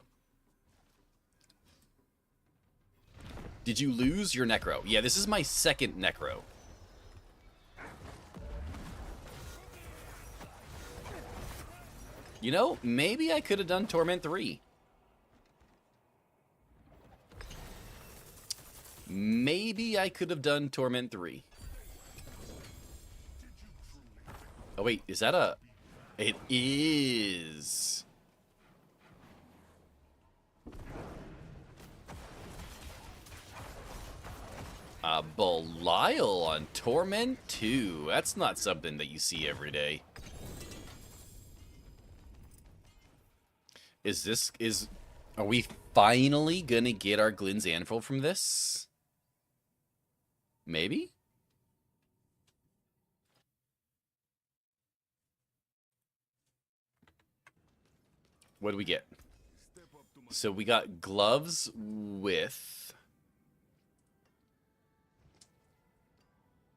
Did you lose your Necro? Yeah, this is my second Necro. You know, maybe I could have done Torment 3. Maybe I could have done Torment 3. Oh, wait, is that a... It is... Belial on Torment 2. That's not something that you see every day. Are we finally gonna get our Glenn's Anvil from this? Maybe? What do we get? So we got gloves with...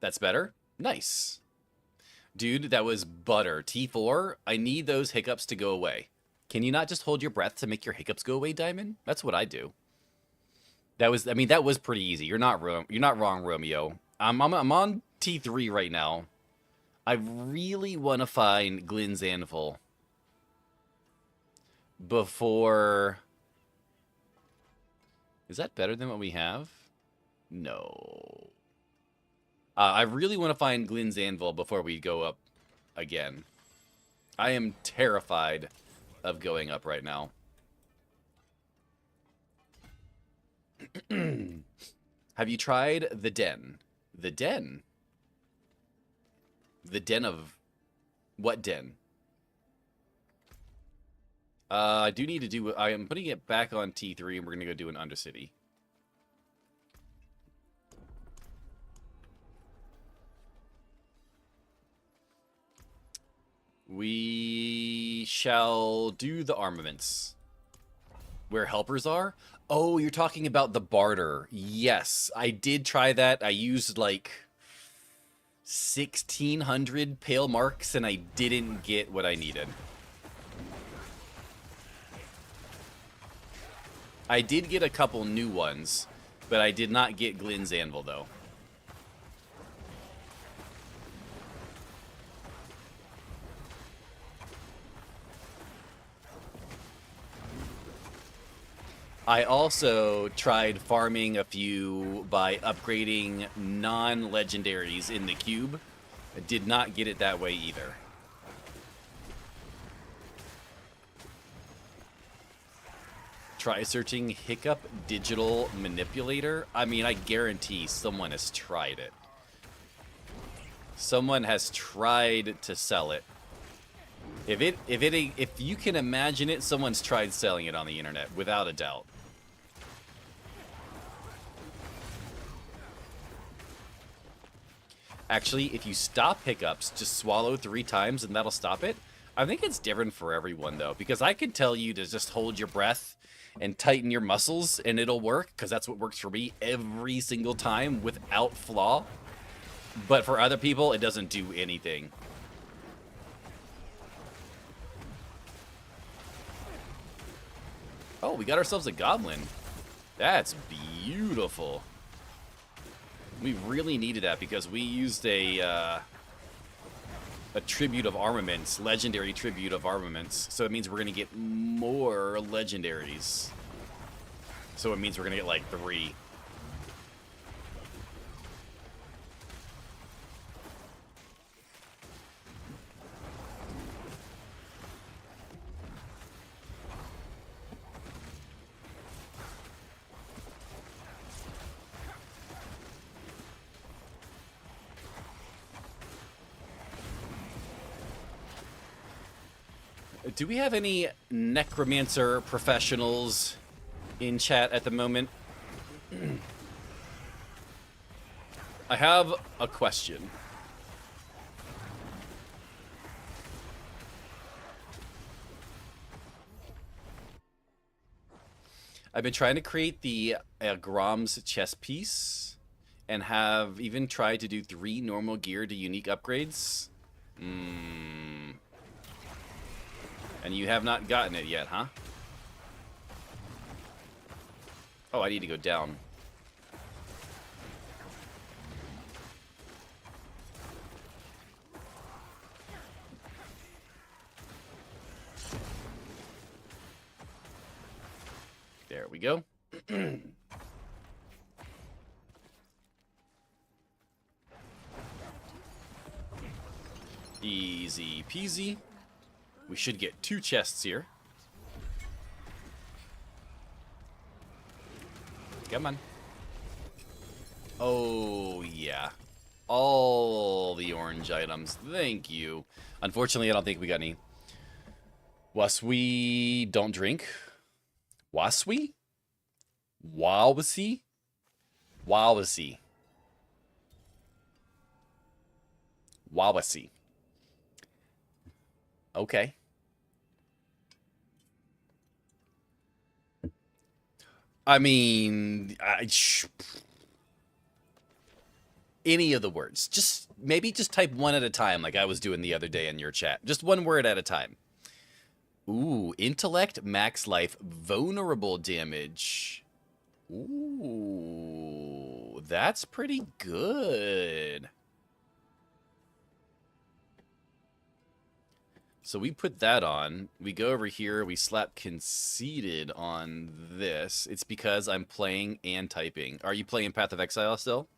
That's better? Nice. Dude, that was butter. T4, I need those hiccups to go away. Can you not just hold your breath to make your hiccups go away, Diamond? That's what I do. That was pretty easy. You're not wrong, Romeo. I'm on T3 right now. I really want to find Glenn's Anvil before... Is that better than what we have? No. I really want to find Glenn's Anvil before we go up again. I am terrified of going up right now. Have you tried the Den? The Den? The Den of... What Den? I do need to do... I am putting it back on T3, and we're going to go do an Undercity. We shall do the armaments. Where helpers are? Oh, you're talking about the barter. Yes, I did try that. I used like 1,600 pale marks and I didn't get what I needed. I did get a couple new ones, but I did not get Glenn's Anvil though. I also tried farming a few by upgrading non-legendaries in the cube. I did not get it that way either. Try searching Hiccup Digital Manipulator. I mean, I guarantee someone has tried it. Someone has tried to sell it. If you can imagine it, someone's tried selling it on the internet, without a doubt. Actually, if you stop hiccups, just swallow 3 times and that'll stop it. I think it's different for everyone, though, because I could tell you to just hold your breath and tighten your muscles, and it'll work, because that's what works for me every single time without flaw. But for other people, it doesn't do anything. Oh, we got ourselves a goblin. That's beautiful. We really needed that because we used a tribute of armaments, legendary tribute of armaments. So it means we're going to get more legendaries. So it means we're going to get like 3. Do we have any Necromancer professionals in chat at the moment? I have a question. I've been trying to create the Grom's chest piece and have even tried to do 3 normal gear to unique upgrades. And you have not gotten it yet, huh? Oh, I need to go down. There we go. Easy peasy. We should get 2 chests here. Come on. Oh, yeah. All the orange items. Thank you. Unfortunately, I don't think we got any. Waswi don't drink. Waswi? Wawasi? Wawasi. Wawasi. Okay. I mean, any of the words. Just maybe just type 1 at a time like I was doing the other day in your chat. Just 1 word at a time. Ooh, intellect, max life, vulnerable damage. Ooh, that's pretty good. So we put that on. We go over here. We slap conceited on this. It's because I'm playing and typing. Are you playing Path of Exile still?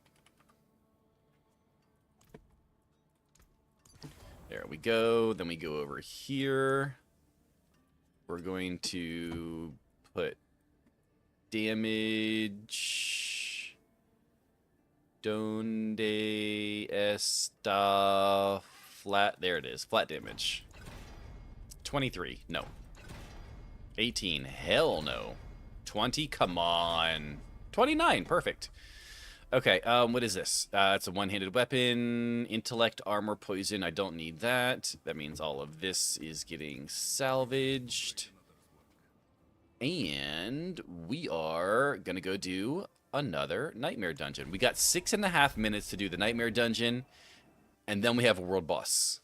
There we go. Then we go over here. We're going to put damage. Donde está flat? There it is. Flat damage. 23. No. 18. Hell no. 20. Come on. 29. Perfect. Okay. What is this? It's a one-handed weapon. Intellect, armor, poison. I don't need that. That means all of this is getting salvaged. And we are going to go do another Nightmare Dungeon. We got 6.5 minutes to do the Nightmare Dungeon. And then we have a world boss.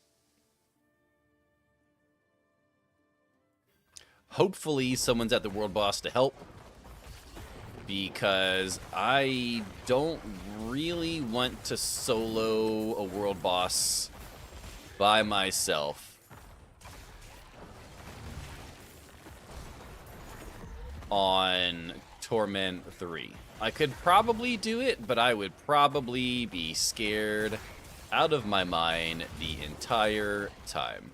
Hopefully someone's at the world boss to help, because I don't really want to solo a world boss by myself on Torment 3. I could probably do it, but I would probably be scared out of my mind the entire time.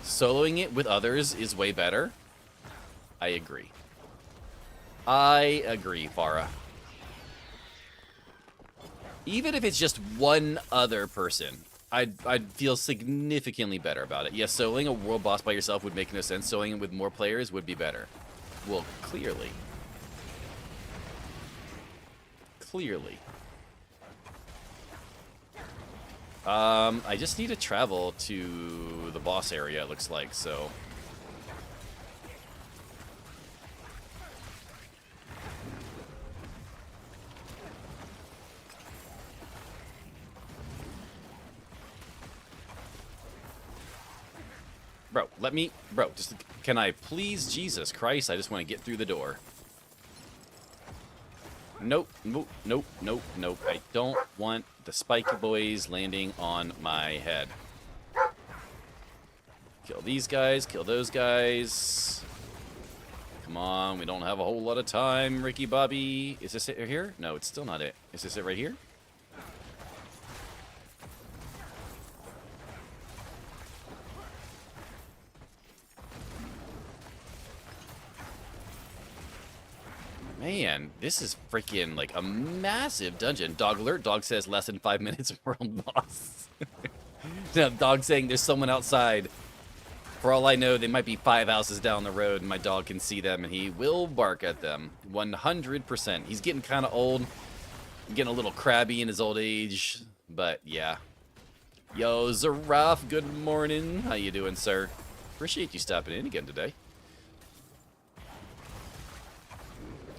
Soloing it with others is way better, I agree. I agree, Farah. Even if it's just one other person, I'd feel significantly better about it. Yes, soloing a world boss by yourself would make no sense. Soloing it with more players would be better. Well, clearly. Clearly. I just need to travel to the boss area, it looks like, so... Bro, let me... Bro, just... Can I please... Jesus Christ, I just want to get through the door. Nope, nope, nope, nope, nope. I don't want the spiky boys landing on my head. Kill these guys, kill those guys. Come on, we don't have a whole lot of time, Ricky Bobby. Is this it here? No, it's still not it. Is this it right here? Man, this is freaking like a massive dungeon. Dog alert. Dog says less than 5 minutes world boss. Now, dog saying there's someone outside. For all I know, they might be 5 houses down the road, and my dog can see them, and he will bark at them. 100%. He's getting kind of old. Getting a little crabby in his old age. But, yeah. Yo, Zaraf, good morning. How you doing, sir? Appreciate you stopping in again today.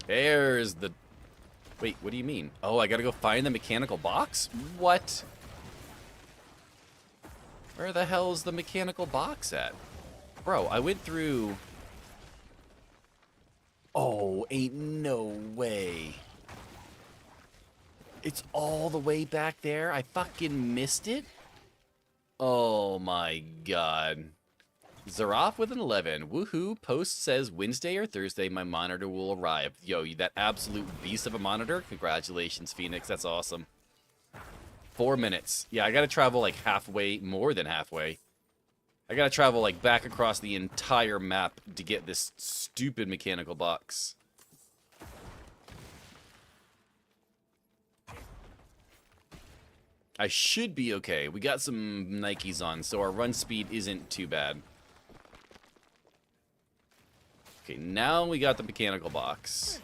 There's the... Wait, what do you mean? Oh, I gotta go find the mechanical box? What? Where the hell is the mechanical box at? Bro, I went through... Oh, ain't no way. It's all the way back there? I fucking missed it? Oh my god. Zaraf with an 11. Woohoo. Post says Wednesday or Thursday my monitor will arrive. Yo, you that absolute beast of a monitor. Congratulations, Phoenix. That's awesome. 4 minutes. Yeah, I gotta travel like halfway, more than halfway. I gotta travel like back across the entire map to get this stupid mechanical box. I should be okay. We got some Nikes on, so our run speed isn't too bad. Okay, now we got the mechanical box.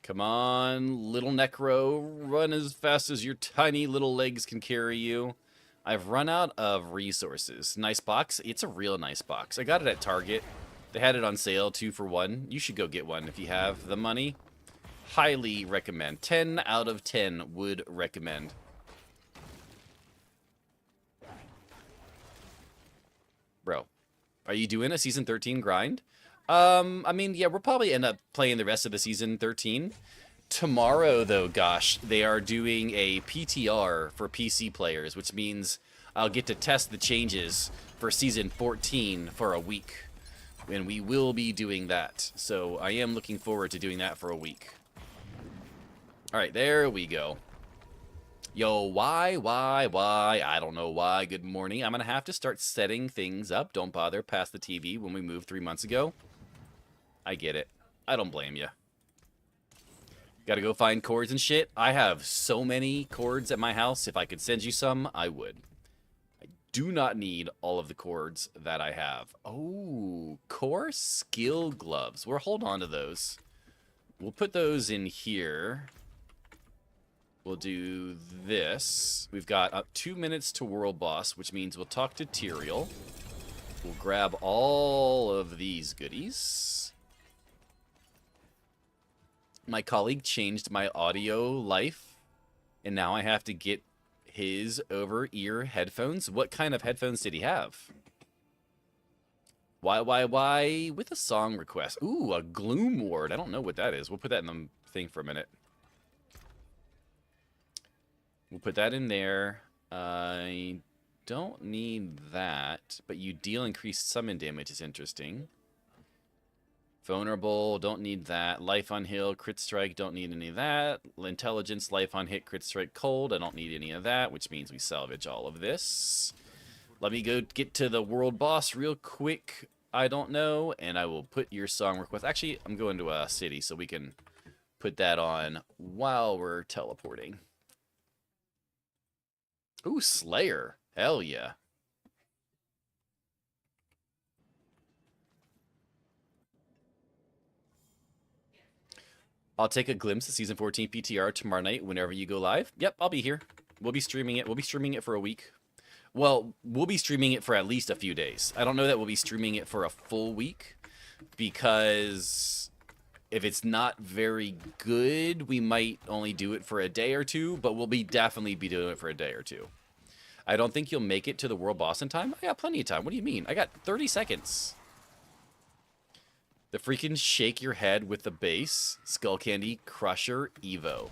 Come on, little Necro. Run as fast as your tiny little legs can carry you. I've run out of resources. Nice box. It's a real nice box. I got it at Target. They had it on sale, 2 for 1. You should go get one if you have the money. Highly recommend. 10 out of 10 would recommend. Bro, are you doing a Season 13 grind? I mean, yeah, we'll probably end up playing the rest of the Season 13. Tomorrow, though, gosh, they are doing a PTR for PC players, which means I'll get to test the changes for Season 14 for a week. And we will be doing that. So I am looking forward to doing that for a week. Alright, there we go. Yo, why? I don't know why. Good morning. I'm going to have to start setting things up. Don't bother past the TV when we moved 3 months ago. I get it. I don't blame you. Gotta go find cords and shit. I have so many cords at my house. If I could send you some, I would. I do not need all of the cords that I have. Oh, core skill gloves. We'll hold on to those. We'll put those in here. We'll do this. We've got 2 minutes to world boss, which means we'll talk to Tyrael. We'll grab all of these goodies. My colleague changed my audio life, and now I have to get his over-ear headphones. What kind of headphones did he have? Why? With a song request. Ooh, a Gloom Ward. I don't know what that is. We'll put that in the thing for a minute. We'll put that in there. I don't need that, but you deal increased summon damage is interesting. Vulnerable, don't need that. Life on heal, crit strike, don't need any of that. Intelligence, life on hit, crit strike, cold, I don't need any of that, which means we salvage all of this. Let me go get to the world boss real quick. I don't know, and I will put your song request. Actually, I'm going to a city, so we can put that on while we're teleporting. Ooh, Slayer. Hell yeah. I'll take a glimpse of Season 14 PTR tomorrow night whenever you go live. Yep, I'll be here. We'll be streaming it. We'll be streaming it for a week. Well, we'll be streaming it for at least a few days. I don't know that we'll be streaming it for a full week, because if it's not very good, we might only do it for a day or two, but we'll definitely be doing it for a day or two. I don't think you'll make it to the world boss in time. I got plenty of time. What do you mean? I got 30 seconds. The freaking shake your head with the base, Skull Candy, Crusher, Evo.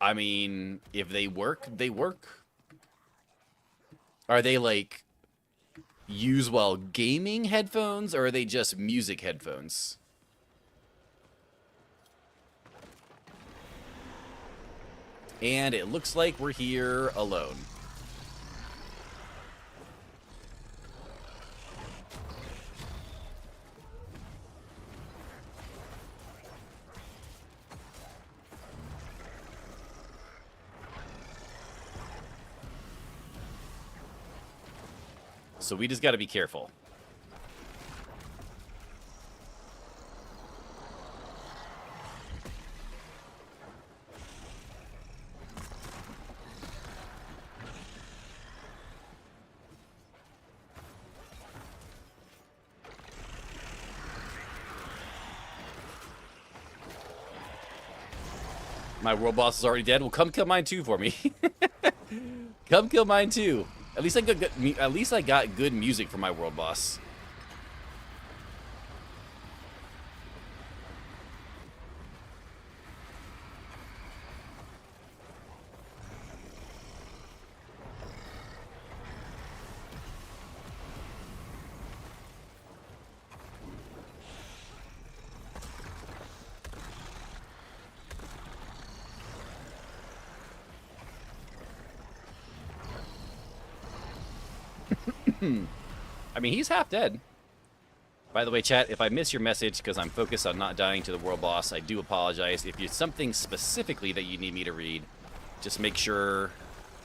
I mean, if they work, they work. Are they like use while gaming headphones, or are they just music headphones? And it looks like we're here alone. So we just got to be careful. My world boss is already dead. Well, come kill mine too for me. Come kill mine too. At least I got good music for my world boss. I mean, he's half dead. By the way, chat, if I miss your message because I'm focused on not dying to the world boss, I do apologize. If it's something specifically that you need me to read, just make sure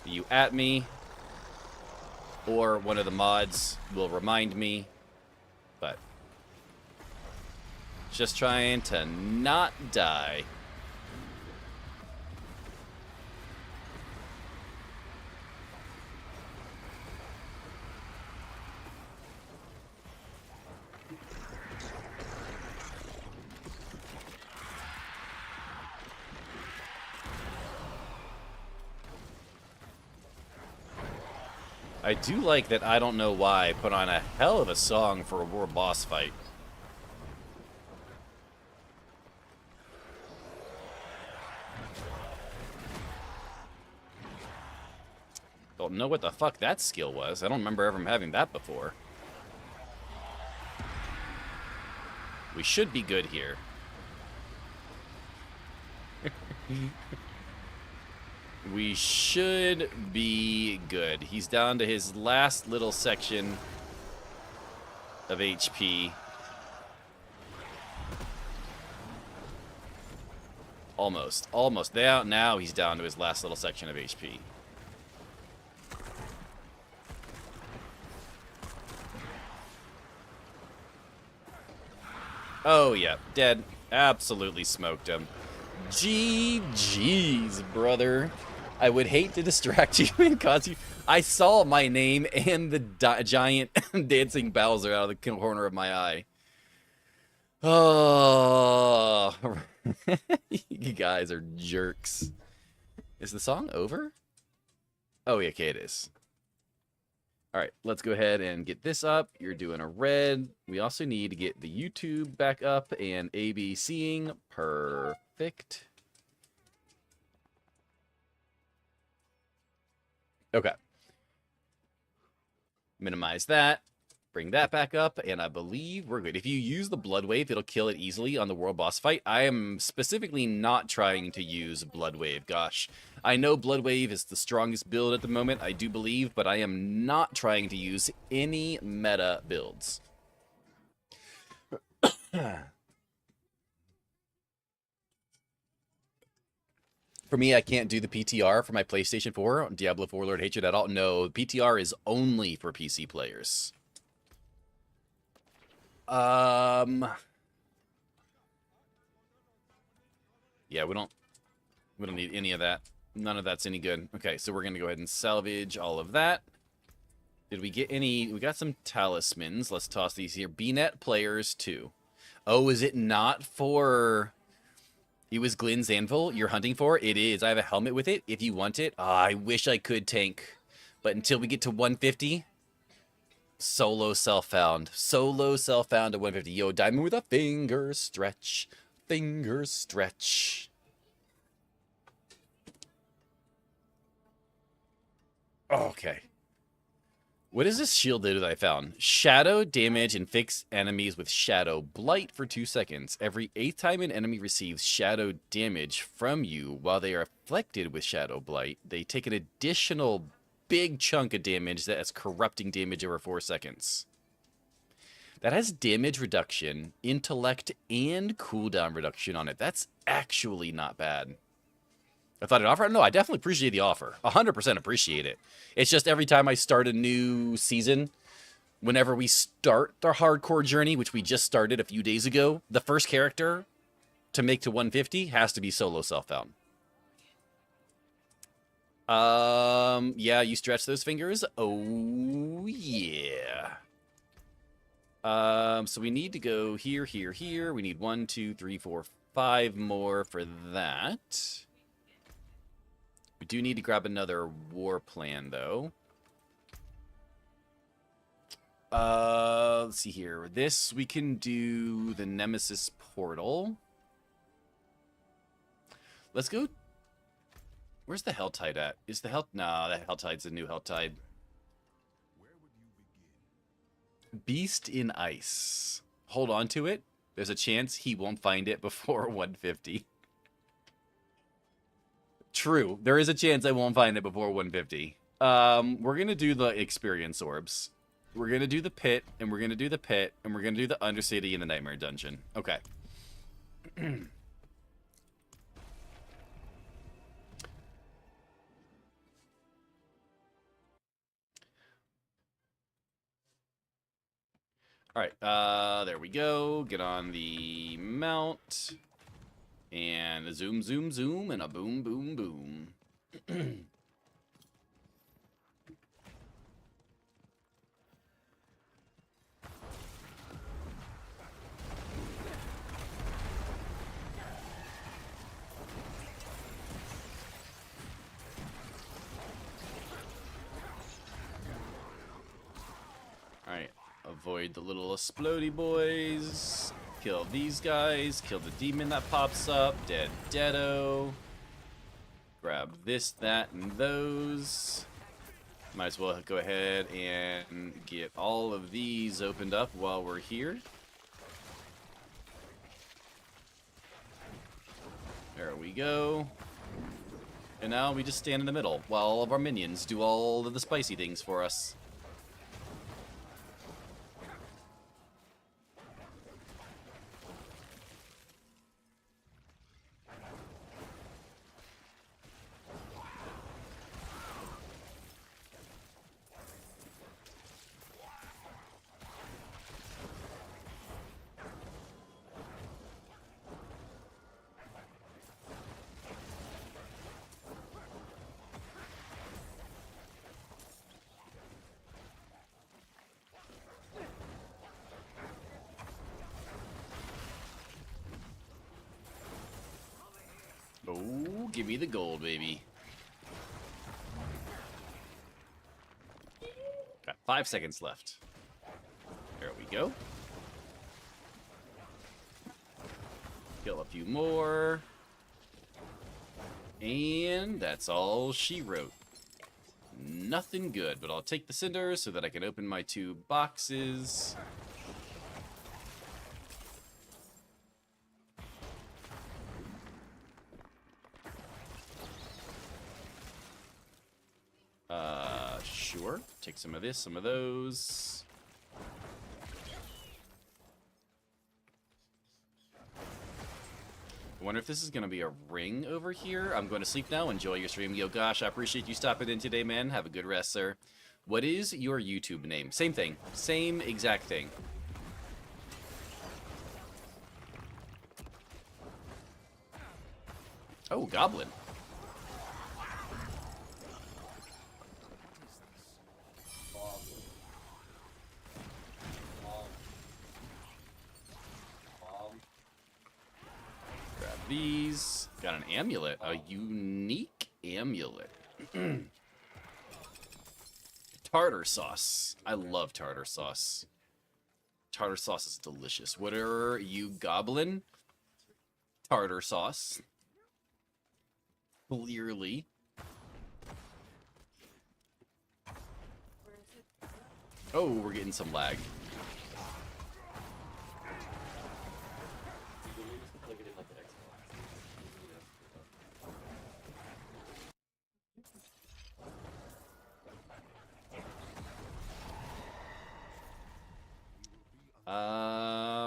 you at me, or one of the mods will remind me. But just trying to not die. I do like that I don't know why I put on a hell of a song for a world boss fight. Don't know what the fuck that skill was. I don't remember ever having that before. We should be good here. We should be good. He's down to his last little section of HP. Almost. Almost. Now he's down to his last little section of HP. Oh, yeah. Dead. Absolutely smoked him. GG's, brother. I would hate to distract you and cause you... I saw my name and the giant dancing Bowser out of the corner of my eye. Oh, you guys are jerks. Is the song over? Oh, yeah, okay, it is. All right, let's go ahead and get this up. You're doing a red. We also need to get the YouTube back up and ABCing. Perfect. Okay. Minimize that. Bring that back up, and I believe we're good. If you use the Blood Wave, it'll kill it easily on the World Boss fight. I am specifically not trying to use Blood Wave. Gosh, I know Blood Wave is the strongest build at the moment, I do believe, but I am not trying to use any meta builds. For me, I can't do the PTR for my PlayStation 4 on Diablo 4 Lord Hatred at all. No, PTR is only for PC players. Yeah, we don't need any of that. None of that's any good. Okay, so we're gonna go ahead and salvage all of that. Did we get any? We got some talismans. Let's toss these here. BNet players 2. Oh, is it not for? It was Glenn's Anvil you're hunting for? It is. I have a helmet with it if you want it. I wish I could tank. But until we get to 150, solo self-found. Solo self-found at 150. Yo, diamond with a finger stretch. Finger stretch. Okay. What is this shield that I found? Shadow damage and fix enemies with Shadow Blight for 2 seconds. Every 8th time an enemy receives Shadow damage from you while they are afflicted with Shadow Blight, they take an additional big chunk of damage that has corrupting damage over 4 seconds. That has damage reduction, intellect, and cooldown reduction on it. That's actually not bad. I thought it offered. No, I definitely appreciate the offer. 100% appreciate it. It's just every time I start a new season, whenever we start our hardcore journey, which we just started a few days ago, the first character to make to 150 has to be solo self-found. Yeah, you stretch those fingers. Oh, yeah. So we need to go here, here, here. We need 1, 2, 3, 4, 5 more for that. We do need to grab another war plan, though. Let's see here. This, we can do the Nemesis Portal. Let's go. Where's the Helltide at? Is the Nah, that Helltide's a new Helltide. Beast in Ice. Hold on to it. There's a chance he won't find it before 150. True. There is a chance I won't find it before 150. We're going to do the experience orbs. We're going to do the pit, and we're going to do the pit, and we're going to do the Undercity and the Nightmare Dungeon. Okay. Alright, there we go. Get on the mount. And a zoom, zoom, zoom, and a boom, boom, boom. Alright, avoid the little explodey boys. Kill these guys. Kill the demon that pops up. Dead deado. Grab this, that, and those. Might as well go ahead and get all of these opened up while we're here. There we go. And now we just stand in the middle while all of our minions do all of the spicy things for us. Oh, give me the gold, baby. Got 5 seconds left. There we go. Kill a few more. And that's all she wrote. Nothing good, but I'll take the cinders so that I can open my 2 boxes. Sure. Take some of this, some of those. I wonder if this is going to be a ring over here. I'm going to sleep now. Enjoy your stream. Yo, gosh, I appreciate you stopping in today, man. Have a good rest, sir. What is your YouTube name? Same thing. Same exact thing. Oh, goblin. Grab these. Got an amulet. A unique amulet. Tartar sauce. I love tartar sauce. Tartar sauce is delicious. What are you, goblin? Tartar sauce. Clearly. Oh, we're getting some lag.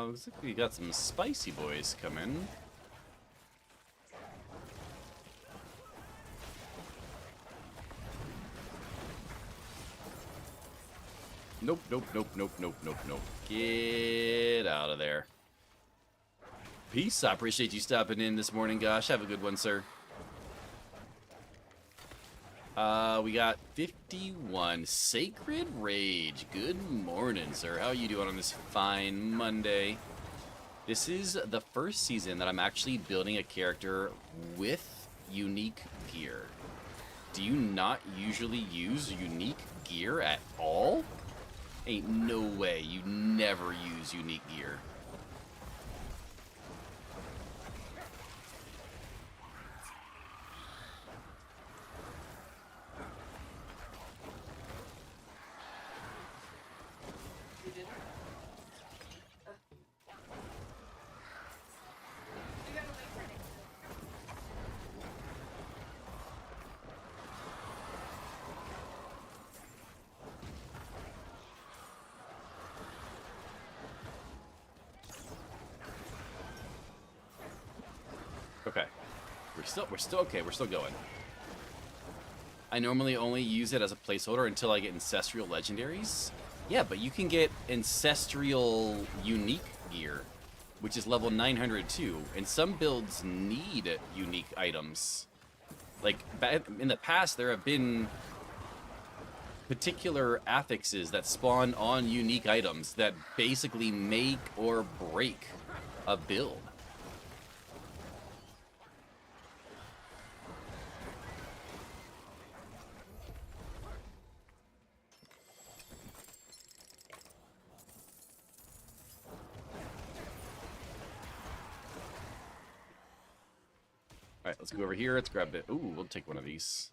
Looks like we got some spicy boys coming. Nope, nope, nope, nope, nope, nope, nope. Get out of there. Peace. I appreciate you stopping in this morning, gosh. Have a good one, sir. We got 51. Sacred Rage. Good morning, sir. How are you doing on this fine Monday? This is the first season that I'm actually building a character with unique gear. Do you not usually use unique gear at all? Ain't no way you never use unique gear. Okay. We're still okay, we're still going. I normally only use it as a placeholder until I get ancestral legendaries. Yeah, but you can get ancestral unique gear, which is level 900 too, and some builds need unique items. Like, in the past, there have been particular affixes that spawn on unique items that basically make or break a build. Alright, let's go over here. Let's grab it. Ooh, we'll take one of these.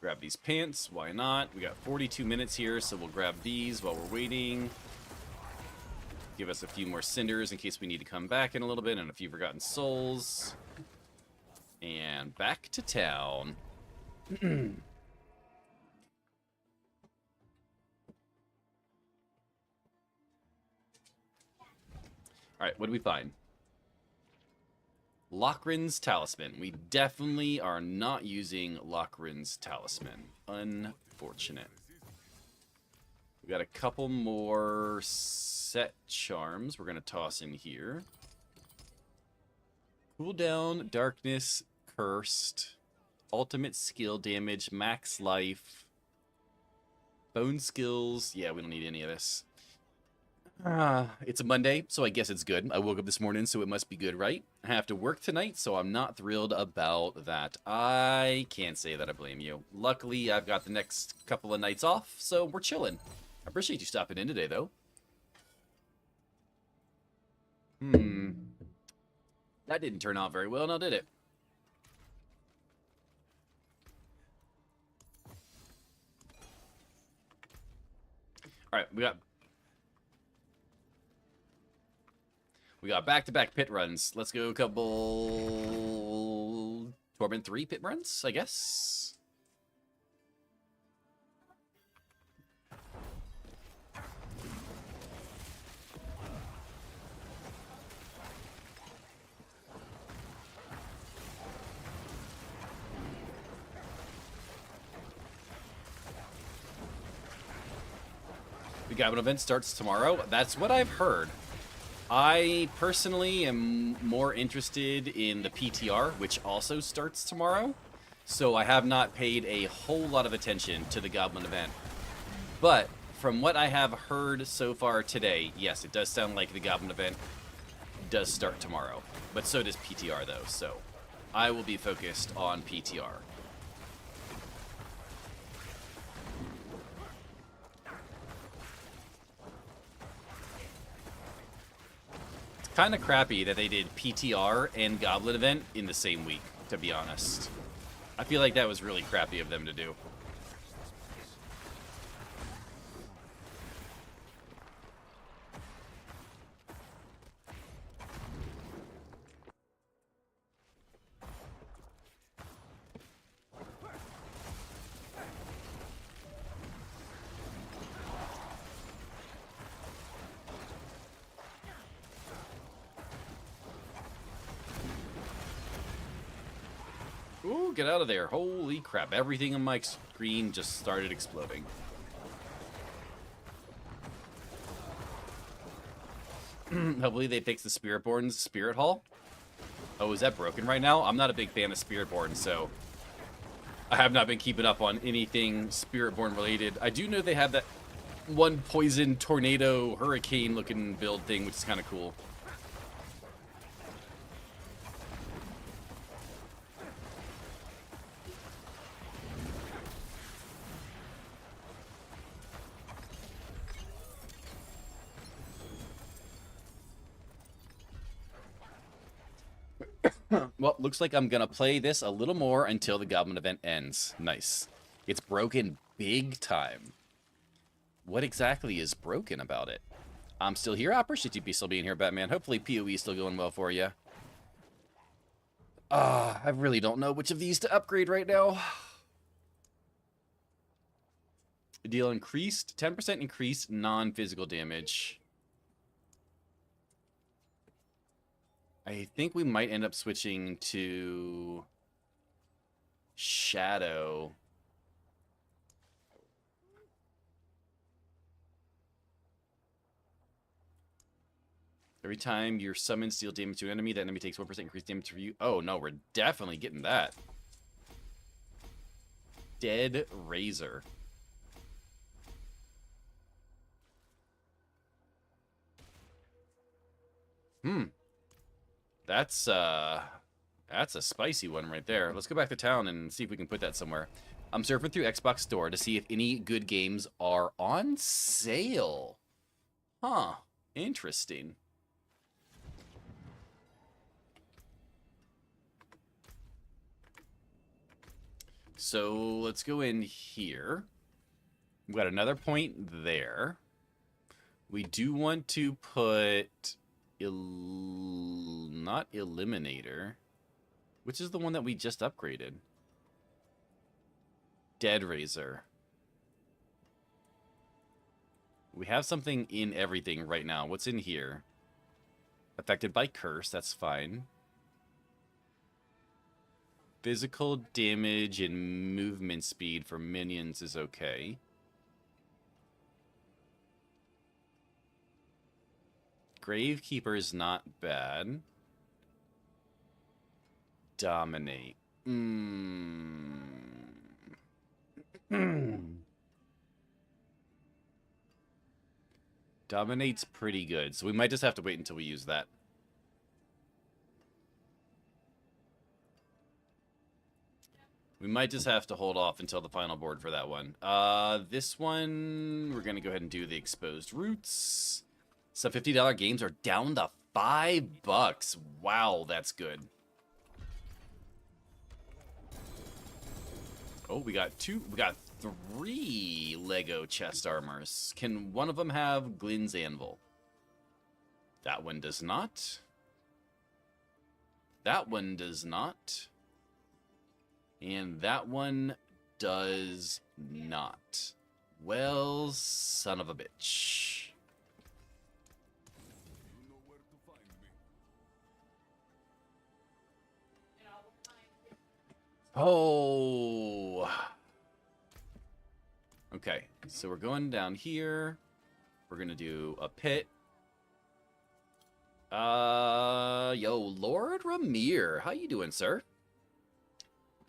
Grab these pants. Why not? We got 42 minutes here, so we'll grab these while we're waiting. Give us a few more cinders in case we need to come back in a little bit, and a few forgotten souls. And back to town. Alright, what do we find? Lochran's Talisman. We definitely are not using Lochran's Talisman. Unfortunate. We got a couple more set charms we're going to toss in here. Cooldown, Darkness, Cursed, Ultimate Skill Damage, Max Life, Bone Skills. Yeah, we don't need any of this. It's a Monday, so I guess it's good. I woke up this morning, so it must be good, right? I have to work tonight, so I'm not thrilled about that. I can't say that I blame you. Luckily, I've got the next couple of nights off, so we're chilling. I appreciate you stopping in today, though. That didn't turn out very well, now did it? Alright, we got back-to-back pit runs. Let's go a couple Torment 3 pit runs, I guess. The Goblin event starts tomorrow. That's what I've heard. I personally am more interested in the PTR, which also starts tomorrow. So I have not paid a whole lot of attention to the Goblin event. But from what I have heard so far today, yes, it does sound like the Goblin event does start tomorrow. But so does PTR, though. So I will be focused on PTR. Kind of crappy that they did PTR and Goblin event in the same week, to be honest. I feel like that was really crappy of them to do. Ooh, get out of there. Holy crap. Everything on my screen just started exploding. Hopefully they fix the Spiritborn's Spirit Hall. Oh, is that broken right now? I'm not a big fan of Spiritborn, so I have not been keeping up on anything Spiritborn related. I do know they have that one poison tornado hurricane looking build thing, which is kind of cool. Well, looks like I'm gonna play this a little more until the Goblin event ends. Nice. It's broken big time. What exactly is broken about it? I'm still here. I appreciate you still being here, Batman. Hopefully PoE is still going well for you. I really don't know which of these to upgrade right now. Deal increased, 10% increased non-physical damage. I think we might end up switching to Shadow. Every time your summons deal damage to an enemy, that enemy takes 1% increased damage for you. Oh, no, we're definitely getting that. Dead Razor. That's a spicy one right there. Let's go back to town and see if we can put that somewhere. I'm surfing through Xbox Store to see if any good games are on sale. Huh. Interesting. So let's go in here. We've got another point there. We do want to put... not Eliminator. Which is the one that we just upgraded? Dead Razor. We have something in everything right now. What's in here? Affected by curse, that's fine. Physical damage and movement speed for minions is okay. Gravekeeper is not bad. Dominate. Dominate's pretty good, so we might just have to wait until we use that. We might just have to hold off until the final board for that one. This one, we're going to go ahead and do the exposed roots. So $50 games are down to $5. Wow, that's good. Oh, we got 3 Lego chest armors. Can one of them have Glynn's Anvil? That one does not. That one does not. And that one does not. Well, son of a bitch. Oh. Okay, so we're going down here. We're gonna do a pit. Yo, Lord Ramir, how you doing, sir?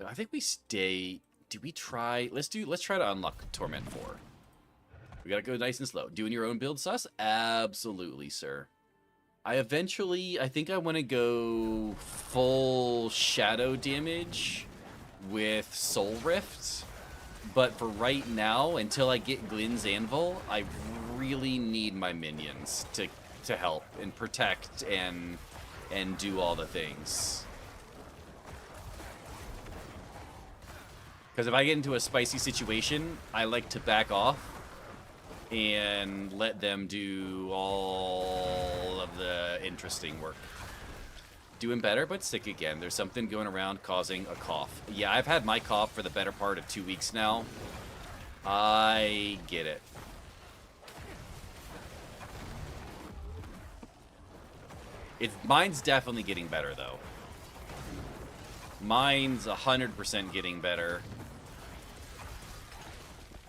I think we stay. Do we try? Let's try to unlock Torment 4. We gotta go nice and slow. Doing your own build sus? Absolutely, sir. I think I want to go full shadow damage with Soul Rift. But for right now, until I get Glynn's Anvil, I really need my minions to help and protect and do all the things. Because if I get into a spicy situation, I like to back off and let them do all of the interesting work. Doing better, but sick again. There's something going around causing a cough. Yeah, I've had my cough for the better part of 2 weeks now. I get it. Mine's definitely getting better, though. Mine's 100% getting better.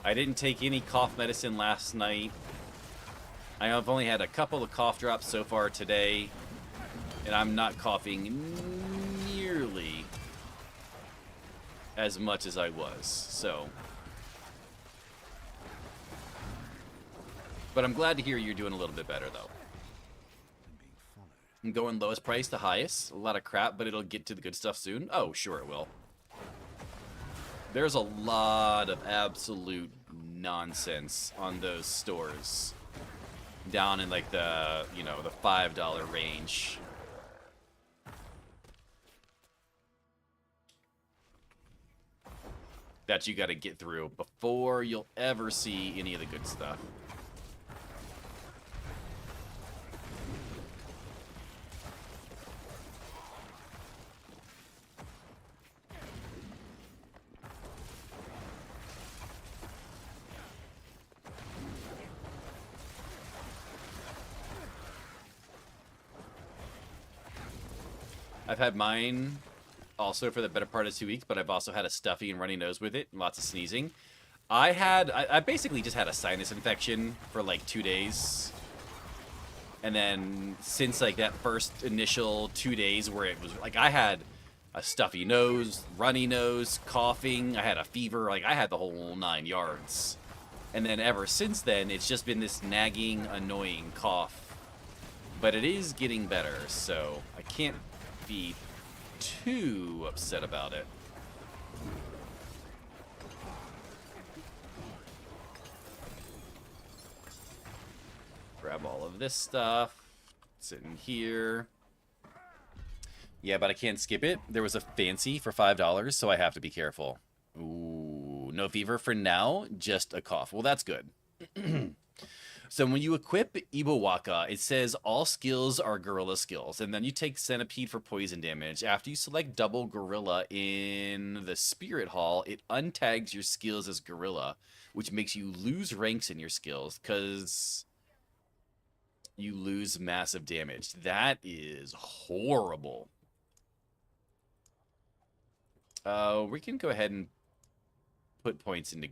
I didn't take any cough medicine last night. I have only had a couple of cough drops so far today. And I'm not coughing nearly as much as I was, so. But I'm glad to hear you're doing a little bit better, though. I'm going lowest price to highest. A lot of crap, but it'll get to the good stuff soon. Oh, sure it will. There's a lot of absolute nonsense on those stores. Down in, like, the, you know, the $5 range. That you gotta get through before you'll ever see any of the good stuff. I've had mine also for the better part of 2 weeks, but I've also had a stuffy and runny nose with it, and lots of sneezing. I basically just had a sinus infection for like 2 days. And then since like that first initial 2 days where it was like I had a stuffy nose, runny nose, coughing, I had a fever, like I had the whole 9 yards. And then ever since then, it's just been this nagging, annoying cough. But it is getting better, so I can't be too upset about it. Grab all of this stuff. It's in here. Yeah, but I can't skip it. There was a fancy for $5, so I have to be careful. Ooh, no fever for now, just a cough. Well, that's good. So when you equip Ibawaka, it says all skills are gorilla skills, and then you take Centipede for poison damage. After you select double gorilla in the Spirit Hall, it untags your skills as gorilla, which makes you lose ranks in your skills, because you lose massive damage. That is horrible. We can go ahead and put points into...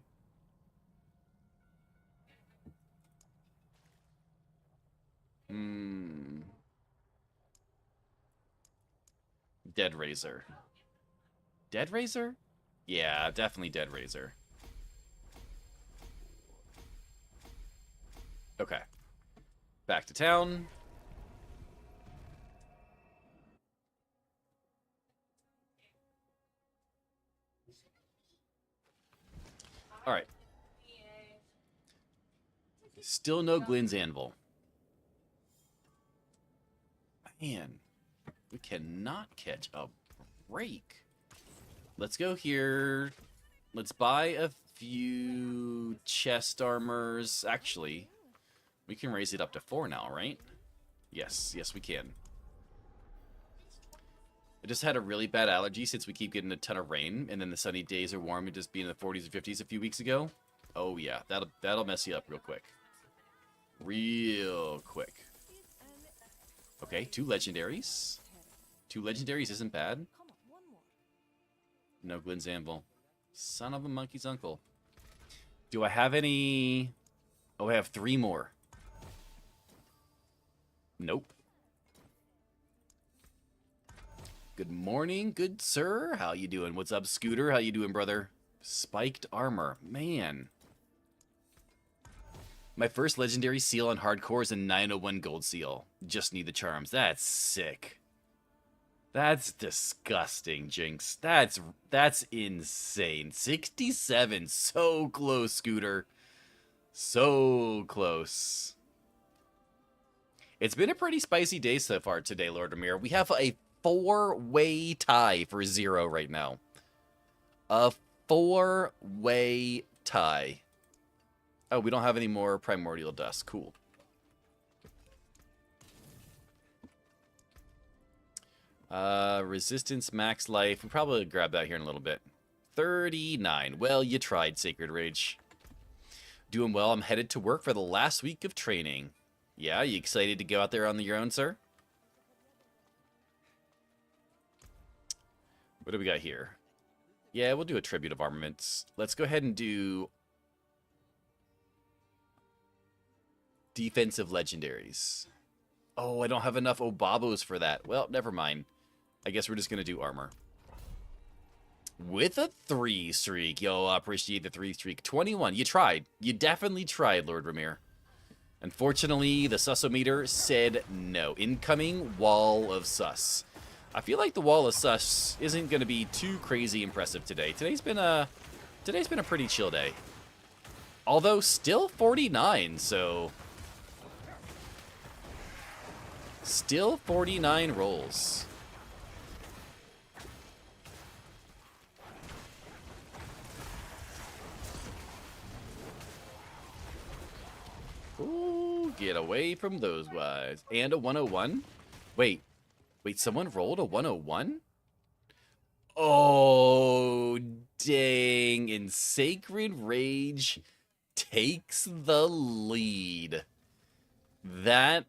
Dead Razor. Dead Razor? Yeah, definitely Dead Razor. Okay. Back to town. Alright. Still no Glynn's Anvil. Man, we cannot catch a break. Let's go here. Let's buy a few chest armors. Actually, we can raise it up to 4 now, right? Yes, yes we can. I just had a really bad allergy since we keep getting a ton of rain, and then the sunny days are warm and just being in the 40s or 50s a few weeks ago. Oh yeah, that'll mess you up real quick. Real quick. Okay, 2 legendaries. 2 legendaries isn't bad. No Glenn's Anvil. Son of a monkey's uncle. Do I have any... Oh, I have 3 more. Nope. Good morning, good sir. How you doing? What's up, Scooter? How you doing, brother? Spiked armor. Man. My first legendary seal on hardcore is a 901 gold seal. Just need the charms. That's sick. That's disgusting, Jinx. That's insane. 67. So close, Scooter. So close. It's been a pretty spicy day so far today, Lord Amir. We have a 4-way tie for 0 right now. A 4-way tie. Oh, we don't have any more primordial dust. Cool. Resistance, max life. We'll probably grab that here in a little bit. 39. Well, you tried, Sacred Rage. Doing well. I'm headed to work for the last week of training. Yeah, you excited to go out there on your own, sir? What do we got here? Yeah, we'll do a tribute of armaments. Let's go ahead and do defensive legendaries. Oh, I don't have enough Obabos for that. Well, never mind. I guess we're just going to do armor. With a 3 streak. Yo, I appreciate the 3 streak. 21. You tried. You definitely tried, Lord Ramir. Unfortunately, the susometer said no. Incoming wall of sus. I feel like the wall of sus isn't going to be too crazy impressive today. Today's been a pretty chill day. Although still 49, so still 49 rolls. Ooh, get away from those guys. And a 101? Wait, someone rolled a 101? Oh, dang. And Sacred Rage takes the lead. That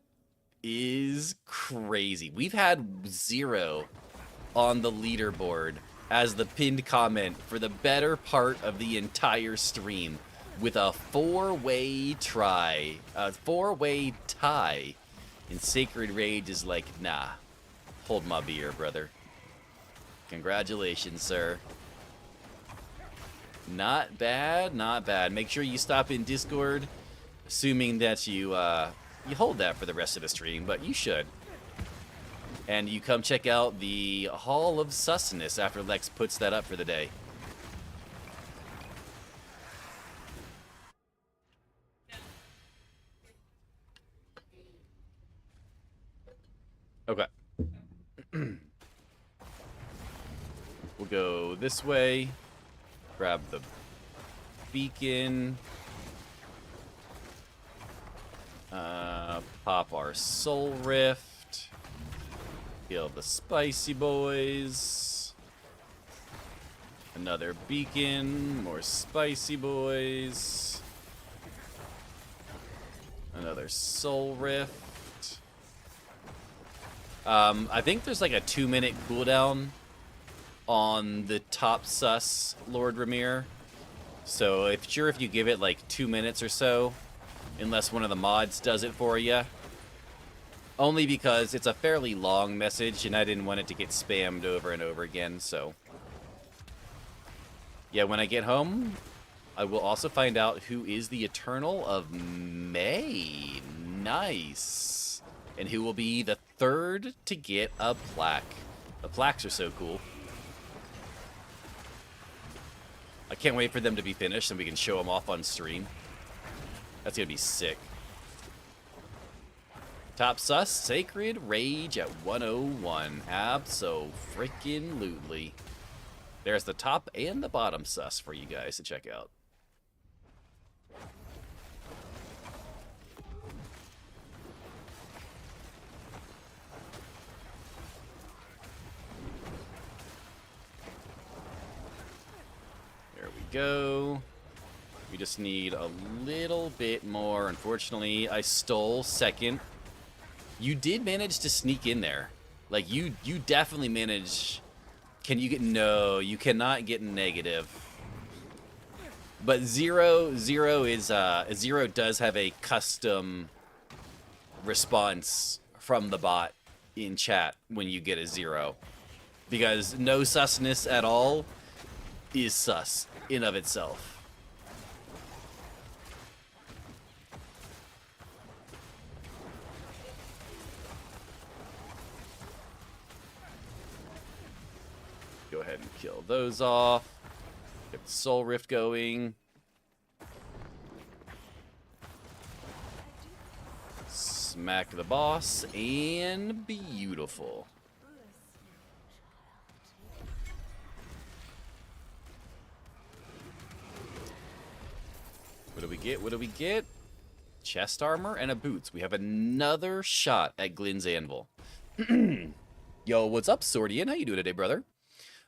is crazy. We've had 0 on the leaderboard as the pinned comment for the better part of the entire stream. With a 4-way tie. A 4-way tie. And Sacred Rage is like, nah. Hold my beer, brother. Congratulations, sir. Not bad, not bad. Make sure you stop in Discord. Assuming that you hold that for the rest of the stream, but you should. And you come check out the Hall of Sustenance after Lex puts that up for the day. Okay. We'll go this way. Grab the beacon. Pop our soul rift. Kill the spicy boys. Another beacon. More spicy boys. Another soul rift. I think there's like a 2-minute cooldown on the top sus, Lord Ramir. So if you give it like 2 minutes or so, unless one of the mods does it for you. Only because it's a fairly long message and I didn't want it to get spammed over and over again, so. Yeah, when I get home, I will also find out who is the Eternal of May. Nice. And who will be the 3rd to get a plaque. The plaques are so cool. I can't wait for them to be finished and we can show them off on stream. That's gonna be sick. Top sus, Sacred Rage at 101. Abso-freaking-lutely. There's the top and the bottom sus for you guys to check out. There we go. We just need a little bit more. Unfortunately, I stole second. You did manage to sneak in there. Like, you definitely managed... Can you get... No, you cannot get negative. But Zero is... Zero does have a custom response from the bot in chat when you get a 0. Because no susness at all is sus in of itself. Go ahead and kill those off. Get the Soul Rift going. Smack the boss, and beautiful. What do we get? What do we get? Chest armor and a boots. We have another shot at Glenn's Anvil. Yo, what's up, Sordian? How you doing today, brother?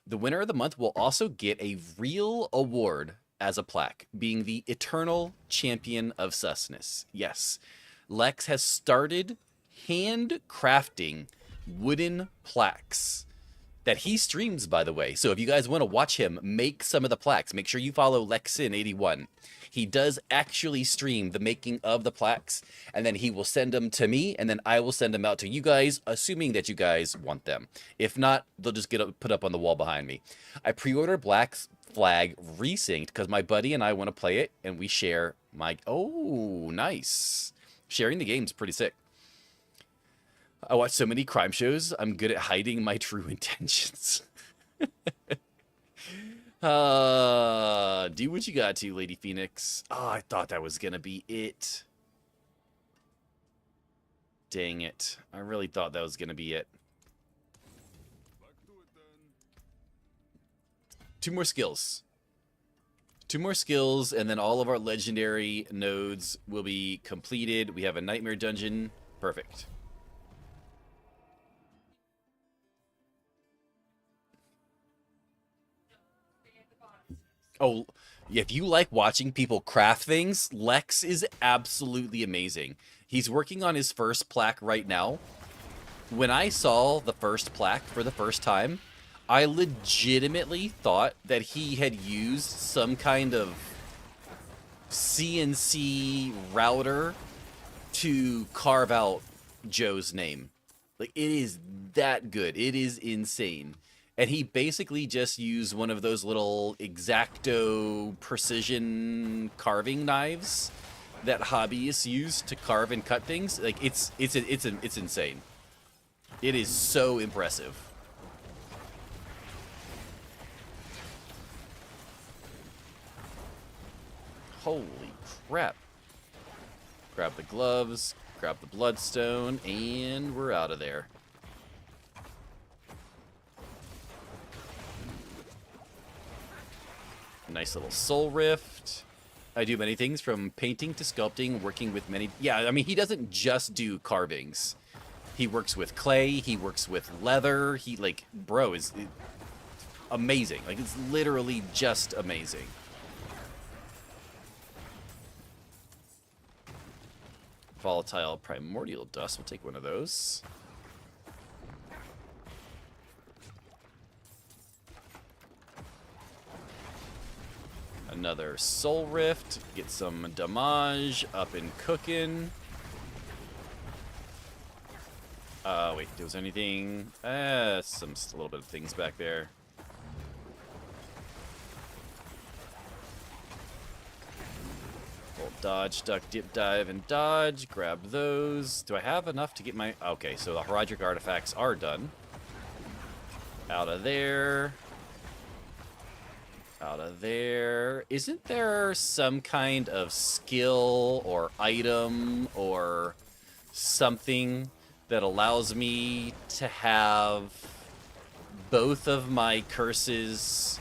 The winner of the month will also get a real award as a plaque, being the Eternal Champion of Susness. Yes, Lex has started handcrafting wooden plaques that he streams, by the way. So if you guys want to watch him make some of the plaques, make sure you follow Lexin81. He does actually stream the making of the plaques, and then he will send them to me, and then I will send them out to you guys, assuming that you guys want them. If not, they'll just get put up on the wall behind me. I pre-ordered Black Flag Resynced because my buddy and I want to play it, and we share my... Oh, nice. Sharing the game's pretty sick. I watch so many crime shows, I'm good at hiding my true intentions. Do what you got to, Lady Phoenix. Oh, I thought that was gonna be it. Dang it. I really thought that was gonna be it. 2 more skills. 2 more skills, and then all of our legendary nodes will be completed. We have a nightmare dungeon. Perfect. Oh, if you like watching people craft things, Lex is absolutely amazing. He's working on his first plaque right now. When I saw the first plaque for the first time, I legitimately thought that he had used some kind of CNC router to carve out Joe's name. Like, it is that good. It is insane. And he basically just used one of those little X-Acto precision carving knives that hobbyists use to carve and cut things. Like, it's insane. It is so impressive. Holy crap. Grab the gloves, grab the bloodstone, and we're out of there. Nice little soul rift. I do many things from painting to sculpting, working with many... Yeah, I mean, he doesn't just do carvings. He works with clay, he works with leather. He, like, bro, is amazing. Like, it's literally just amazing. Volatile primordial dust. We'll take one of those. Another soul rift. Get some damage up and cooking. Wait, there was anything? A little bit of things back there. Hold dodge, duck, dip, dive, and dodge. Grab those. Do I have enough to get my... Okay, so the Herodic artifacts are done. Out of there. Out of there. Isn't there some kind of skill or item or something that allows me to have both of my curses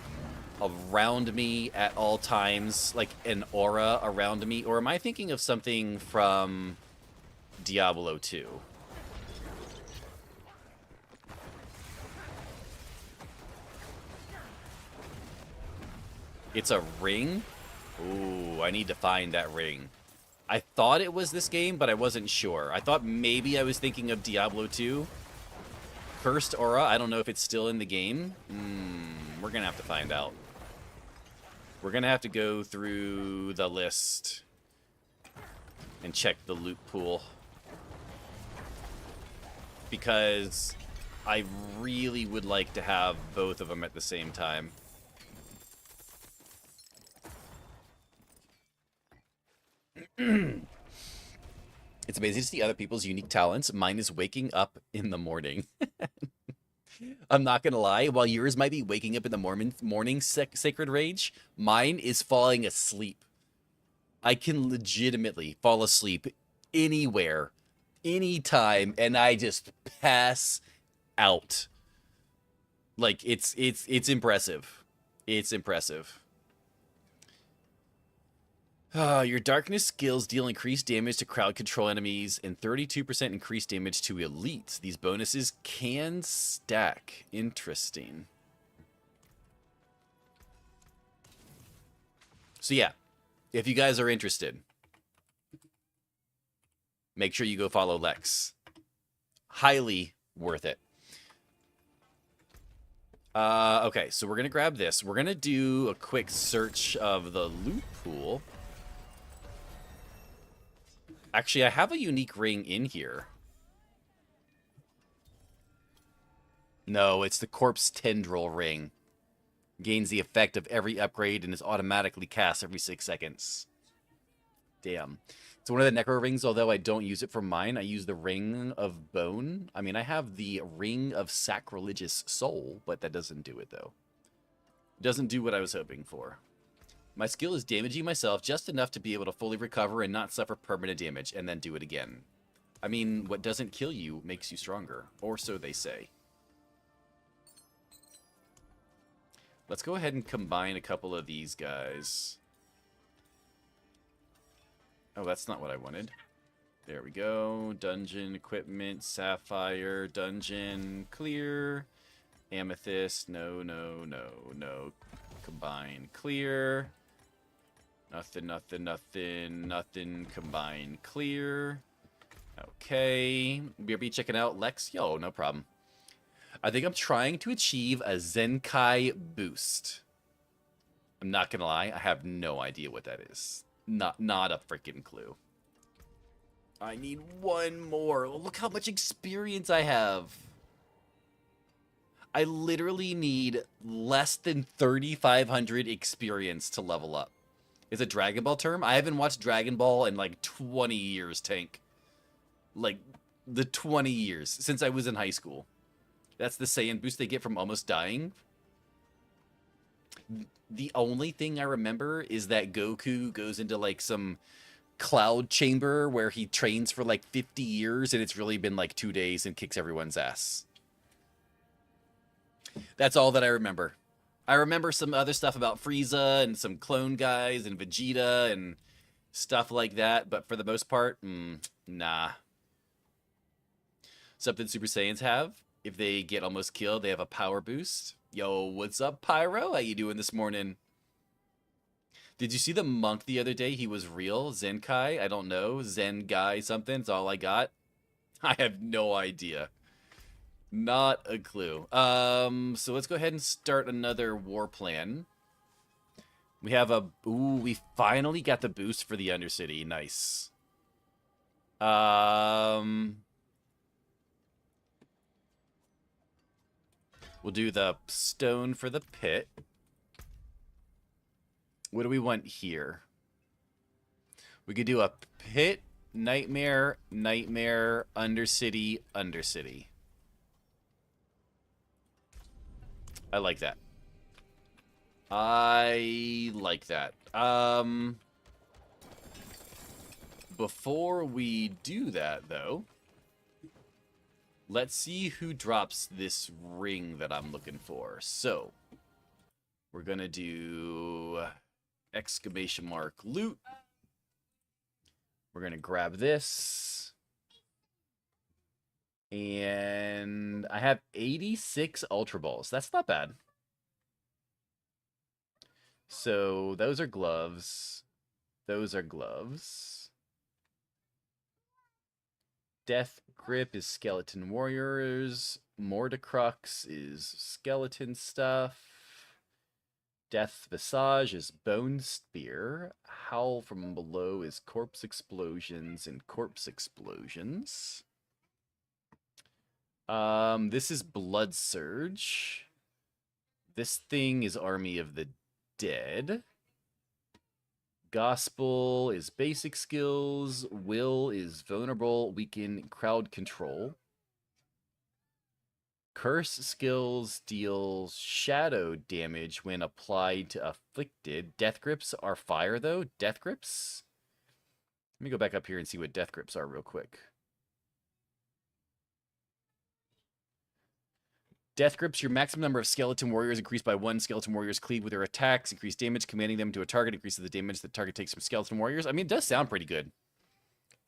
around me at all times, like an aura around me? Or am I thinking of something from Diablo 2? It's a ring? Ooh, I need to find that ring. I thought it was this game, but I wasn't sure. I thought maybe I was thinking of Diablo 2. Cursed Aura, I don't know if it's still in the game. We're gonna have to find out. We're gonna have to go through the list and check the loot pool. Because I really would like to have both of them at the same time. It's amazing to see other people's unique talents. Mine is waking up in the morning. I'm not gonna lie. While yours might be waking up in the morning Sacred Rage, mine is falling asleep. I can legitimately fall asleep anywhere, anytime, and I just pass out. Like it's impressive. It's impressive. Your darkness skills deal increased damage to crowd control enemies and 32% increased damage to elites. These bonuses can stack. Interesting. So yeah, if you guys are interested, make sure you go follow Lex. Highly worth it. Okay, so we're going to grab this. We're going to do a quick search of the loot pool. Actually, I have a unique ring in here. No, it's the Corpse Tendril ring. Gains the effect of every upgrade and is automatically cast every 6 seconds. Damn. It's one of the Necro rings, although I don't use it for mine. I use the Ring of Bone. I mean, I have the Ring of Sacrilegious Soul, but that doesn't do it, though. It doesn't do what I was hoping for. My skill is damaging myself just enough to be able to fully recover and not suffer permanent damage, and then do it again. I mean, what doesn't kill you makes you stronger, or so they say. Let's go ahead and combine a couple of these guys. Oh, that's not what I wanted. There we go. Dungeon, equipment, sapphire, dungeon, clear. Amethyst, no, no, no, no. Combine, clear. Nothing, nothing, nothing, nothing. Combine, clear. Okay. BRB checking out. Lex, yo, no problem. I think I'm trying to achieve a Zenkai boost. I'm not gonna lie, I have no idea what that is. Not a freaking clue. I need one more. Look how much experience I have. I literally need less than 3,500 experience to level up. Is it Dragon Ball term? I haven't watched Dragon Ball in like 20 years, Tank. Like, the 20 years since I was in high school. That's the Saiyan boost they get from almost dying. The only thing I remember is that Goku goes into like some cloud chamber where he trains for like 50 years and it's really been like 2 days and kicks everyone's ass. That's all that I remember. I remember some other stuff about Frieza and some clone guys and Vegeta and stuff like that, but for the most part, nah. Something Super Saiyans have, if they get almost killed, they have a power boost. Yo, what's up, Pyro? How you doing this morning? Did you see the monk the other day? He was real. Zenkai? I don't know. Zen guy something. It's all I got. I have no idea. Not a clue. So let's go ahead and start another war plan. We have a... Ooh, we finally got the boost for the Undercity. Nice. We'll do the stone for the pit. What do we want here? We could do a pit, nightmare, nightmare, Undercity, Undercity. I like that. I like that. before we do that, though, let's see who drops this ring that I'm looking for. So, we're going to do exclamation mark loot. We're going to grab this. And I have 86 Ultra Balls. That's not bad. So, those are gloves. Those are gloves. Death Grip is Skeleton Warriors. Mordecrux is skeleton stuff. Death Visage is Bone Spear. Howl from Below is Corpse Explosions and Corpse Explosions. This is Blood Surge. This thing is Army of the Dead. Gospel is basic skills. Will is vulnerable, weaken, crowd control. Curse skills deals shadow damage when applied to afflicted. Death grips are fire, though. Death grips? Let me go back up here and see what death grips are real quick. Death grips, your maximum number of skeleton warriors increased by 1. Skeleton warriors cleave with their attacks, increase damage, commanding them to a target, increases the damage the target takes from skeleton warriors. I mean, it does sound pretty good.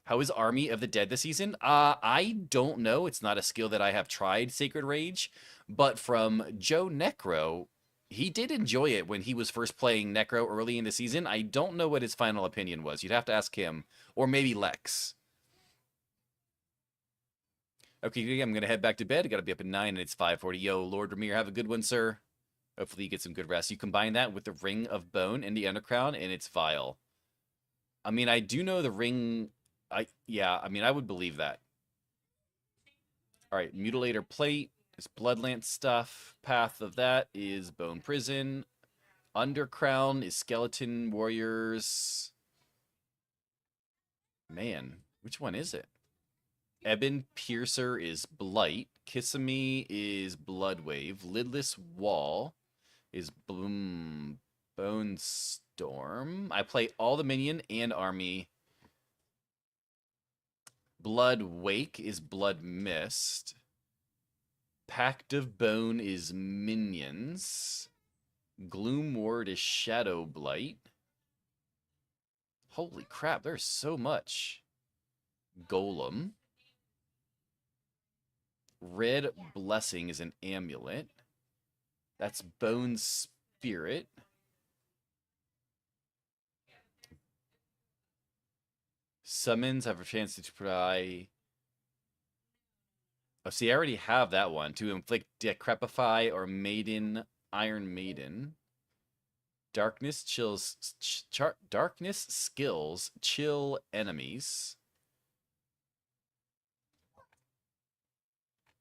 How is Army of the Dead this season? I don't know. It's not a skill that I have tried, Sacred Rage. But from Joe Necro, he did enjoy it when he was first playing Necro early in the season. I don't know what his final opinion was. You'd have to ask him. Or maybe Lex. Okay, I'm going to head back to bed. I got to be up at 9 and it's 5:40. Yo, Lord Ramir, have a good one, sir. Hopefully you get some good rest. You combine that with the Ring of Bone and the Undercrown, and it's vile. I mean, I do know the ring... I mean, I would believe that. All right, Mutilator Plate is Bloodlance stuff. Path of that is Bone Prison. Undercrown is Skeleton Warriors. Man, which one is it? Ebon Piercer is Blight. Kissimmee is Bloodwave. Lidless Wall is Bone Storm. I play all the minion and army. Blood Wake is Blood Mist. Pact of Bone is Minions. Gloom Ward is Shadow Blight. Holy crap, there's so much. Golem. Red Blessing is an amulet. That's Bone Spirit. Summons have a chance to try. Oh, see, I already have that one. To inflict Decrepify or Maiden, Iron Maiden. Darkness chills. Darkness skills chill enemies.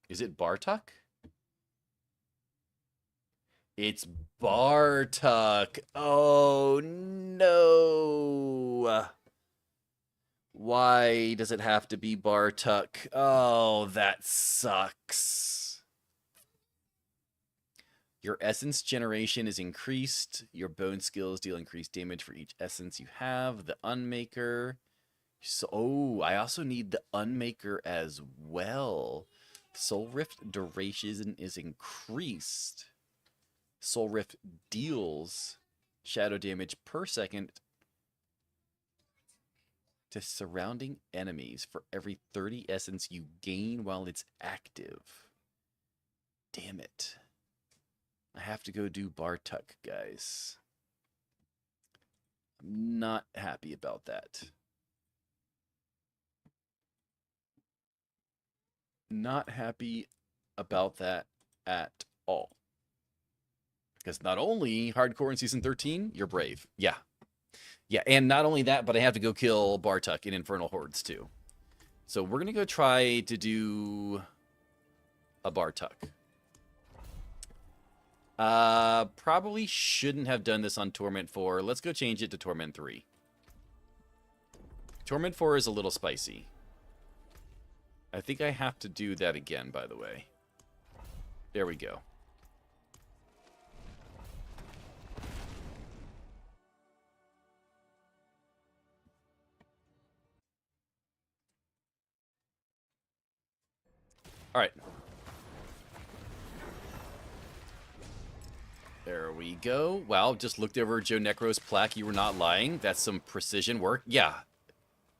Is it Bartok? It's Bartok. Oh, no. Why does it have to be Bartok? Oh, that sucks. Your essence generation is increased. Your bone skills deal increased damage for each essence you have. The Unmaker. So, I also need the Unmaker as well. Soul Rift duration is increased. Soul Rift deals shadow damage per second to surrounding enemies for every 30 essence you gain while it's active. Damn it. I have to go do Bartok, guys. I'm not happy about that. Not happy about that at all. Because not only hardcore in Season 13, you're brave. Yeah. Yeah, and not only that, but I have to go kill Bartok in Infernal Hordes, too. So we're going to go try to do a Bartok. Probably shouldn't have done this on Torment 4. Let's go change it to Torment 3. Torment 4 is a little spicy. I think I have to do that again, by the way. There we go. All right. There we go. Wow, just looked over Joe Necro's plaque. You were not lying. That's some precision work. Yeah,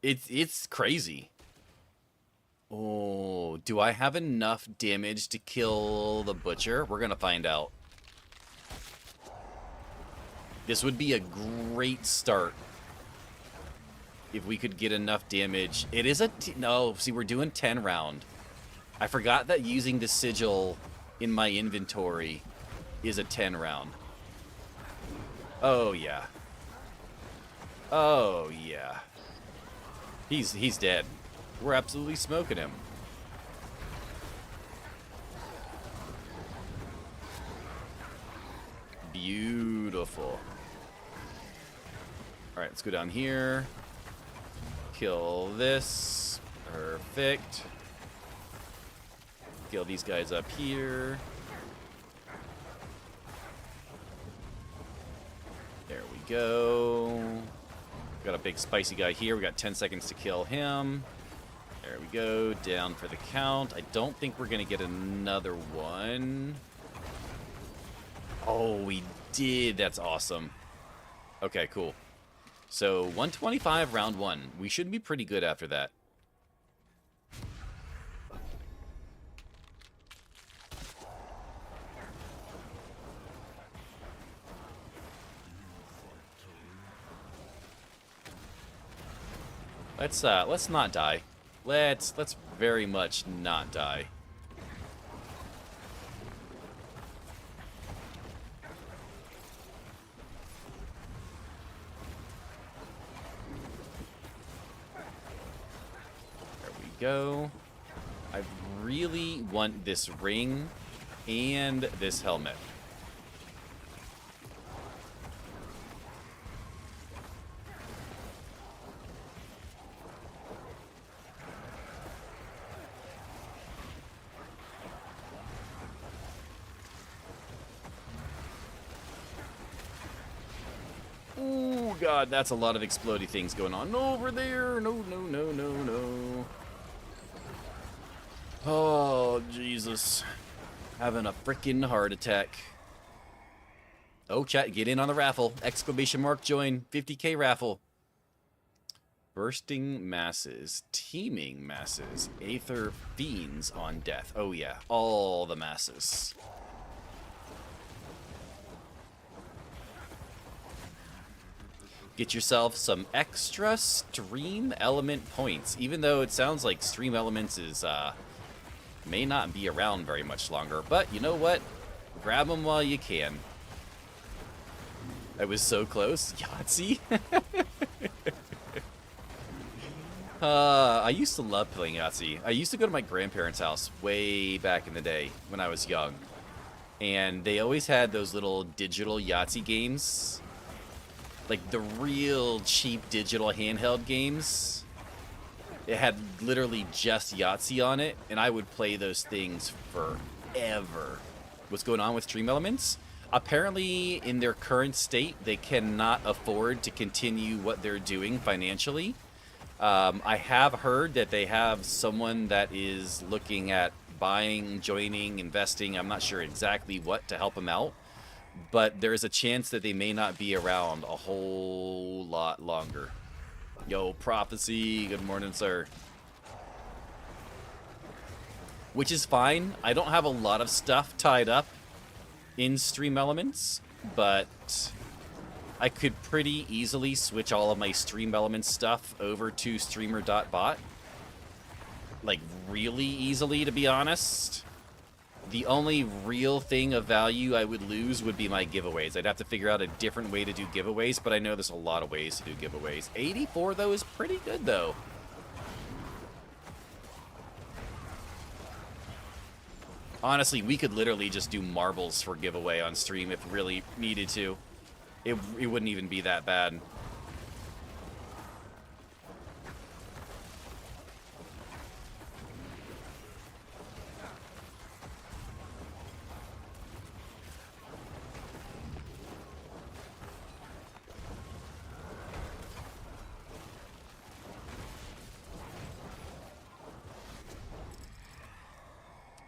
it's crazy. Oh, do I have enough damage to kill the butcher? We're gonna find out. This would be a great start if we could get enough damage. It is a no. See, we're doing 10 round. I forgot that using the sigil in my inventory is a 10 round. Oh yeah. Oh yeah. He's dead. We're absolutely smoking him. Beautiful. All right, let's go down here. Kill this. Perfect. Kill these guys up here. There we go. Got a big spicy guy here. We got 10 seconds to kill him. There we go. Down for the count. I don't think we're going to get another one. Oh, we did. That's awesome. Okay, cool. So 125 round 1. We should be pretty good after that. Let's not die. Let's very much not die. There we go. I really want this ring and this helmet. Oh god, that's a lot of explodey things going on over there. No, no, no, no, no. Oh, Jesus. Having a freaking heart attack. Oh, chat, get in on the raffle. Exclamation mark join. 50K raffle. Bursting masses. Teeming masses. Aether fiends on death. Oh, yeah. All the masses. Get yourself some extra stream element points. Even though it sounds like stream elements is, may not be around very much longer. But you know what? Grab them while you can. I was so close. Yahtzee? I used to love playing Yahtzee. I used to go to my grandparents' house way back in the day when I was young. And they always had those little digital Yahtzee games. Like the real cheap digital handheld games. It had literally just Yahtzee on it, and I would play those things forever. What's going on with Stream Elements? Apparently, in their current state, they cannot afford to continue what they're doing financially. I have heard that they have someone that is looking at buying, joining, investing. I'm not sure exactly what to help them out. But there's a chance that they may not be around a whole lot longer. Yo, Prophecy, good morning, sir. Which is fine. I don't have a lot of stuff tied up in Stream Elements, but I could pretty easily switch all of my Stream Elements stuff over to streamer.bot. Like, really easily, to be honest. The only real thing of value I would lose would be my giveaways. I'd have to figure out a different way to do giveaways, but I know there's a lot of ways to do giveaways. 84, though, is pretty good, though. Honestly, we could literally just do marbles for giveaway on stream if really needed to. It wouldn't even be that bad.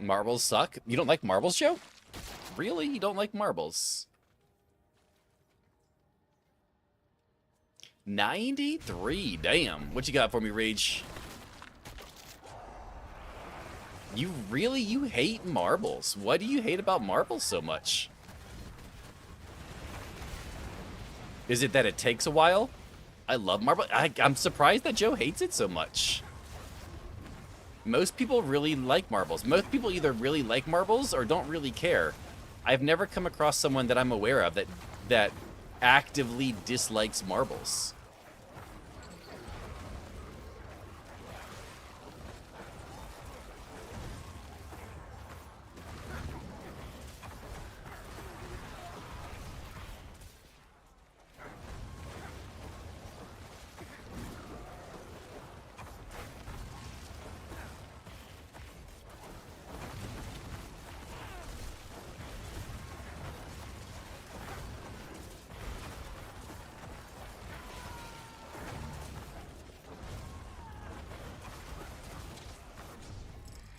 Marbles suck? You don't like marbles, Joe? Really? You don't like marbles? 93? Damn. What you got for me, Rage? You hate marbles. What do you hate about marbles so much? Is it that it takes a while? I love marble. I'm surprised that Joe hates it so much. Most people really like marbles. Most people either really like marbles or don't really care. I've never come across someone that I'm aware of that actively dislikes marbles.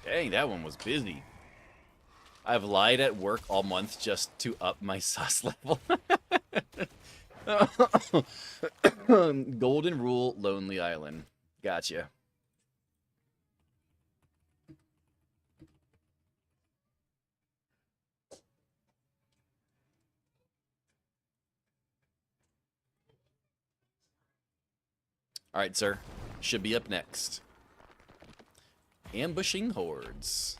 Dang, that one was busy. I've lied at work all month just to up my sus level. Golden rule, Lonely Island. Gotcha. All right, sir. Should be up next. Ambushing hordes.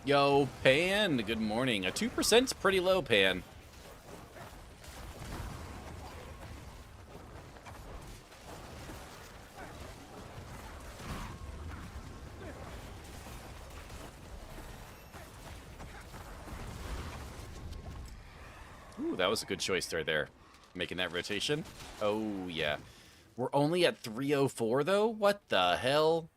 Yo, Pan, good morning. A 2%'s pretty low, Pan. Ooh, that was a good choice right there. Making that rotation. Oh, yeah. We're only at 304, though? What the hell?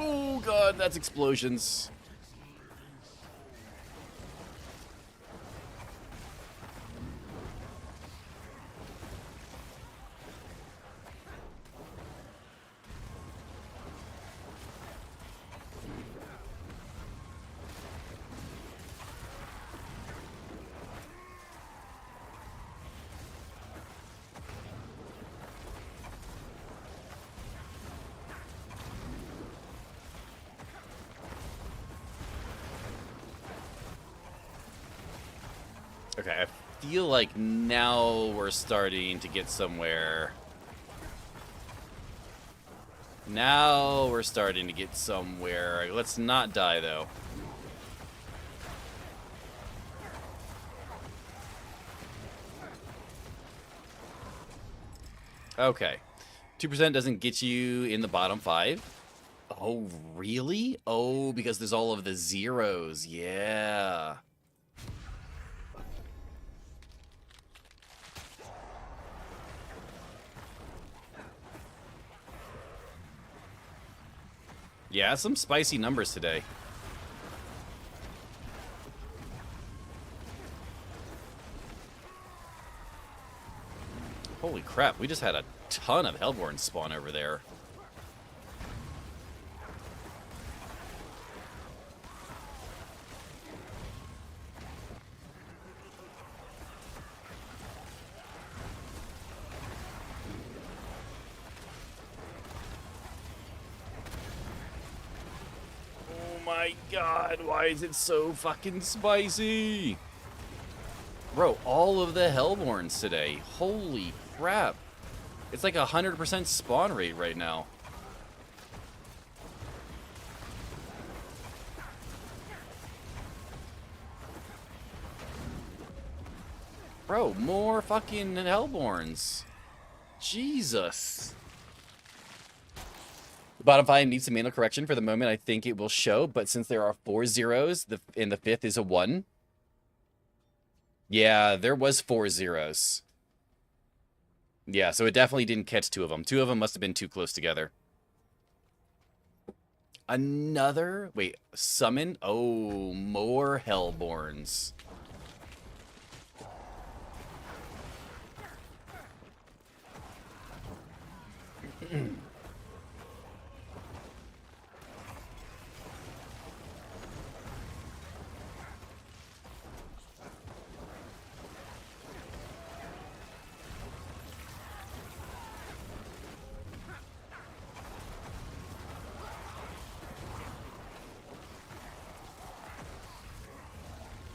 Oh, God, that's explosions. Okay, I feel like now we're starting to get somewhere. Now we're starting to get somewhere. Let's not die, though. Okay. 2% doesn't get you in the bottom 5. Oh, really? Oh, because there's all of the zeros. Yeah. Yeah, some spicy numbers today. Holy crap, we just had a ton of Hellborn spawn over there. my god, why is it so fucking spicy? Bro, all of the Hellborns today. Holy crap. It's like 100% spawn rate right now. Bro, more fucking Hellborns. Jesus. The bottom 5 needs some manual correction. For the moment, I think it will show, but since there are 4 zeros, and the 5th is a 1. Yeah, there was 4 zeros. Yeah, so it definitely didn't catch 2 of them. 2 of them must have been too close together. Another? Wait, summon? Oh, more Hellborns.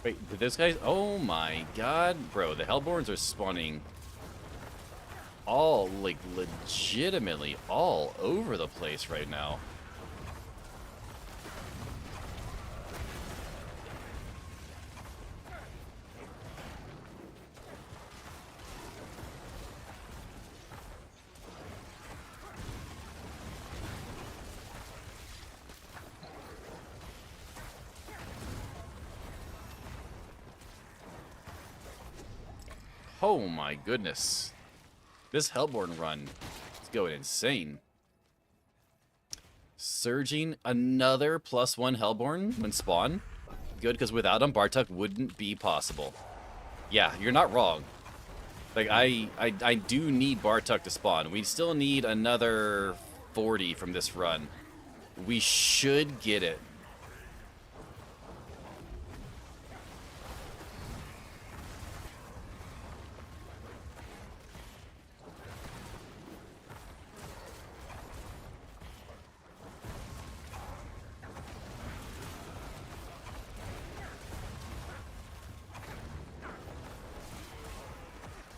Wait, did those guys... Oh my god. Bro, the Hellborns are spawning all, like, legitimately all over the place right now. Oh my goodness. This Hellborn run is going insane. Surging another +1 Hellborn when spawn. Good, because without him, Bartok wouldn't be possible. Yeah, you're not wrong. Like, I do need Bartok to spawn. We still need another 40 from this run. We should get it.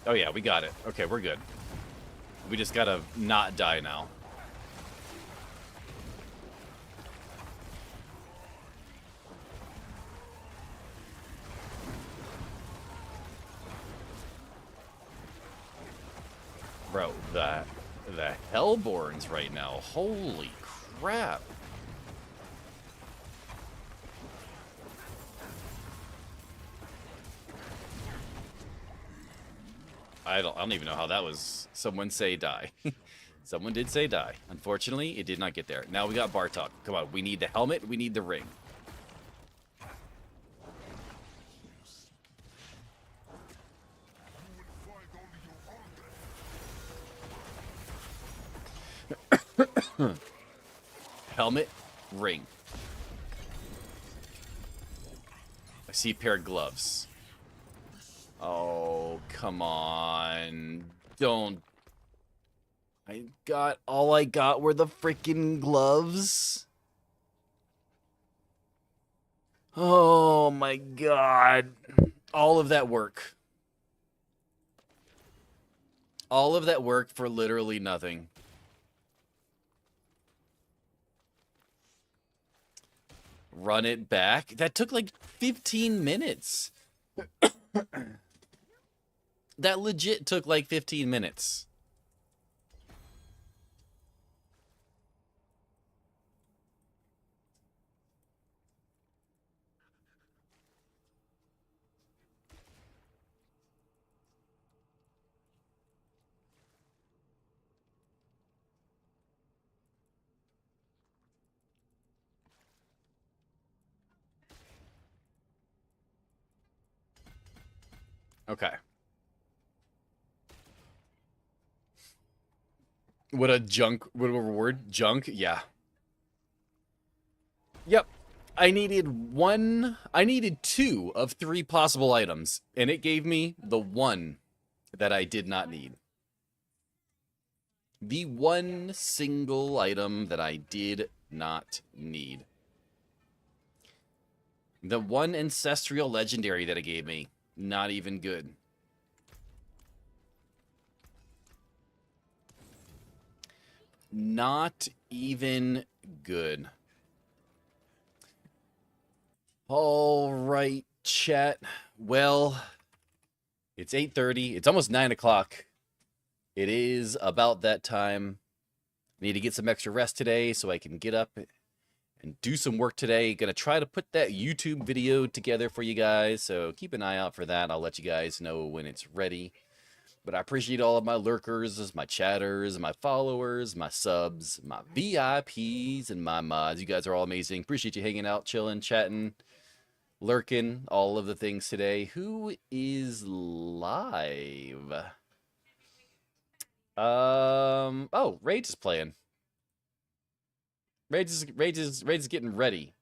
Oh yeah, we got it. Okay, we're good. We just gotta not die now. Bro, the Hellborns right now. Holy crap. I don't even know how that was. Someone say die. Someone did say die. Unfortunately, it did not get there. Now we got Bartok. Come on, we need the helmet, we need the ring. Helmet, ring. I see a pair of gloves. Oh, come on. Don't. All I got were the freaking gloves. Oh my god. All of that work. All of that work for literally nothing. Run it back? That took like 15 minutes. That legit took like 15 minutes. Okay. What a reward? Junk? Yeah. Yep. I needed 2 of 3 possible items, and it gave me the 1 that I did not need. The 1 single item that I did not need. The one ancestral legendary that it gave me, not even good. Not even good. All right, chat. Well, it's 8:30. It's almost 9 o'clock. It is about that time. I need to get some extra rest today so I can get up and do some work today. Gonna try to put that YouTube video together for you guys, so keep an eye out for that. I'll let you guys know when it's ready. But I appreciate all of my lurkers, my chatters, my followers, my subs, my VIPs, and my mods. You guys are all amazing. Appreciate you hanging out, chilling, chatting, lurking, all of the things today. Who is live? Oh, Rage is playing. Rage is getting ready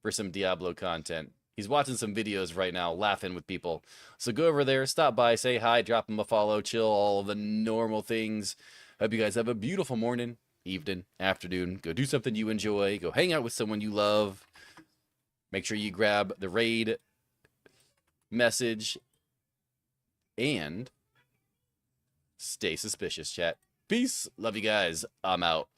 for some Diablo content. He's watching some videos right now, laughing with people. So go over there, stop by, say hi, drop him a follow, chill, all of the normal things. Hope you guys have a beautiful morning, evening, afternoon. Go do something you enjoy. Go hang out with someone you love. Make sure you grab the raid message. And stay suspicious, chat. Peace. Love you guys. I'm out.